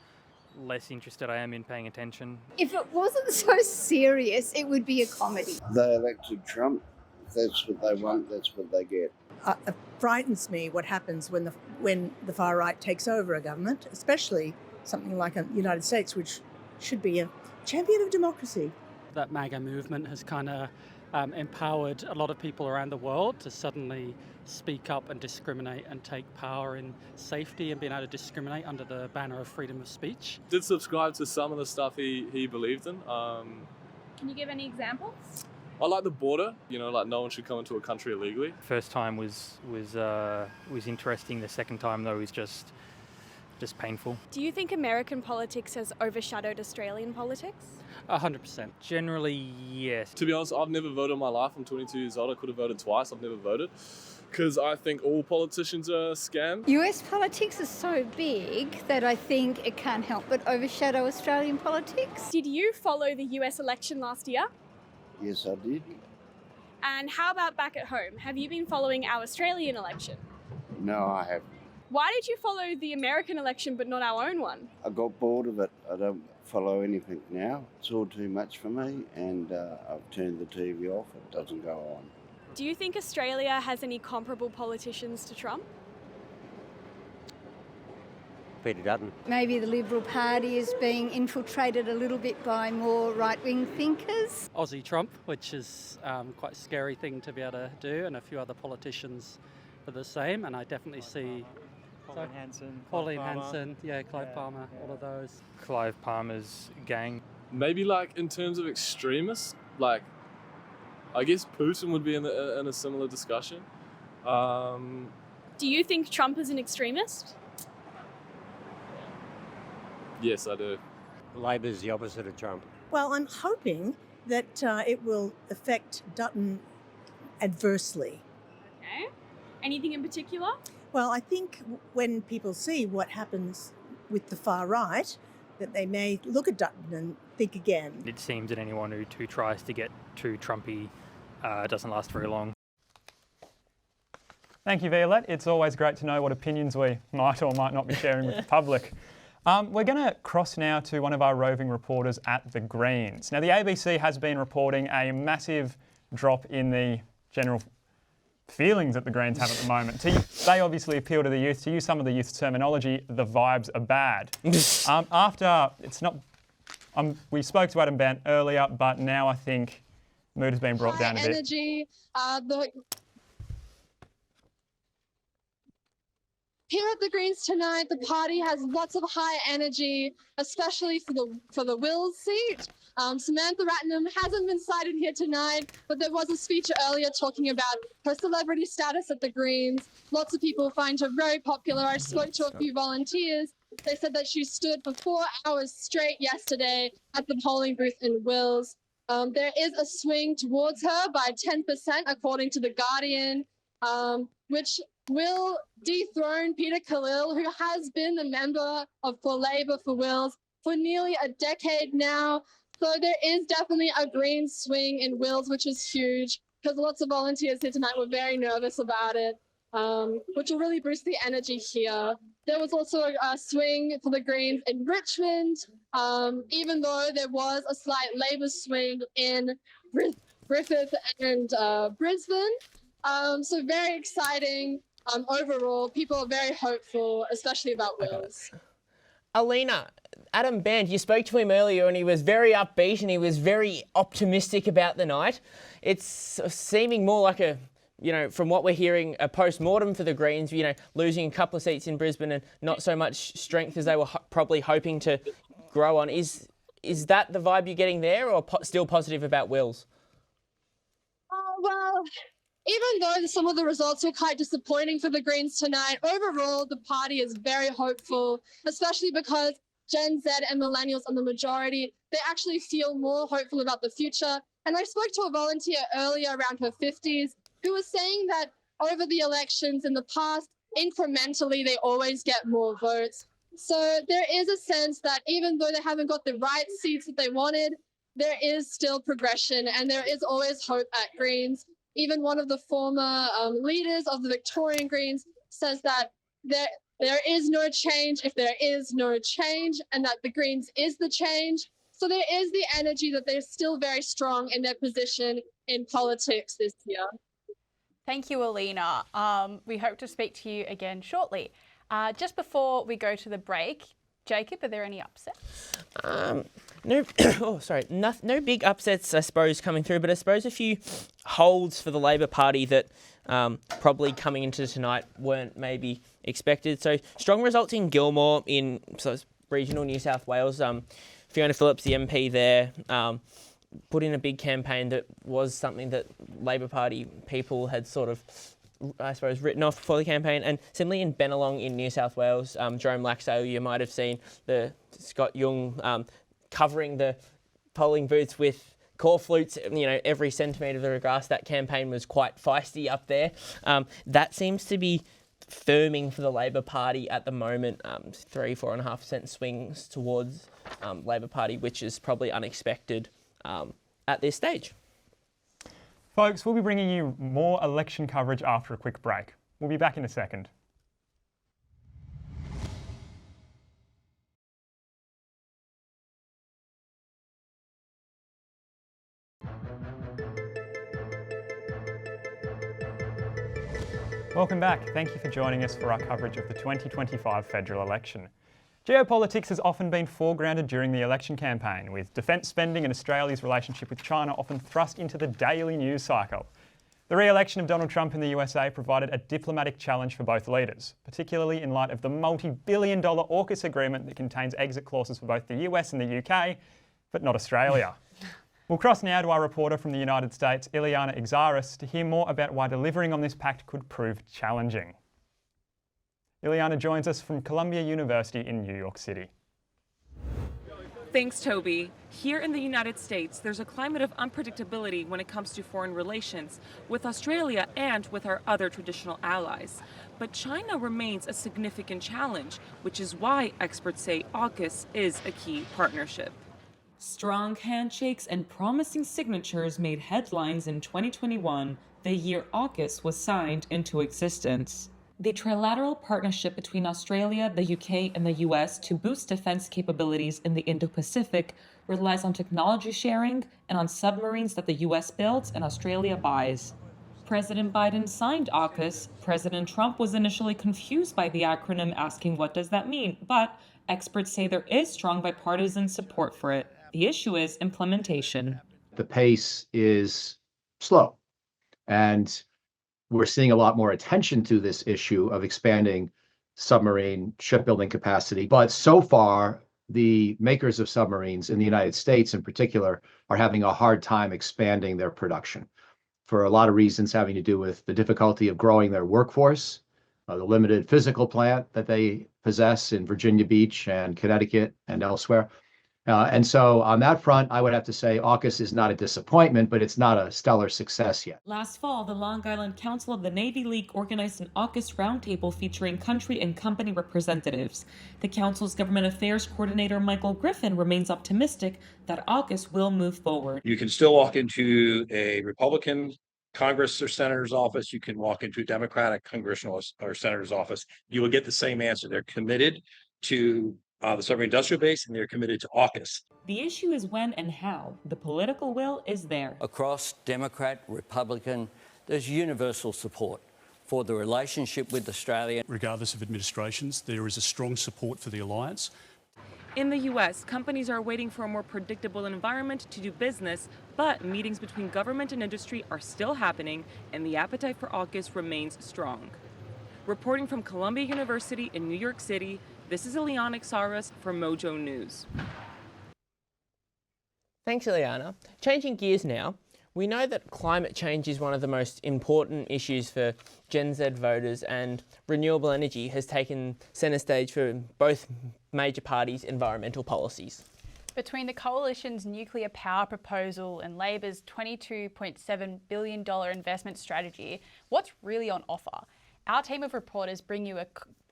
less interested I am in paying attention. If it wasn't so serious, it would be a comedy. They elected Trump. If that's what they want, that's what they get. It frightens me what happens when the far right takes over a government, especially something like the United States, which should be a champion of democracy. That MAGA movement has kind of empowered a lot of people around the world to suddenly speak up and discriminate and take power in safety and being able to discriminate under the banner of freedom of speech. Did subscribe to some of the stuff he believed in. Can you give any examples? I like the border, like no one should come into a country illegally. First time was interesting. The second time though was just painful. Do you think American politics has overshadowed Australian politics? 100%. Generally, yes. To be honest, I've never voted in my life. I'm 22 years old. I could have voted twice. I've never voted because I think all politicians are a scam. US politics is so big that I think it can't help but overshadow Australian politics. Did you follow the US election last year? Yes, I did. And how about back at home? Have you been following our Australian election? No, I haven't. Why did you follow the American election but not our own one? I got bored of it. I don't follow anything now. It's all too much for me, and I've turned the TV off. It doesn't go on. Do you think Australia has any comparable politicians to Trump? Peter Dutton. Maybe the Liberal Party is being infiltrated a little bit by more right-wing thinkers. Aussie Trump, which is quite a scary thing to be able to do, and a few other politicians are the same, and I definitely see Pauline Hanson, Clive Palmer, all of those. Clive Palmer's gang. Maybe in terms of extremists, I guess Putin would be in a similar discussion. Do you think Trump is an extremist? Yes, I do. Labor's the opposite of Trump. Well, I'm hoping that it will affect Dutton adversely. Okay. Anything in particular? Well, I think when people see what happens with the far right, that they may look at Dutton and think again. It seems that anyone who tries to get too Trumpy doesn't last very long. Thank you, Violette. It's always great to know what opinions we might or might not be sharing with the public. We're going to cross now to one of our roving reporters at the Greens. Now, the ABC has been reporting a massive drop in the general feelings that the Greens have at the moment. They obviously appeal to the youth. To use some of the youth terminology, the vibes are bad. We spoke to Adam Bant earlier, but now I think mood has been brought down a bit. Energy, Here at the Greens tonight, the party has lots of high energy, especially for the Wills seat. Samantha Ratnam hasn't been cited here tonight, but there was a speech earlier talking about her celebrity status at the Greens. Lots of people find her very popular. I spoke to a few volunteers. They said that she stood for 4 hours straight yesterday at the polling booth in Wills. There is a swing towards her by 10%, according to The Guardian, which will dethrone Peter Khalil, who has been a member for Labor for Wills for nearly a decade now. So there is definitely a Green swing in Wills, which is huge, because lots of volunteers here tonight were very nervous about it, which will really boost the energy here. There was also a swing for the Greens in Richmond, even though there was a slight Labor swing in Griffith and Brisbane. So very exciting. Overall, people are very hopeful, especially about Wills. Alina, Adam Band, you spoke to him earlier and he was very upbeat and he was very optimistic about the night. It's seeming more like from what we're hearing, a post-mortem for the Greens, losing a couple of seats in Brisbane and not so much strength as they were probably hoping to grow on. Is that the vibe you're getting there, or still positive about Wills? Well, even though some of the results were quite disappointing for the Greens tonight, overall the party is very hopeful, especially because Gen Z and millennials are the majority. They actually feel more hopeful about the future. And I spoke to a volunteer earlier around her 50s who was saying that over the elections in the past, incrementally, they always get more votes. So there is a sense that even though they haven't got the right seats that they wanted, there is still progression and there is always hope at Greens. Even one of the former leaders of the Victorian Greens says that there is no change if there is no change, and that the Greens is the change. So there is the energy that they're still very strong in their position in politics this year. Thank you, Alina. We hope to speak to you again shortly. Just before we go to the break, Jacob, are there any upsets? No big upsets, I suppose, coming through, but I suppose a few holds for the Labor Party that probably coming into tonight weren't maybe expected. So strong results in Gilmore in regional New South Wales. Fiona Phillips, the MP there, put in a big campaign that was something that Labor Party people had sort of, I suppose, written off before the campaign. And similarly in Bennelong in New South Wales, Jerome Laxale, you might have seen the Scott Young covering the polling booths with core flutes, every centimetre of the grass. That campaign was quite feisty up there. That seems to be firming for the Labor Party at the moment, 4.5% swings towards Labor Party, which is probably unexpected at this stage. Folks, we'll be bringing you more election coverage after a quick break. We'll be back in a second. Welcome back. Thank you for joining us for our coverage of the 2025 federal election. Geopolitics has often been foregrounded during the election campaign, with defence spending and Australia's relationship with China often thrust into the daily news cycle. The re-election of Donald Trump in the USA provided a diplomatic challenge for both leaders, particularly in light of the multi-billion-dollar AUKUS agreement that contains exit clauses for both the US and the UK, but not Australia. We'll cross now to our reporter from the United States, Ileana Exaris, to hear more about why delivering on this pact could prove challenging. Ileana joins us from Columbia University in New York City. Thanks, Toby. Here in the United States, there's a climate of unpredictability when it comes to foreign relations with Australia and with our other traditional allies. But China remains a significant challenge, which is why experts say AUKUS is a key partnership. Strong handshakes and promising signatures made headlines in 2021, the year AUKUS was signed into existence. The trilateral partnership between Australia, the UK, and the US to boost defense capabilities in the Indo-Pacific relies on technology sharing and on submarines that the US builds and Australia buys. President Biden signed AUKUS. President Trump was initially confused by the acronym, asking what does that mean? But experts say there is strong bipartisan support for it. The issue is implementation. The pace is slow, and we're seeing a lot more attention to this issue of expanding submarine shipbuilding capacity. But so far, the makers of submarines in the United States in particular are having a hard time expanding their production for a lot of reasons having to do with the difficulty of growing their workforce, the limited physical plant that they possess in Virginia Beach and Connecticut and elsewhere. And so on that front, I would have to say AUKUS is not a disappointment, but it's not a stellar success yet. Last fall, the Long Island Council of the Navy League organized an AUKUS roundtable featuring country and company representatives. The council's government affairs coordinator, Michael Griffin, remains optimistic that AUKUS will move forward. You can still walk into a Republican Congress or senator's office. You can walk into a Democratic congressional or senator's office. You will get the same answer. They're committed to the submarine industrial base, and they're committed to AUKUS. The issue is when and how. The political will is there. Across Democrat, Republican, there's universal support for the relationship with Australia. Regardless of administrations, there is a strong support for the alliance. In the U.S., companies are waiting for a more predictable environment to do business, but meetings between government and industry are still happening, and the appetite for AUKUS remains strong. Reporting from Columbia University in New York City, this is Ileana Exaris for MOJO News. Thanks, Ileana. Changing gears now, we know that climate change is one of the most important issues for Gen Z voters, and renewable energy has taken centre stage for both major parties' environmental policies. Between the Coalition's nuclear power proposal and Labor's $22.7 billion investment strategy, what's really on offer? Our team of reporters bring you a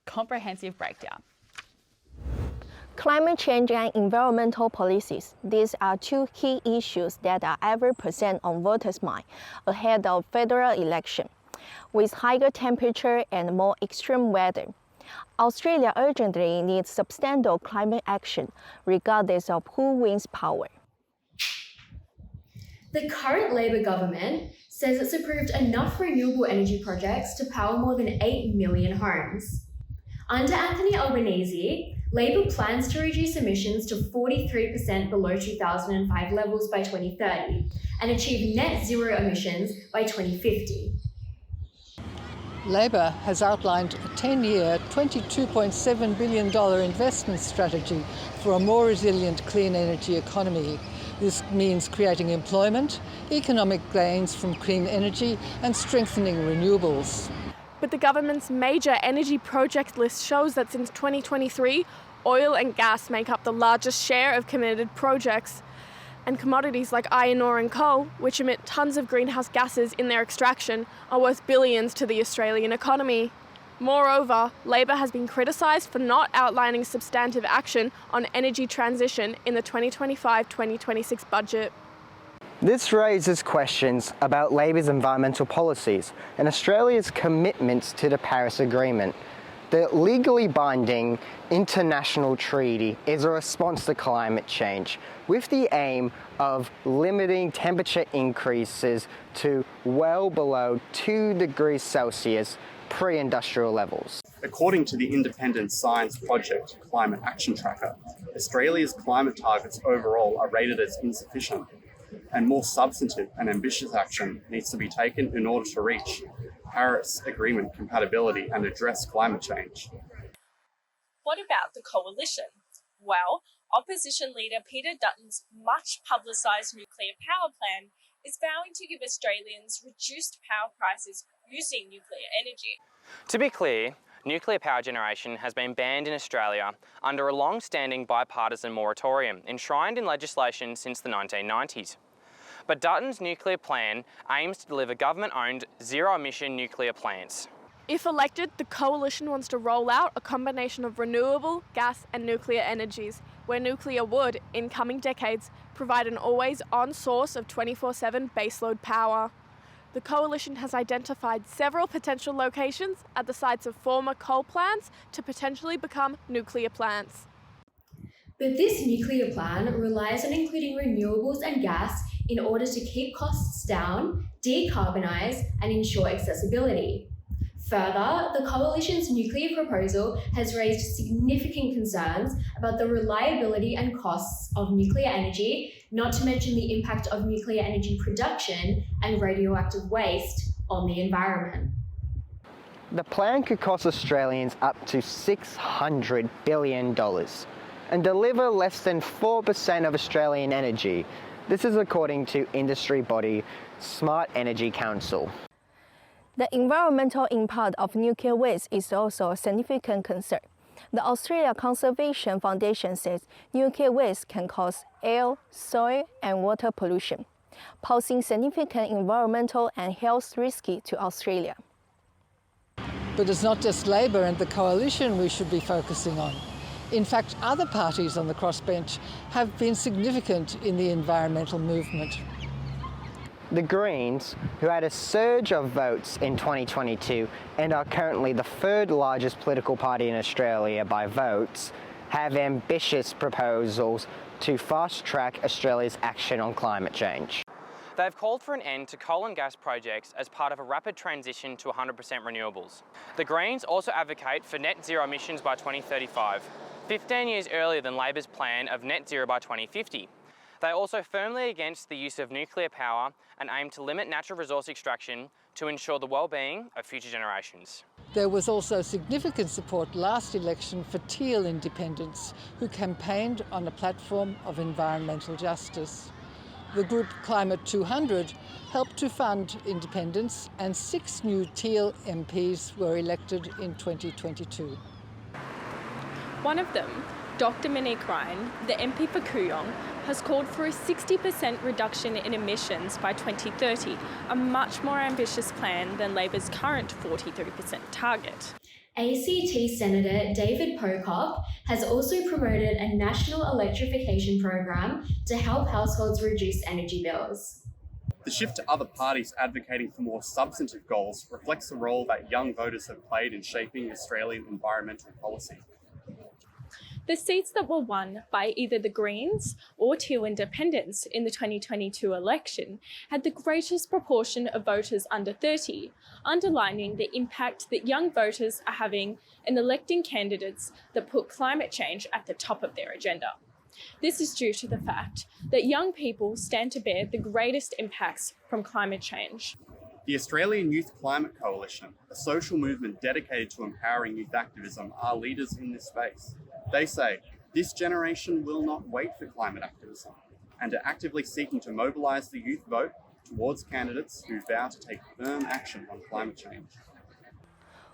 comprehensive breakdown. Climate change and environmental policies. These are two key issues that are ever present on voters' mind ahead of federal election. With higher temperature and more extreme weather, Australia urgently needs substantial climate action, regardless of who wins power. The current Labor government says it's approved enough renewable energy projects to power more than 8 million homes. Under Anthony Albanese, Labor plans to reduce emissions to 43% below 2005 levels by 2030 and achieve net zero emissions by 2050. Labor has outlined a 10-year, $22.7 billion investment strategy for a more resilient clean energy economy. This means creating employment, economic gains from clean energy and strengthening renewables. But the government's major energy project list shows that since 2023, oil and gas make up the largest share of committed projects, and commodities like iron ore and coal, which emit tons of greenhouse gases in their extraction, are worth billions to the Australian economy. Moreover, Labor has been criticised for not outlining substantive action on energy transition in the 2025-2026 budget. This raises questions about Labor's environmental policies and Australia's commitments to the Paris Agreement. The legally binding international treaty is a response to climate change with the aim of limiting temperature increases to well below 2 degrees Celsius pre-industrial levels. According to the independent science project Climate Action Tracker, Australia's climate targets overall are rated as insufficient, and more substantive and ambitious action needs to be taken in order to reach Paris Agreement compatibility and address climate change. What about the Coalition? Well, Opposition leader Peter Dutton's much publicised nuclear power plan is vowing to give Australians reduced power prices using nuclear energy. To be clear, nuclear power generation has been banned in Australia under a long-standing bipartisan moratorium enshrined in legislation since the 1990s. But Dutton's nuclear plan aims to deliver government-owned zero-emission nuclear plants. If elected, the coalition wants to roll out a combination of renewable, gas and nuclear energies, where nuclear would, in coming decades, provide an always-on source of 24/7 baseload power. The coalition has identified several potential locations at the sites of former coal plants to potentially become nuclear plants. But this nuclear plan relies on including renewables and gas in order to keep costs down, decarbonise and ensure accessibility. Further, the coalition's nuclear proposal has raised significant concerns about the reliability and costs of nuclear energy, not to mention the impact of nuclear energy production and radioactive waste on the environment. The plan could cost Australians up to $600 billion and deliver less than 4% of Australian energy. This is according to industry body Smart Energy Council. The environmental impact of nuclear waste is also a significant concern. The Australia Conservation Foundation says nuclear waste can cause air, soil and water pollution, posing significant environmental and health risks to Australia. But it's not just Labor and the coalition we should be focusing on. In fact, other parties on the crossbench have been significant in the environmental movement. The Greens, who had a surge of votes in 2022 and are currently the third largest political party in Australia by votes, have ambitious proposals to fast-track Australia's action on climate change. They've called for an end to coal and gas projects as part of a rapid transition to 100% renewables. The Greens also advocate for net zero emissions by 2035, 15 years earlier than Labor's plan of net zero by 2050. They are also firmly against the use of nuclear power and aim to limit natural resource extraction to ensure the well-being of future generations. There was also significant support last election for Teal independents, who campaigned on a platform of environmental justice. The group Climate 200 helped to fund independence, and 6 new Teal MPs were elected in 2022. One of them, Dr. Monique Ryan, the MP for Kooyong, has called for a 60% reduction in emissions by 2030, a much more ambitious plan than Labor's current 43% target. ACT Senator David Pocock has also promoted a national electrification program to help households reduce energy bills. The shift to other parties advocating for more substantive goals reflects the role that young voters have played in shaping Australian environmental policy. The seats that were won by either the Greens or Teal independents in the 2022 election had the greatest proportion of voters under 30, underlining the impact that young voters are having in electing candidates that put climate change at the top of their agenda. This is due to the fact that young people stand to bear the greatest impacts from climate change. The Australian Youth Climate Coalition, a social movement dedicated to empowering youth activism, are leaders in this space. They say, this generation will not wait for climate activism, and are actively seeking to mobilise the youth vote towards candidates who vow to take firm action on climate change.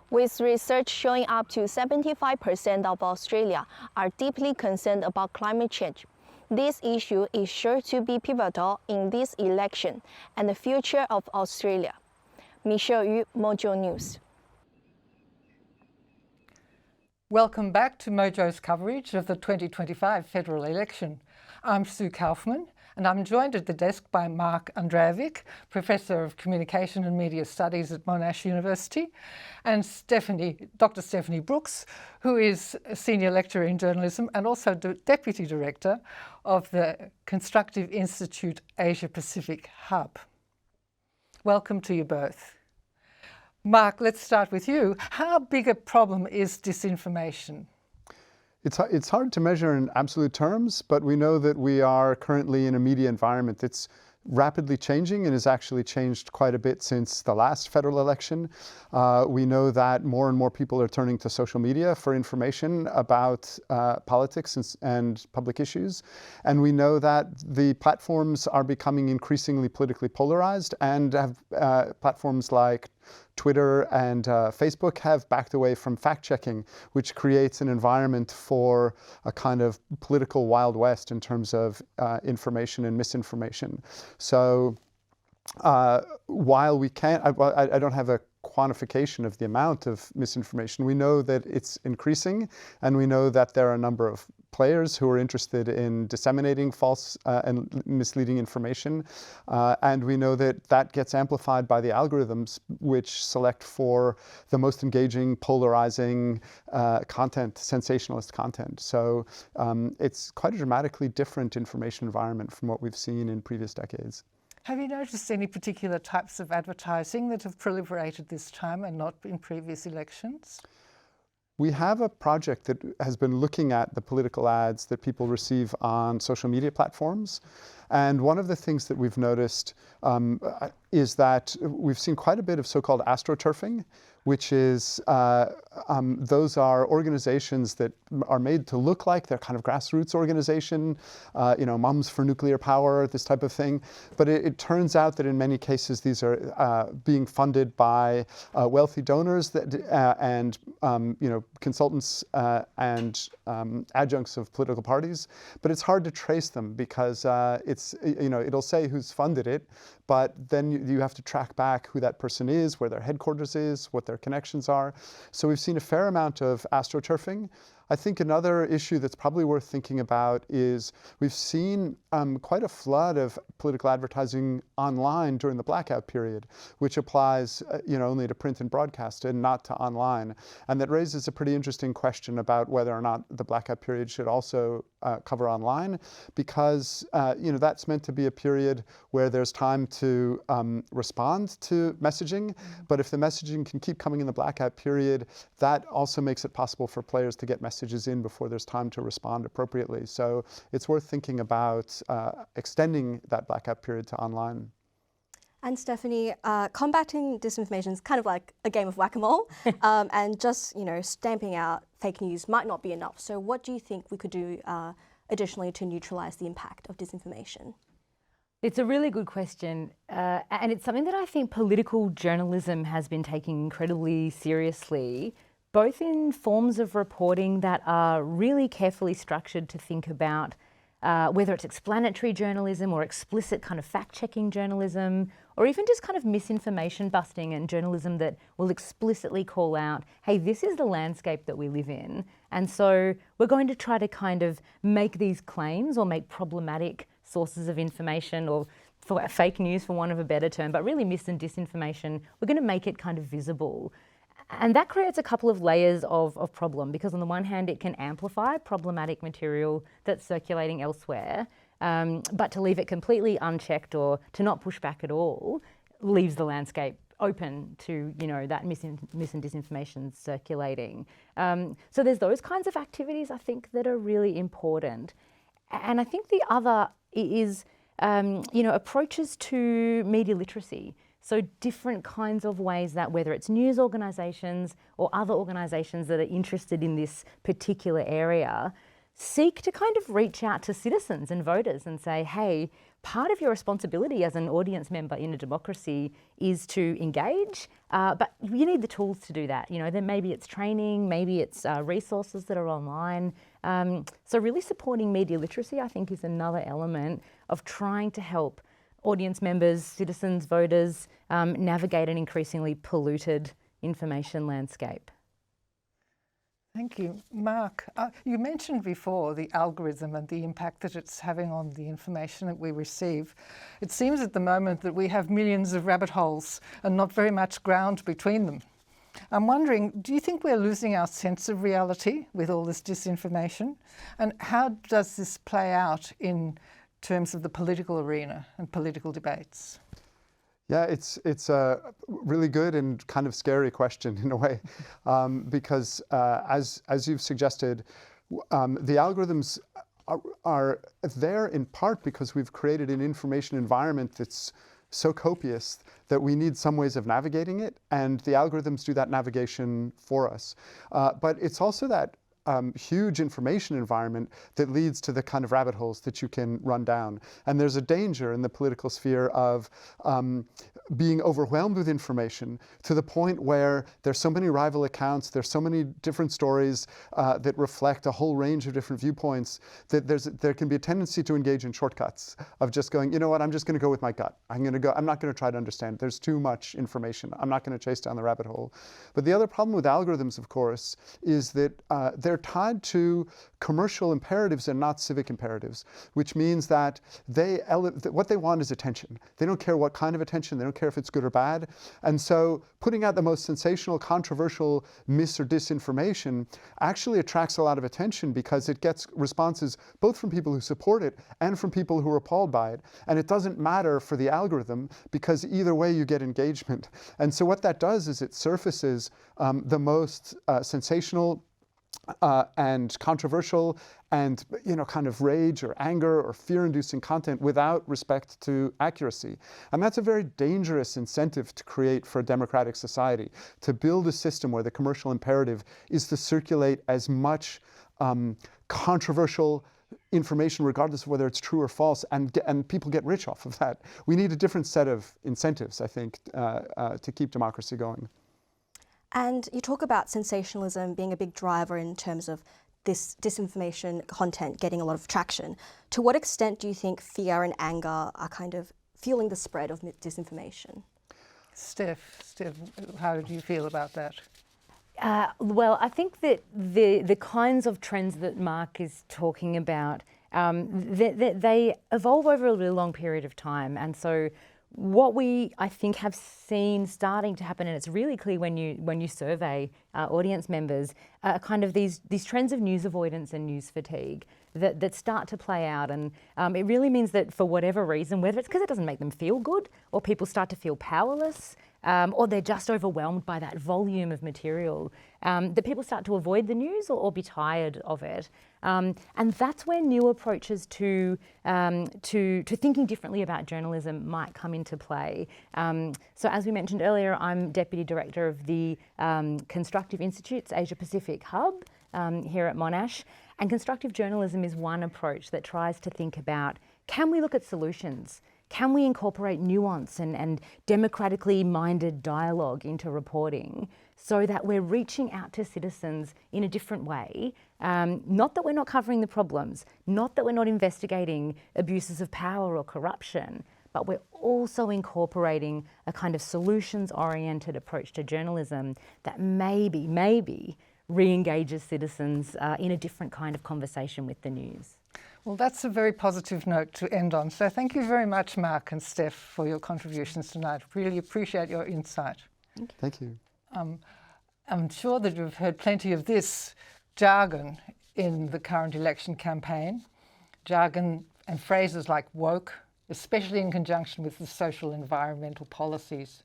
With research showing up to 75% of Australia are deeply concerned about climate change, this issue is sure to be pivotal in this election and the future of Australia. Michelle Yu, MOJO News. Welcome back to MOJO's coverage of the 2025 federal election. I'm Sue Kaufman, and I'm joined at the desk by Mark Andrejevic, Professor of Communication and Media Studies at Monash University, and Dr. Stephanie Brooks, who is a Senior Lecturer in Journalism and also Deputy Director of the Constructive Institute Asia Pacific Hub. Welcome to you both. Mark, let's start with you. How big a problem is disinformation? It's hard to measure in absolute terms, but we know that we are currently in a media environment that's rapidly changing and has actually changed quite a bit since the last federal election. We know that more and more people are turning to social media for information about politics and public issues. And we know that the platforms are becoming increasingly politically polarized, and have platforms like Twitter and Facebook have backed away from fact-checking, which creates an environment for a kind of political Wild West in terms of information and misinformation. So while we can't, I don't have a quantification of the amount of misinformation. We know that it's increasing, and we know that there are a number of players who are interested in disseminating false and misleading information. And we know that that gets amplified by the algorithms, which select for the most engaging, polarizing content, sensationalist content. So it's quite a dramatically different information environment from what we've seen in previous decades. Have you noticed any particular types of advertising that have proliferated this time and not in previous elections? We have a project that has been looking at the political ads that people receive on social media platforms. And one of the things that we've noticed is that we've seen quite a bit of so-called astroturfing, which is, those are organizations that are made to look like they're kind of grassroots organization, Mums for Nuclear Power, this type of thing. But it turns out that in many cases these are being funded by wealthy donors that, and consultants and adjuncts of political parties. But it's hard to trace them because it'll say who's funded it, but then you have to track back who that person is, where their headquarters is, what their connections are. So we've seen a fair amount of astroturfing. I think another issue that's probably worth thinking about is we've seen quite a flood of political advertising online during the blackout period, which applies only to print and broadcast and not to online. And that raises a pretty interesting question about whether or not the blackout period should also cover online, because that's meant to be a period where there's time to respond to messaging. But if the messaging can keep coming in the blackout period, that also makes it possible for players to get messages in before there's time to respond appropriately. So it's worth thinking about extending that blackout period to online. And Stephanie, combating disinformation is kind of like a game of whack-a-mole, and just stamping out fake news might not be enough. So what do you think we could do additionally to neutralise the impact of disinformation? It's a really good question, and it's something that I think political journalism has been taking incredibly seriously, both in forms of reporting that are really carefully structured to think about whether it's explanatory journalism or explicit kind of fact-checking journalism, or even just kind of misinformation busting and journalism that will explicitly call out, hey, this is the landscape that we live in. And so we're going to try to kind of make these claims or make problematic sources of information, or for fake news for want of a better term, but really mis and disinformation, we're going to make it kind of visible. And that creates a couple of layers of problem, because on the one hand, it can amplify problematic material that's circulating elsewhere, but to leave it completely unchecked or to not push back at all leaves the landscape open to that mis and disinformation circulating. So there's those kinds of activities I think that are really important. And I think the other is approaches to media literacy. So different kinds of ways that, whether it's news organisations or other organisations that are interested in this particular area, seek to kind of reach out to citizens and voters and say, hey, part of your responsibility as an audience member in a democracy is to engage, but you need the tools to do that. Then maybe it's training, maybe it's resources that are online. So really supporting media literacy, I think, is another element of trying to help audience members, citizens, voters navigate an increasingly polluted information landscape. Thank you. Mark, you mentioned before the algorithm and the impact that it's having on the information that we receive. It seems at the moment that we have millions of rabbit holes and not very much ground between them. I'm wondering, do you think we're losing our sense of reality with all this disinformation? And how does this play out in terms of the political arena and political debates? Yeah, it's a really good and kind of scary question in a way, because as you've suggested, the algorithms are there in part because we've created an information environment that's so copious that we need some ways of navigating it, and the algorithms do that navigation for us. But it's also that huge information environment that leads to the kind of rabbit holes that you can run down. And there's a danger in the political sphere of being overwhelmed with information to the point where there's so many rival accounts, there's so many different stories that reflect a whole range of different viewpoints, that there can be a tendency to engage in shortcuts of just going, you know what, I'm just going to go with my gut. I'm not going to try to understand. There's too much information. I'm not going to chase down the rabbit hole. But the other problem with algorithms, of course, is that they're tied to commercial imperatives and not civic imperatives, which means that what they want is attention. They don't care what kind of attention. They don't care if it's good or bad. And so putting out the most sensational, controversial mis or disinformation actually attracts a lot of attention because it gets responses both from people who support it and from people who are appalled by it. And it doesn't matter for the algorithm because either way you get engagement. And so what that does is it surfaces the most sensational and controversial and kind of rage or anger or fear-inducing content without respect to accuracy. And that's a very dangerous incentive to create for a democratic society, to build a system where the commercial imperative is to circulate as much controversial information, regardless of whether it's true or false, and people get rich off of that. We need a different set of incentives, I think, to keep democracy going. And you talk about sensationalism being a big driver in terms of this disinformation content getting a lot of traction. To what extent do you think fear and anger are kind of fueling the spread of disinformation? Steph, how do you feel about that? Well, I think that the kinds of trends that Mark is talking about, they evolve over a really long period of time. And so what we, I think, have seen starting to happen, and it's really clear when you survey audience members, are kind of these trends of news avoidance and news fatigue that start to play out. And it really means that for whatever reason, whether it's because it doesn't make them feel good, or people start to feel powerless, or they're just overwhelmed by that volume of material, that people start to avoid the news or be tired of it. And that's where new approaches to thinking differently about journalism might come into play. So as we mentioned earlier, I'm Deputy Director of the Constructive Institute's Asia Pacific Hub here at Monash. And constructive journalism is one approach that tries to think about, can we look at solutions? Can we incorporate nuance and democratically minded dialogue into reporting so that we're reaching out to citizens in a different way? Not that we're not covering the problems, not that we're not investigating abuses of power or corruption, but we're also incorporating a kind of solutions-oriented approach to journalism that maybe re-engages citizens in a different kind of conversation with the news. Well, that's a very positive note to end on. So thank you very much, Mark and Steph, for your contributions tonight. Really appreciate your insight. Thank you. I'm sure that you've heard plenty of this jargon in the current election campaign. Jargon and phrases like woke, especially in conjunction with the social and environmental policies.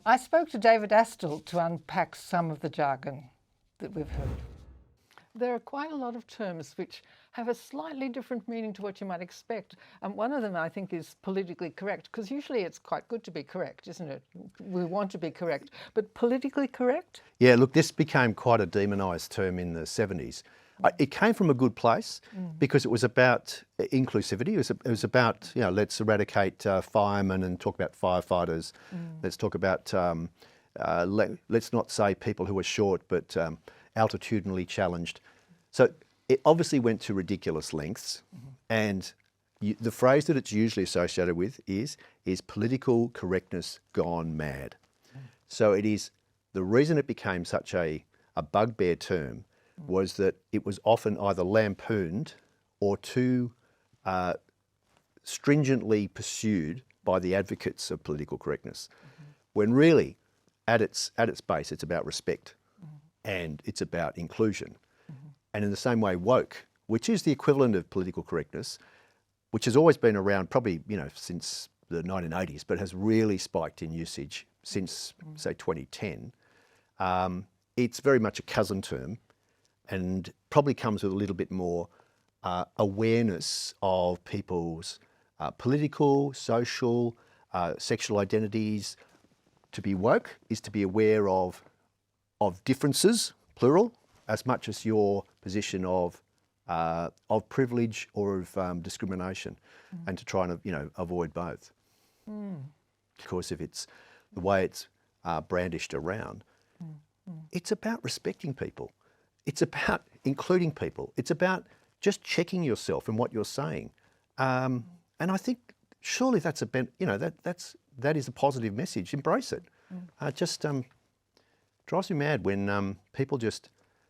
I spoke to David Astle to unpack some of the jargon that we've heard. There are quite a lot of terms which have a slightly different meaning to what you might expect. One of them, I think, is politically correct, because usually it's quite good to be correct, isn't it? We want to be correct. But politically correct? Yeah, look, this became quite a demonised term in the 70s. It came from a good place because it was about inclusivity. It was about, let's eradicate firemen and talk about firefighters. Let's talk about, let's not say people who are short, but altitudinally challenged. So it obviously went to ridiculous lengths, and the phrase that it's usually associated with is political correctness gone mad. So it is, the reason it became such a bugbear term was that it was often either lampooned or too stringently pursued by the advocates of political correctness, when really, at its base, it's about respect. And it's about inclusion. And in the same way, woke, which is the equivalent of political correctness, which has always been around probably, since the 1980s, but has really spiked in usage since, say, 2010. It's very much a cousin term and probably comes with a little bit more awareness of people's political, social, sexual identities. To be woke is to be aware of differences, plural, as much as your position of privilege or of discrimination, and to try and avoid both. Of course, if it's the way it's brandished around, it's about respecting people. It's about including people. It's about just checking yourself and what you're saying. And I think surely that's that is a positive message. Embrace it. Just drives me mad when people just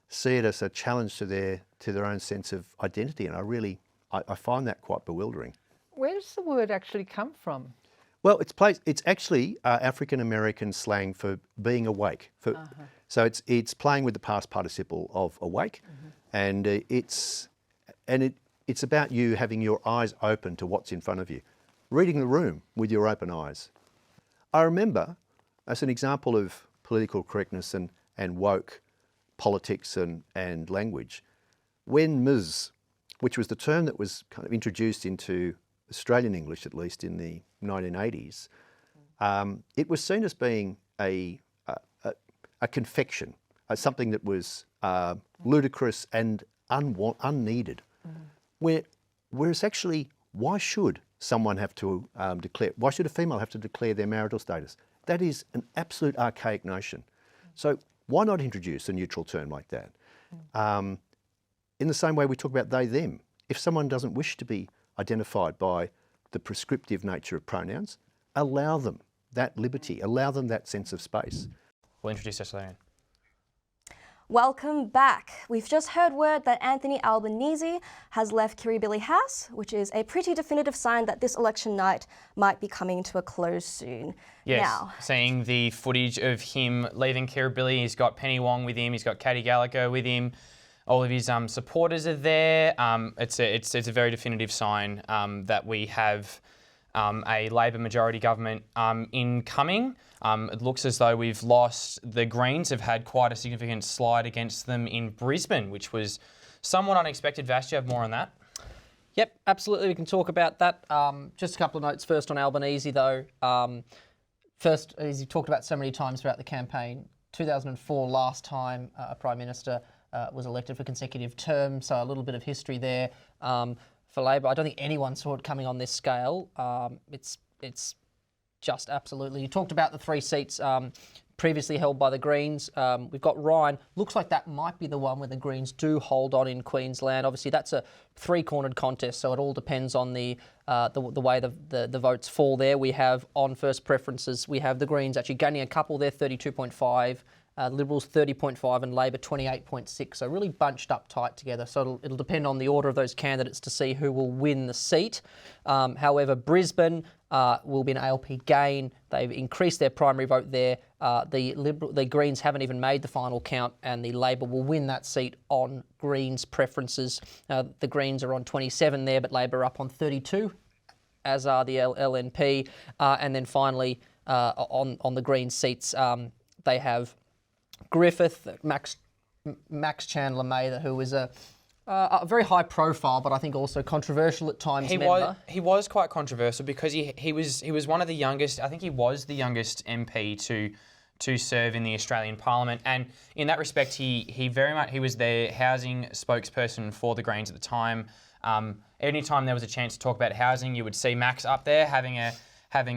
see it as a challenge to their own sense of identity, and I find that quite bewildering. Where does the word actually come from? Well, it's actually African American slang for being awake. So it's playing with the past participle of awake, and it's about you having your eyes open to what's in front of you, reading the room with your open eyes. I remember, as an example of political correctness and woke politics and language, when Ms, which was the term that was kind of introduced into Australian English, at least in the 1980s, it was seen as being a confection, something that was ludicrous and unneeded. Whereas actually, why should someone have to why should a female have to declare their marital status? That is an absolute archaic notion. So why not introduce a neutral term like that? In the same way we talk about they, them. If someone doesn't wish to be identified by the prescriptive nature of pronouns, allow them that liberty, allow them that sense of space. We'll introduce Australian. Welcome back. We've just heard word that Anthony Albanese has left Kirribilli House, which is a pretty definitive sign that this election night might be coming to a close soon. Yes, Now, seeing the footage of him leaving Kirribilli, he's got Penny Wong with him, he's got Katie Gallagher with him, all of his supporters are there. It's a very definitive sign that we have a Labor majority government incoming. It looks as though we've lost. The Greens have had quite a significant slide against them in Brisbane, which was somewhat unexpected. Vash, do you have more on that? Yep, absolutely. We can talk about that. Just a couple of notes first on Albanese, though. First, as you talked about so many times throughout the campaign, 2004, last time a Prime Minister was elected for consecutive terms, so a little bit of history there for Labor. I don't think anyone saw it coming on this scale. It's just absolutely. You talked about the 3 seats previously held by the Greens. We've got Ryan. Looks like that might be the one where the Greens do hold on in Queensland. Obviously, that's a 3-cornered contest, so it all depends on the way the votes fall there. We have on first preferences, we have the Greens actually gaining a couple there, 32.5. Liberals 30.5 and Labor 28.6, so really bunched up tight together. So it'll depend on the order of those candidates to see who will win the seat. However, Brisbane will be an ALP gain. They've increased their primary vote there. The Greens haven't even made the final count, and the Labor will win that seat on Greens preferences. The Greens are on 27 there, but Labor are up on 32, as are the LNP. And then finally, on the Greens seats, they have Griffith, Max Chandler Mather, who was a very high profile, but I think also controversial at times. He was quite controversial because he was one of the youngest. I think he was the youngest MP to serve in the Australian Parliament, and in that respect, he was the housing spokesperson for the Greens at the time. Anytime there was a chance to talk about housing, you would see Max up there having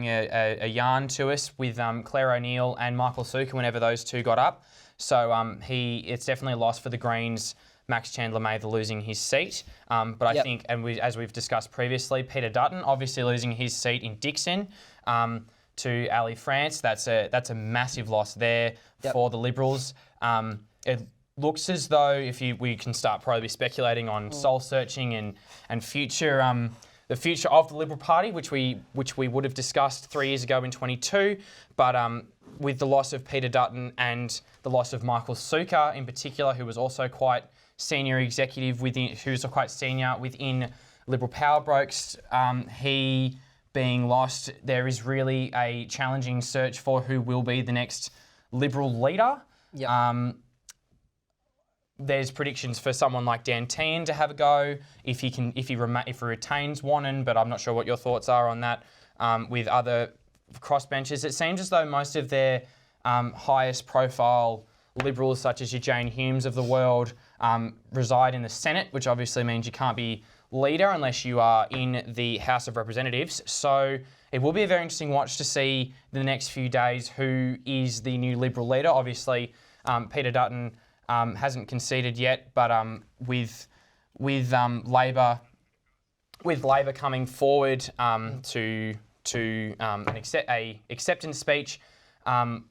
a yarn to us with Claire O'Neill and Michael Sukkar whenever those two got up. So it's definitely a loss for the Greens, Max Chandler Mather losing his seat. But I think, as we've discussed previously, Peter Dutton obviously losing his seat in Dixon to Ali France. That's a massive loss there for the Liberals. It looks as though we can start probably speculating on soul searching and future. The future of the Liberal Party, which we would have discussed 3 years ago in 22, but with the loss of Peter Dutton and the loss of Michael Sukkar in particular, who was also quite senior executive within Liberal Power Brokes, he being lost, there is really a challenging search for who will be the next Liberal leader. Yep. there's predictions for someone like Dan Teal to have a go if he retains Wannon, but I'm not sure what your thoughts are on that. With other crossbenchers, it seems as though most of their highest profile Liberals, such as your Jane Humes of the world, reside in the Senate, which obviously means you can't be leader unless you are in the House of Representatives. So it will be a very interesting watch to see in the next few days who is the new Liberal leader. Obviously, Peter Dutton hasn't conceded yet, but with Labor coming forward to an acceptance speech,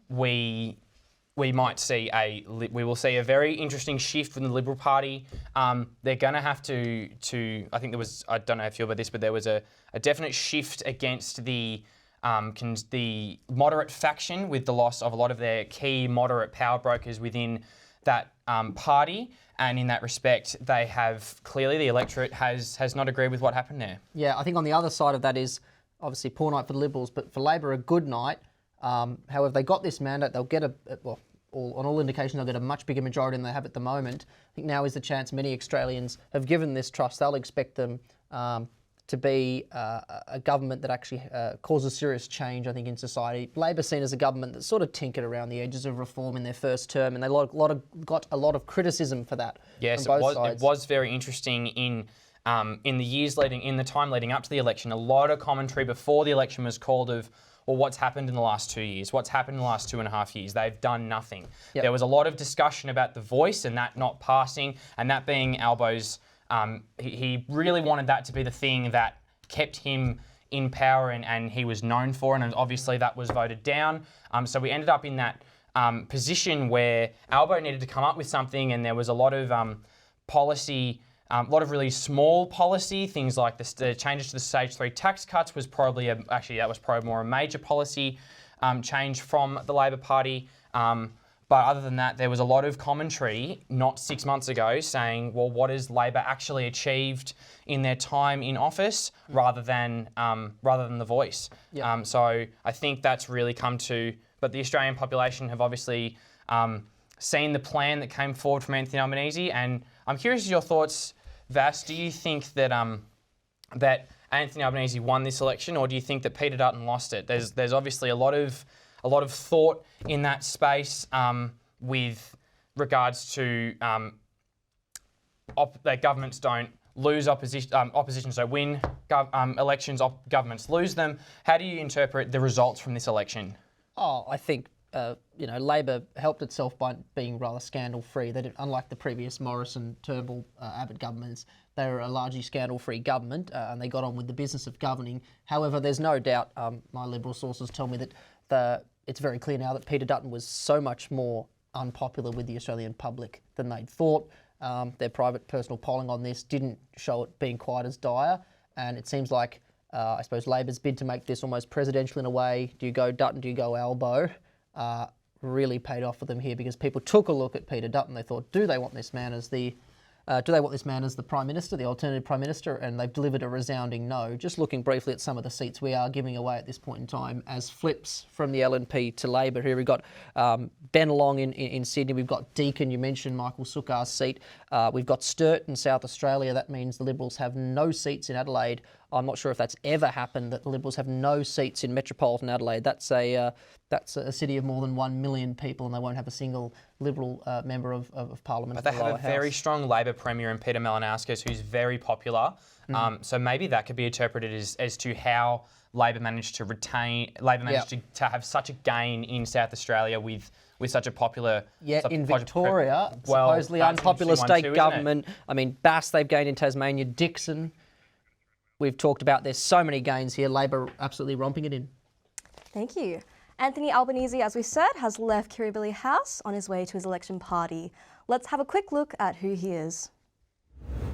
we will see a very interesting shift from the Liberal Party. They're going to have to. I think there was. I don't know if you know about this, but there was a definite shift against the moderate faction with the loss of a lot of their key moderate power brokers within that party. And in that respect, they have clearly the electorate has not agreed with what happened there. Yeah, I think on the other side of that is obviously poor night for the Liberals, but for Labor a good night. However, they got this mandate, they'll get on all indications, they'll get a much bigger majority than they have at the moment. I think now is the chance many Australians have given this trust. They'll expect them to be a government that actually causes serious change, I think, in society. Labor's seen as a government that sort of tinkered around the edges of reform in their first term, and they got a lot of criticism for that. Yes, from both sides. It was very interesting in the time leading up to the election. A lot of commentary before the election was called of, well, what's happened in the last 2 years? What's happened in the last 2.5 years? They've done nothing. Yep. There was a lot of discussion about the voice and that not passing, and that being Albo's. He really wanted that to be the thing that kept him in power and he was known for, and obviously that was voted down. So we ended up in that position where Albo needed to come up with something, and there was a lot of policy. A lot of really small policy, things like the changes to the stage 3 tax cuts was probably more a major policy change from the Labor Party. But other than that, there was a lot of commentary not 6 months ago saying, well, what has Labor actually achieved in their time in office rather than the voice. Yep. So I think that's really come to, but the Australian population have obviously seen the plan that came forward from Anthony Albanese, and I'm curious your thoughts, Vass. Do you think that that Anthony Albanese won this election, or do you think that Peter Dutton lost it? There's obviously a lot of thought in that space with regards to that governments don't lose oppositions don't win elections, governments lose them. How do you interpret the results from this election? Oh, I think Labor helped itself by being rather scandal-free. They didn't, unlike the previous Morrison, Turnbull, Abbott governments, they were a largely scandal-free government, and they got on with the business of governing. However, there's no doubt, my Liberal sources tell me that it's very clear now that Peter Dutton was so much more unpopular with the Australian public than they'd thought. Their private personal polling on this didn't show it being quite as dire, and it seems like, I suppose, Labor's bid to make this almost presidential in a way. Do you go Dutton, do you go Albo? Really paid off for them here, because people took a look at Peter Dutton. They thought, do they want this man as the Prime Minister, the alternative Prime Minister? And they've delivered a resounding no. Just looking briefly at some of the seats we are giving away at this point in time as flips from the LNP to Labor. Here we've got Bennelong in Sydney. We've got Deakin, you mentioned Michael Sukar's seat. We've got Sturt in South Australia. That means the Liberals have no seats in Adelaide. I'm not sure if that's ever happened, that the Liberals have no seats in metropolitan Adelaide. That's a city of more than 1 million people, and they won't have a single Liberal member of Parliament. But they have a very strong Labor Premier in Peter Malinauskas, who's very popular. So maybe that could be interpreted as to how Labor managed to to have such a gain in South Australia with such a popular... Yeah, in Victoria, supposedly unpopular state government. I mean, Bass they've gained in Tasmania, Dixon. We've talked about there's so many gains here. Labor absolutely romping it in. Thank you. Anthony Albanese, as we said, has left Kirribilli House on his way to his election party. Let's have a quick look at who he is.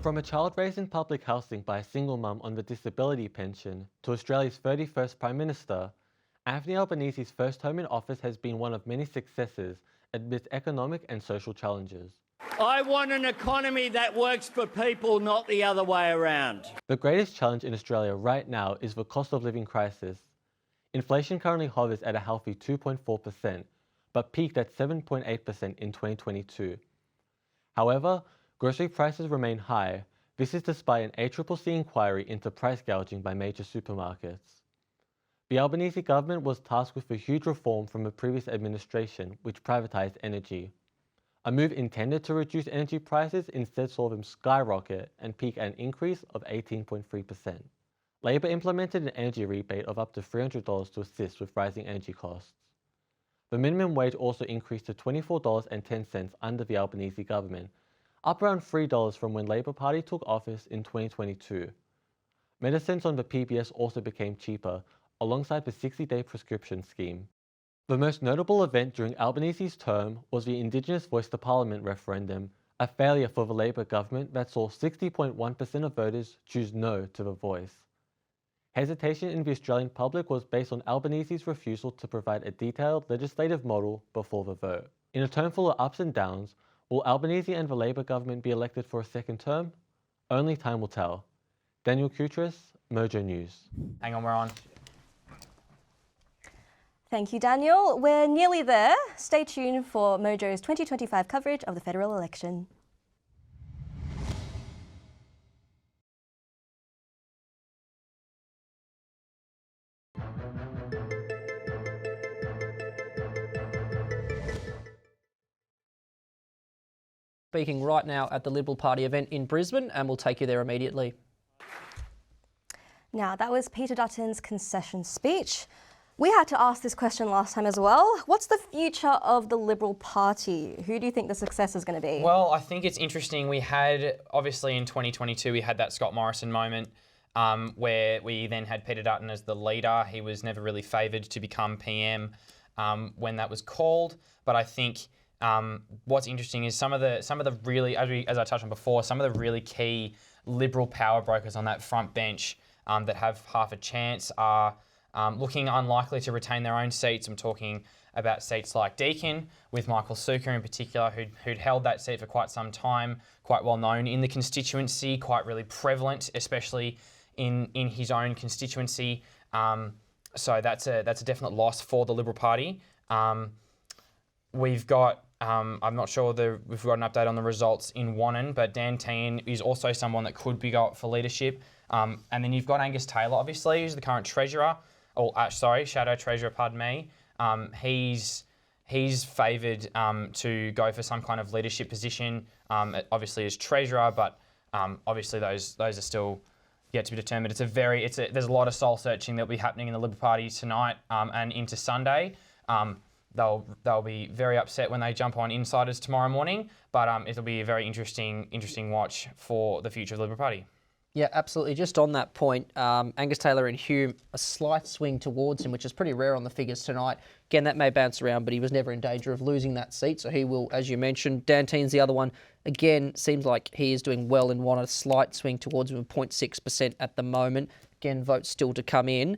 From a child raised in public housing by a single mum on the disability pension to Australia's 31st Prime Minister, Anthony Albanese's first term in office has been one of many successes amidst economic and social challenges. I want an economy that works for people, not the other way around. The greatest challenge in Australia right now is the cost of living crisis. Inflation currently hovers at a healthy 2.4%, but peaked at 7.8% in 2022. However, grocery prices remain high. This is despite an ACCC inquiry into price gouging by major supermarkets. The Albanese government was tasked with a huge reform from the previous administration, which privatised energy. A move intended to reduce energy prices instead saw them skyrocket and peak at an increase of 18.3%. Labor implemented an energy rebate of up to $300 to assist with rising energy costs. The minimum wage also increased to $24.10 under the Albanese government, up around $3 from when Labor Party took office in 2022. Medicines on the PBS also became cheaper, alongside the 60-day prescription scheme. The most notable event during Albanese's term was the Indigenous Voice to Parliament referendum, a failure for the Labor government that saw 60.1% of voters choose no to the voice. Hesitation in the Australian public was based on Albanese's refusal to provide a detailed legislative model before the vote. In a term full of ups and downs, will Albanese and the Labor government be elected for a second term? Only time will tell. Daniel Kutris, MOJO News. Hang on, we're on. Thank you, Daniel. We're nearly there. Stay tuned for MOJO's 2025 coverage of the federal election. Speaking right now at the Liberal Party event in Brisbane, and we'll take you there immediately. Now, that was Peter Dutton's concession speech. We had to ask this question last time as well. What's the future of the Liberal Party? Who do you think the successor is going to be? Well, I think it's interesting. We had, obviously in 2022, we had that Scott Morrison moment where we then had Peter Dutton as the leader. He was never really favoured to become PM when that was called. But I think what's interesting is some of the really, as I touched on before, some of the really key Liberal power brokers on that front bench that have half a chance are looking unlikely to retain their own seats. I'm talking about seats like Deakin, with Michael Sukkar in particular, who'd held that seat for quite some time, quite well known in the constituency, quite really prevalent, especially in his own constituency. So that's a definite loss for the Liberal Party. We've got, I'm not sure if we've got an update on the results in Wannon, but Dan Teal is also someone that could be up for leadership. And then you've got Angus Taylor, obviously, who's the current treasurer, shadow treasurer, pardon me. He's favoured to go for some kind of leadership position, obviously as treasurer, but obviously those are still yet to be determined. There's a lot of soul searching that'll be happening in the Liberal Party tonight and into Sunday. They'll be very upset when they jump on Insiders tomorrow morning, but it'll be a very interesting watch for the future of the Liberal Party. Yeah, absolutely. Just on that point, Angus Taylor and Hume, a slight swing towards him, which is pretty rare on the figures tonight. Again, that may bounce around, but he was never in danger of losing that seat, so he will, as you mentioned. Dan Teal's the other one. Again, seems like he is doing well and a slight swing towards him of 0.6% at the moment. Again, votes still to come in.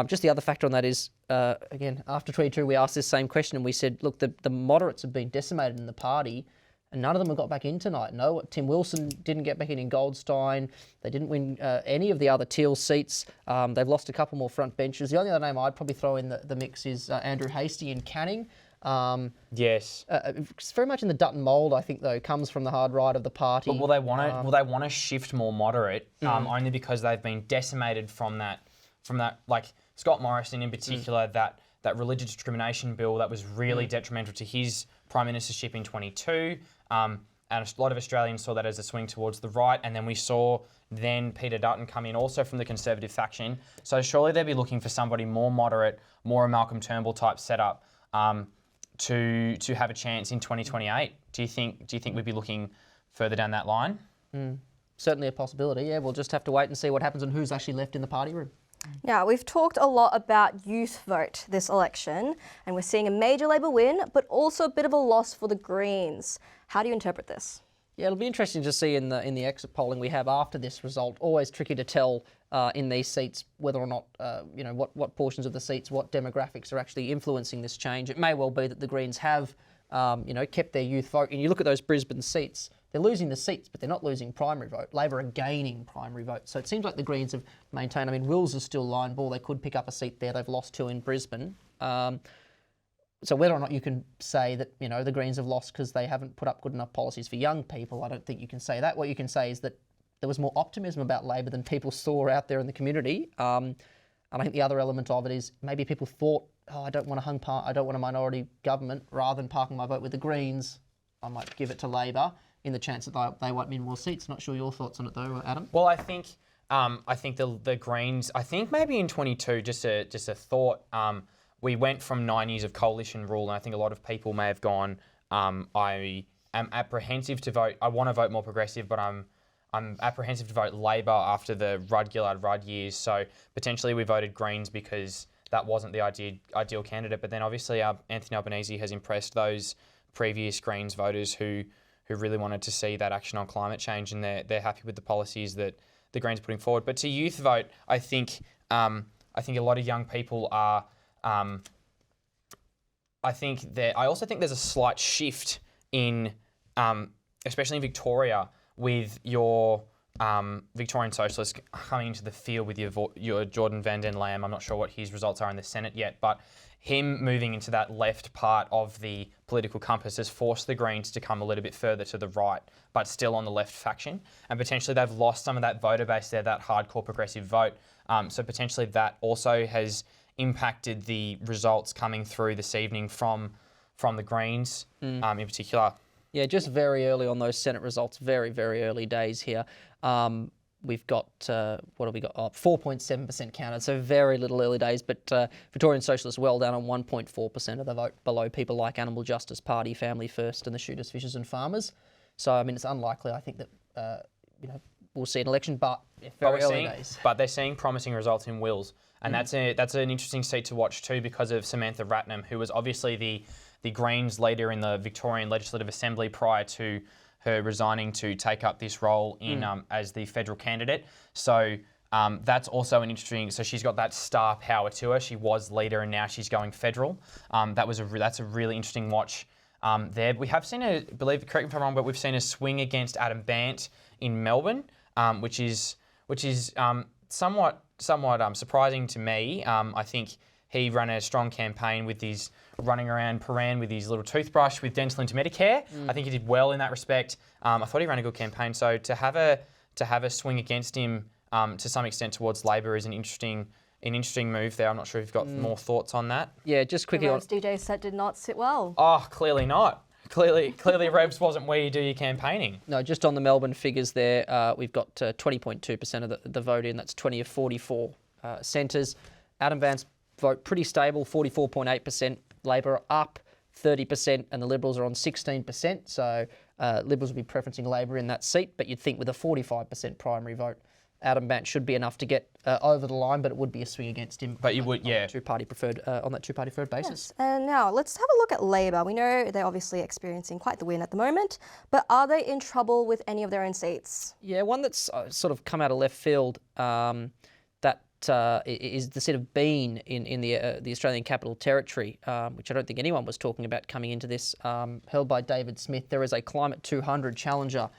Just the other factor on that is, again, after 22, we asked this same question and we said, look, the moderates have been decimated in the party, and none of them have got back in tonight. No, Tim Wilson didn't get back in Goldstein. They didn't win any of the other Teal seats. They've lost a couple more front benches. The only other name I'd probably throw in the mix is Andrew Hastie in Canning. Yes. It's very much in the Dutton mould, I think, though. Comes from the hard right of the party. But will they want to shift more moderate? Only because they've been decimated from that, like Scott Morrison in particular, that religious discrimination bill that was really detrimental to his prime ministership in 22. And a lot of Australians saw that as a swing towards the right. And then we saw Peter Dutton come in also from the Conservative faction. So surely they'll be looking for somebody more moderate, more a Malcolm Turnbull type setup to have a chance in 2028. Do you think we'd be looking further down that line? Certainly a possibility, yeah. We'll just have to wait and see what happens and who's actually left in the party room. Now, we've talked a lot about youth vote this election, and we're seeing a major Labor win, but also a bit of a loss for the Greens. How do you interpret this? Yeah, it'll be interesting to see in the exit polling we have after this result. Always tricky to tell in these seats whether or not, what portions of the seats, what demographics are actually influencing this change. It may well be that the Greens have, kept their youth vote. And you look at those Brisbane seats, they're losing the seats, but they're not losing primary vote. Labor are gaining primary vote. So it seems like the Greens have maintained. I mean, Wills is still line ball. They could pick up a seat there. They've lost two in Brisbane. So whether or not you can say that, you know, the Greens have lost because they haven't put up good enough policies for young people, I don't think you can say that. What you can say is that there was more optimism about Labor than people saw out there in the community. And I think the other element of it is maybe people thought, oh, I don't want a minority government. Rather than parking my vote with the Greens, I might give it to Labor in the chance that they won't win more seats. Not sure your thoughts on it though, Adam. Well, I think the Greens. I think maybe in 22, just a thought. We went from 9 years of coalition rule, and I think a lot of people may have gone. I am apprehensive to vote. I want to vote more progressive, but I'm apprehensive to vote Labor after the Rudd years. So potentially we voted Greens because that wasn't the ideal candidate. But then obviously Anthony Albanese has impressed those previous Greens voters who really wanted to see that action on climate change, and they're happy with the policies that the Greens are putting forward. But to youth vote, I think a lot of young people are. I also think there's a slight shift in, especially in Victoria, with your Victorian Socialists coming into the field with your Jordan Van Den Lam. I'm not sure what his results are in the Senate yet, but him moving into that left part of the political compass has forced the Greens to come a little bit further to the right, but still on the left faction. And potentially they've lost some of that voter base there, that hardcore progressive vote. So potentially that also has impacted the results coming through this evening from the Greens in particular. Yeah, just very early on those Senate results, very, very early days here. We've got, what have we got? 4.7% counted, so very little early days, but Victorian Socialists well down on 1.4% of the vote, below people like Animal Justice Party, Family First and the Shooters, Fishers and Farmers. So, I mean, it's unlikely, I think, that, we'll see an election, but very early days. But they're seeing promising results in Wills. And that's an interesting seat to watch too, because of Samantha Ratnam, who was obviously the Greens leader in the Victorian Legislative Assembly prior to her resigning to take up this role in as the federal candidate. So that's also an interesting. So she's got that star power to her. She was leader and now she's going federal. That's a really interesting watch there. We have seen correct me if I'm wrong, but we've seen a swing against Adam Bant in Melbourne, which is somewhat surprising to me. I think he ran a strong campaign with his running around Paran with his little toothbrush with dental into Medicare. I think he did well in that respect. I thought he ran a good campaign. So to have a swing against him to some extent towards Labor is an interesting move there. I'm not sure if you've got more thoughts on that. Yeah, just quickly. The Revs DJ set did not sit well. Oh, clearly not. Clearly, Revs wasn't where you do your campaigning. No, just on the Melbourne figures there, we've got 20.2% of the vote in. That's 20 of 44 centres. Adam Bant's vote pretty stable, 44.8%. Labor up 30%, and the Liberals are on 16%. So Liberals will be preferencing Labor in that seat, but you'd think with a 45% primary vote, Adam Bant should be enough to get over the line, but it would be a swing against him. But you would, yeah. On that two-party preferred basis. Yes. And now let's have a look at Labor. We know they're obviously experiencing quite the win at the moment, but are they in trouble with any of their own seats? Yeah, one that's sort of come out of left field. Is the seat of Bean in the Australian Capital Territory, which I don't think anyone was talking about coming into this, held by David Smith. There is a Climate 200 challenger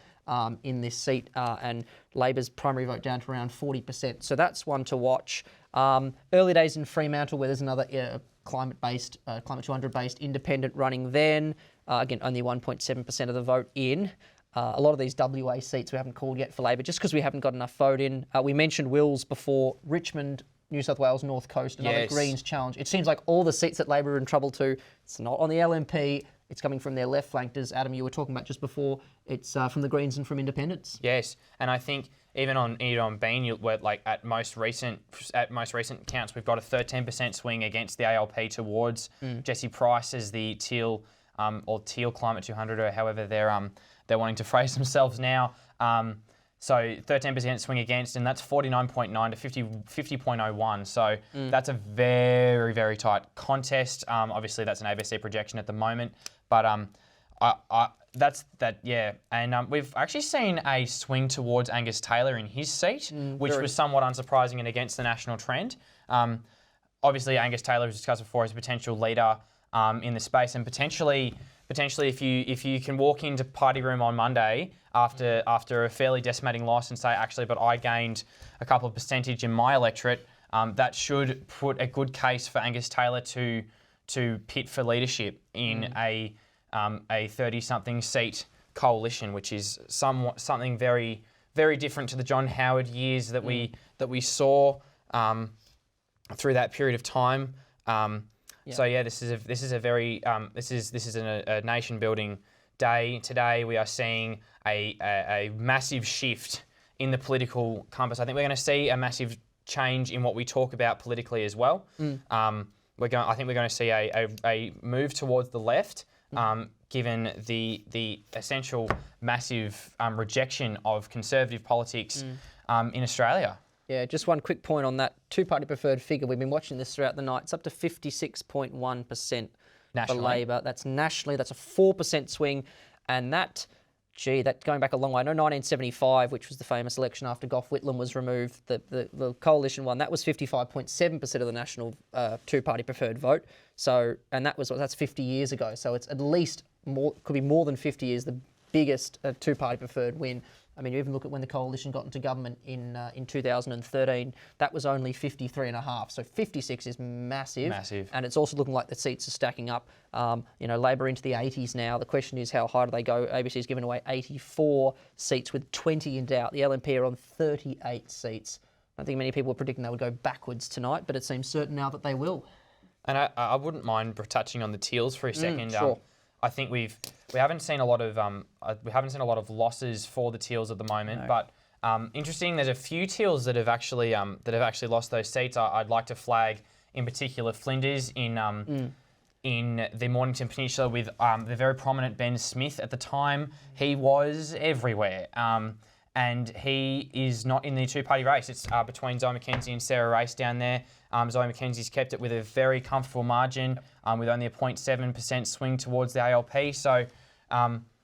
in this seat, and Labor's primary vote down to around 40%. So that's one to watch. Early days in Fremantle, where there's another Climate 200-based independent running then. Again, only 1.7% of the vote in. A lot of these WA seats we haven't called yet for Labor, just because we haven't got enough vote in. We mentioned Wills before. Richmond, New South Wales, North Coast, another Greens challenge. It seems like all the seats that Labor are in trouble to, it's not on the LNP. It's coming from their left flankers. Adam, you were talking about just before. It's from the Greens and from Independents. Yes, and I think even on Bean, at most recent counts, we've got a 13% swing against the ALP towards Jesse Price as the Teal or Teal Climate 200, or however they're wanting to phrase themselves now. So 13% swing against, and that's 49.9 to 50.01. So that's a very, very tight contest. Obviously, that's an ABC projection at the moment, but that's that. Yeah, and we've actually seen a swing towards Angus Taylor in his seat, which was somewhat unsurprising and against the national trend. Obviously, Angus Taylor, was discussed before, as a potential leader in the space, and potentially if you can walk into party room on Monday after a fairly decimating loss and say, actually, but I gained a couple of percentage in my electorate, that should put a good case for Angus Taylor to to pit for leadership in a 30-something seat coalition, which is something very, very different to the John Howard years that we saw through that period of time. So yeah, this is a nation building day. Today we are seeing a massive shift in the political compass. I think we're going to see a massive change in what we talk about politically as well. I think we're going to see a move towards the left, given the essential massive rejection of conservative politics in Australia. Yeah, just one quick point on that two-party preferred figure. We've been watching this throughout the night. It's up to 56.1% for Labor. That's nationally. That's a 4% swing. And that, that's going back a long way. I know 1975, which was the famous election after Gough Whitlam was removed, the coalition won. That was 55.7% of the national two-party preferred vote. So, and that's 50 years ago. So it's at least could be more than 50 years, the biggest two-party preferred win. I mean, you even look at when the coalition got into government in 2013, that was only 53.5. So 56 is massive. Massive. And it's also looking like the seats are stacking up. Labor into the 80s now. The question is, how high do they go? ABC's given away 84 seats with 20 in doubt. The LNP are on 38 seats. I don't think many people were predicting they would go backwards tonight, but it seems certain now that they will. And I wouldn't mind touching on the Teals for a second. Sure. I think we haven't seen a lot of losses for the Teals at the moment, but interesting. There's a few Teals that have actually lost those seats. I'd like to flag in particular Flinders in the Mornington Peninsula with the very prominent Ben Smith at the time. He was everywhere. And he is not in the two-party race. It's between Zoe McKenzie and Sarah Race down there. Zoe McKenzie's kept it with a very comfortable margin, with only a 0.7% swing towards the ALP. So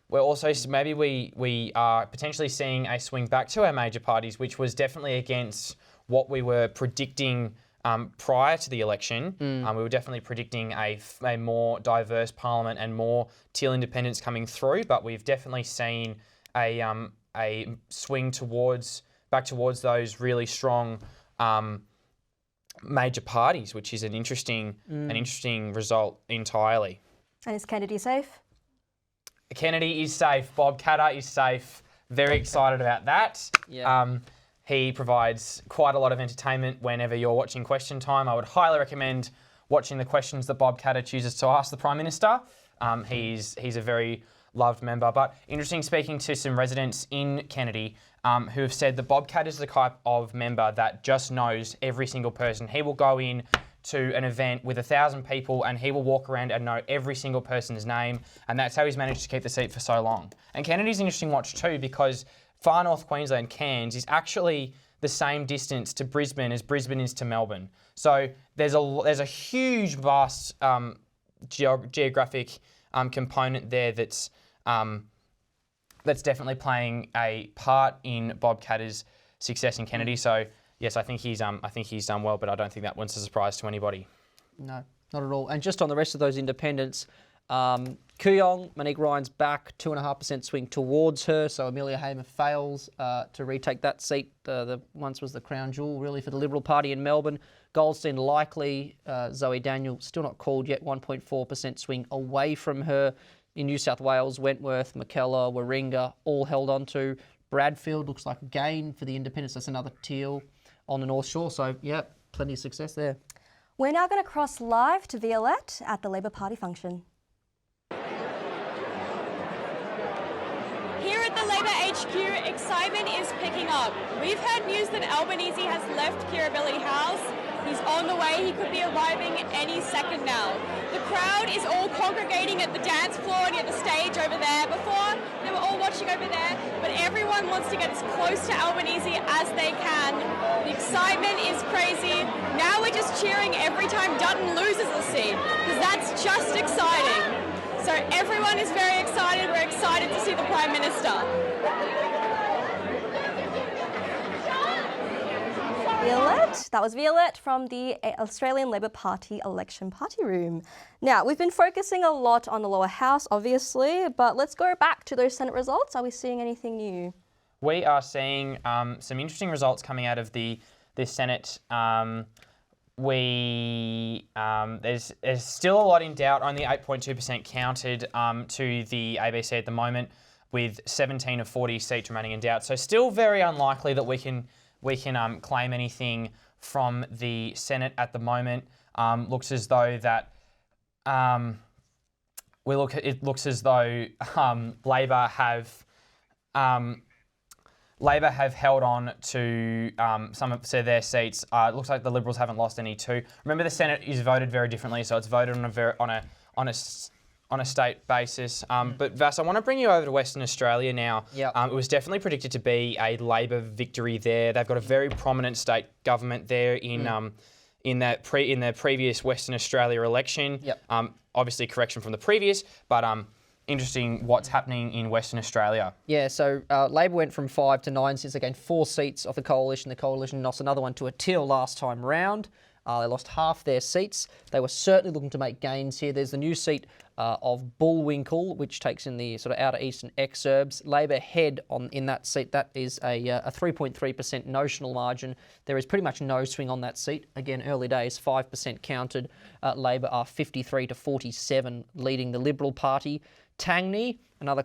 we're also, maybe we are potentially seeing a swing back to our major parties, which was definitely against what we were predicting prior to the election. We were definitely predicting a more diverse parliament and more Teal independents coming through, but we've definitely seen a swing back towards those really strong major parties, which is an interesting result entirely. And is Kennedy safe? Kennedy is safe. Bob Katter is safe. Very excited about that. Yeah. He provides quite a lot of entertainment whenever you're watching Question Time. I would highly recommend watching the questions that Bob Katter chooses to ask the Prime Minister. He's a very loved member. But interesting speaking to some residents in Kennedy who have said that Bob Katter is the type of member that just knows every single person. He will go in to an event with 1,000 people and he will walk around and know every single person's name, and that's how he's managed to keep the seat for so long. And Kennedy's an interesting watch too, because far north Queensland, Cairns, is actually the same distance to Brisbane as Brisbane is to Melbourne. So there's a huge, vast geographic component there that's definitely playing a part in Bob Katter's success in Kennedy. So yes, I think he's done well, but I don't think that one's a surprise to anybody. No, not at all. And just on the rest of those independents, Kooyong, Monique Ryan's back, 2.5% swing towards her. So Amelia Hamer fails to retake that seat. The once was the crown jewel really for the Liberal Party in Melbourne. Goldstein likely, Zoe Daniel still not called yet, 1.4% swing away from her. In New South Wales, Wentworth, McKellar, Warringah all held on to. Bradfield looks like a gain for the independents. That's another Teal on the North Shore. So yeah, plenty of success there. We're now going to cross live to Violette at the Labor Party function. Here at the Labor HQ, excitement is picking up. We've heard news that Albanese has left Kirribilli House. He's on the way. He could be arriving any second now. The crowd is all congregating at the dance floor near the stage over there. Before, they were all watching over there, but everyone wants to get as close to Albanese as they can. The excitement is crazy. Now we're just cheering every time Dutton loses a seat, because that's just exciting. So everyone is very excited. We're excited to see the Prime Minister. Violette. That was Violette from the Australian Labor Party election party room. Now, we've been focusing a lot on the lower house, obviously, but let's go back to those Senate results. Are we seeing anything new? We are seeing some interesting results coming out of the Senate there's still a lot in doubt. Only 8.2% counted to the ABC at the moment, with 17 of 40 seats remaining in doubt. So still very unlikely that we can claim anything from the Senate at the moment. Looks as though that it looks as though Labor have held on to some of their seats. It looks like the Liberals haven't lost any too. Remember, the Senate is voted very differently, so it's voted on a state basis. But Vass, I want to bring you over to Western Australia now. Yep. It was definitely predicted to be a Labor victory there. They've got a very prominent state government there in the previous Western Australia election. Yep. Obviously, correction from the previous, but interesting what's happening in Western Australia. Yeah, so Labor went from 5 to 9 seats. They gained 4 seats off the Coalition. The Coalition lost another one to a Teal last time round. They lost half their seats. They were certainly looking to make gains here. There's the new seat of Bullwinkle, which takes in the sort of outer eastern exurbs. Labor head in that seat. That is a 3.3% notional margin. There is pretty much no swing on that seat. Again, early days, 5% counted. Labor are 53 to 47, leading the Liberal Party. Tangney, another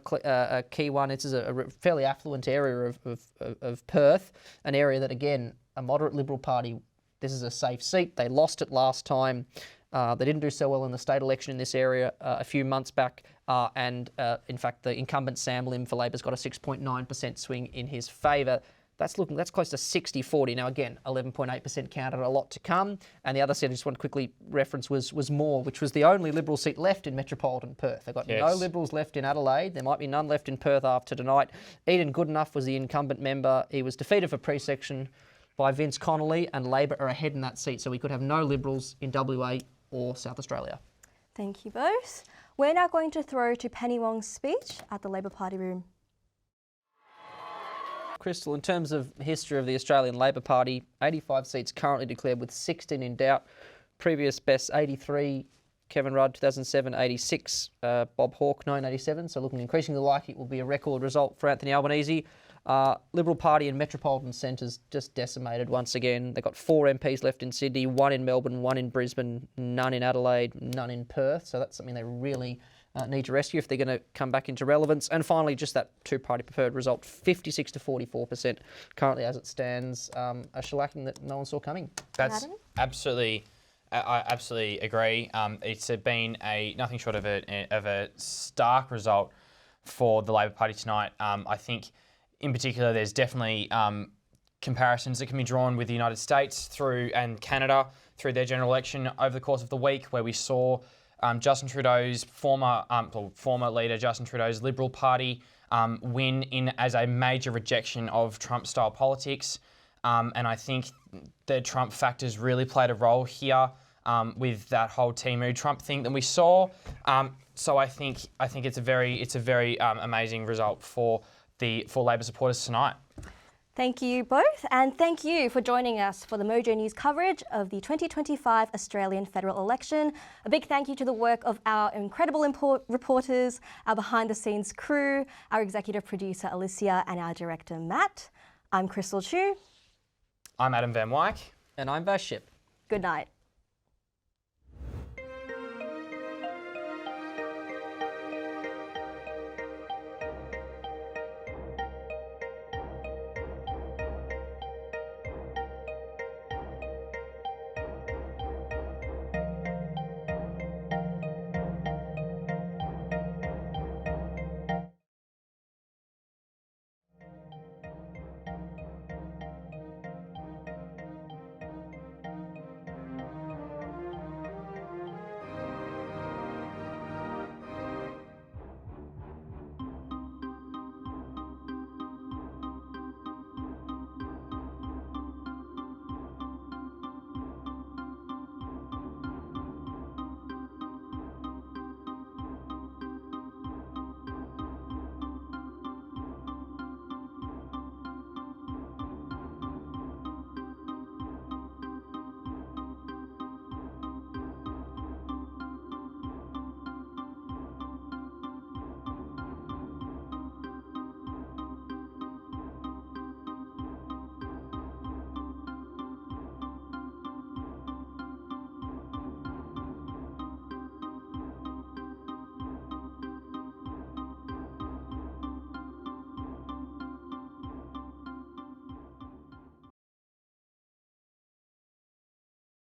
key one. This is a fairly affluent area of Perth, an area that, again, a moderate Liberal Party. This is a safe seat. They lost it last time. They didn't do so well in the state election in this area a few months back. In fact, the incumbent Sam Lim for Labor's got a 6.9% swing in his favour. That's close to 60-40. Now, again, 11.8% counted, a lot to come. And the other seat I just want to quickly reference was Moore, which was the only Liberal seat left in metropolitan Perth. They've got no Liberals left in Adelaide. There might be none left in Perth after tonight. Eden Goodenough was the incumbent member. He was defeated for pre-section by Vince Connolly, and Labor are ahead in that seat. So we could have no Liberals in WA or South Australia. Thank you both. We're now going to throw to Penny Wong's speech at the Labor Party room. Crystal, in terms of history of the Australian Labor Party, 85 seats currently declared with 16 in doubt. Previous best 83, Kevin Rudd, 2007, 86, Bob Hawke, 1987. So looking increasingly like it will be a record result for Anthony Albanese. Liberal Party and metropolitan centres just decimated once again. They've got 4 MPs left in Sydney, 1 in Melbourne, 1 in Brisbane, none in Adelaide, none in Perth. So that's something they really need to rescue if they're going to come back into relevance. And finally, just that two-party preferred result, 56 to 44% currently as it stands, a shellacking that no one saw coming. That's absolutely, I absolutely agree. It's been nothing short of a stark result for the Labor Party tonight. I think, in particular, there's definitely comparisons that can be drawn with the United States and Canada through their general election over the course of the week, where we saw Justin Trudeau's former leader, Justin Trudeau's Liberal Party, win as a major rejection of Trump-style politics. And I think the Trump factors really played a role here with that whole Timu Trump thing that we saw. So I think it's a very amazing result for Labor supporters tonight. Thank you both, and thank you for joining us for the MOJO News coverage of the 2025 Australian federal election. A big thank you to the work of our incredible reporters, our behind-the-scenes crew, our executive producer Alicia, and our director Matt. I'm Crystal Chu. I'm Adam Van Wyk. And I'm Vash Ship. Good night.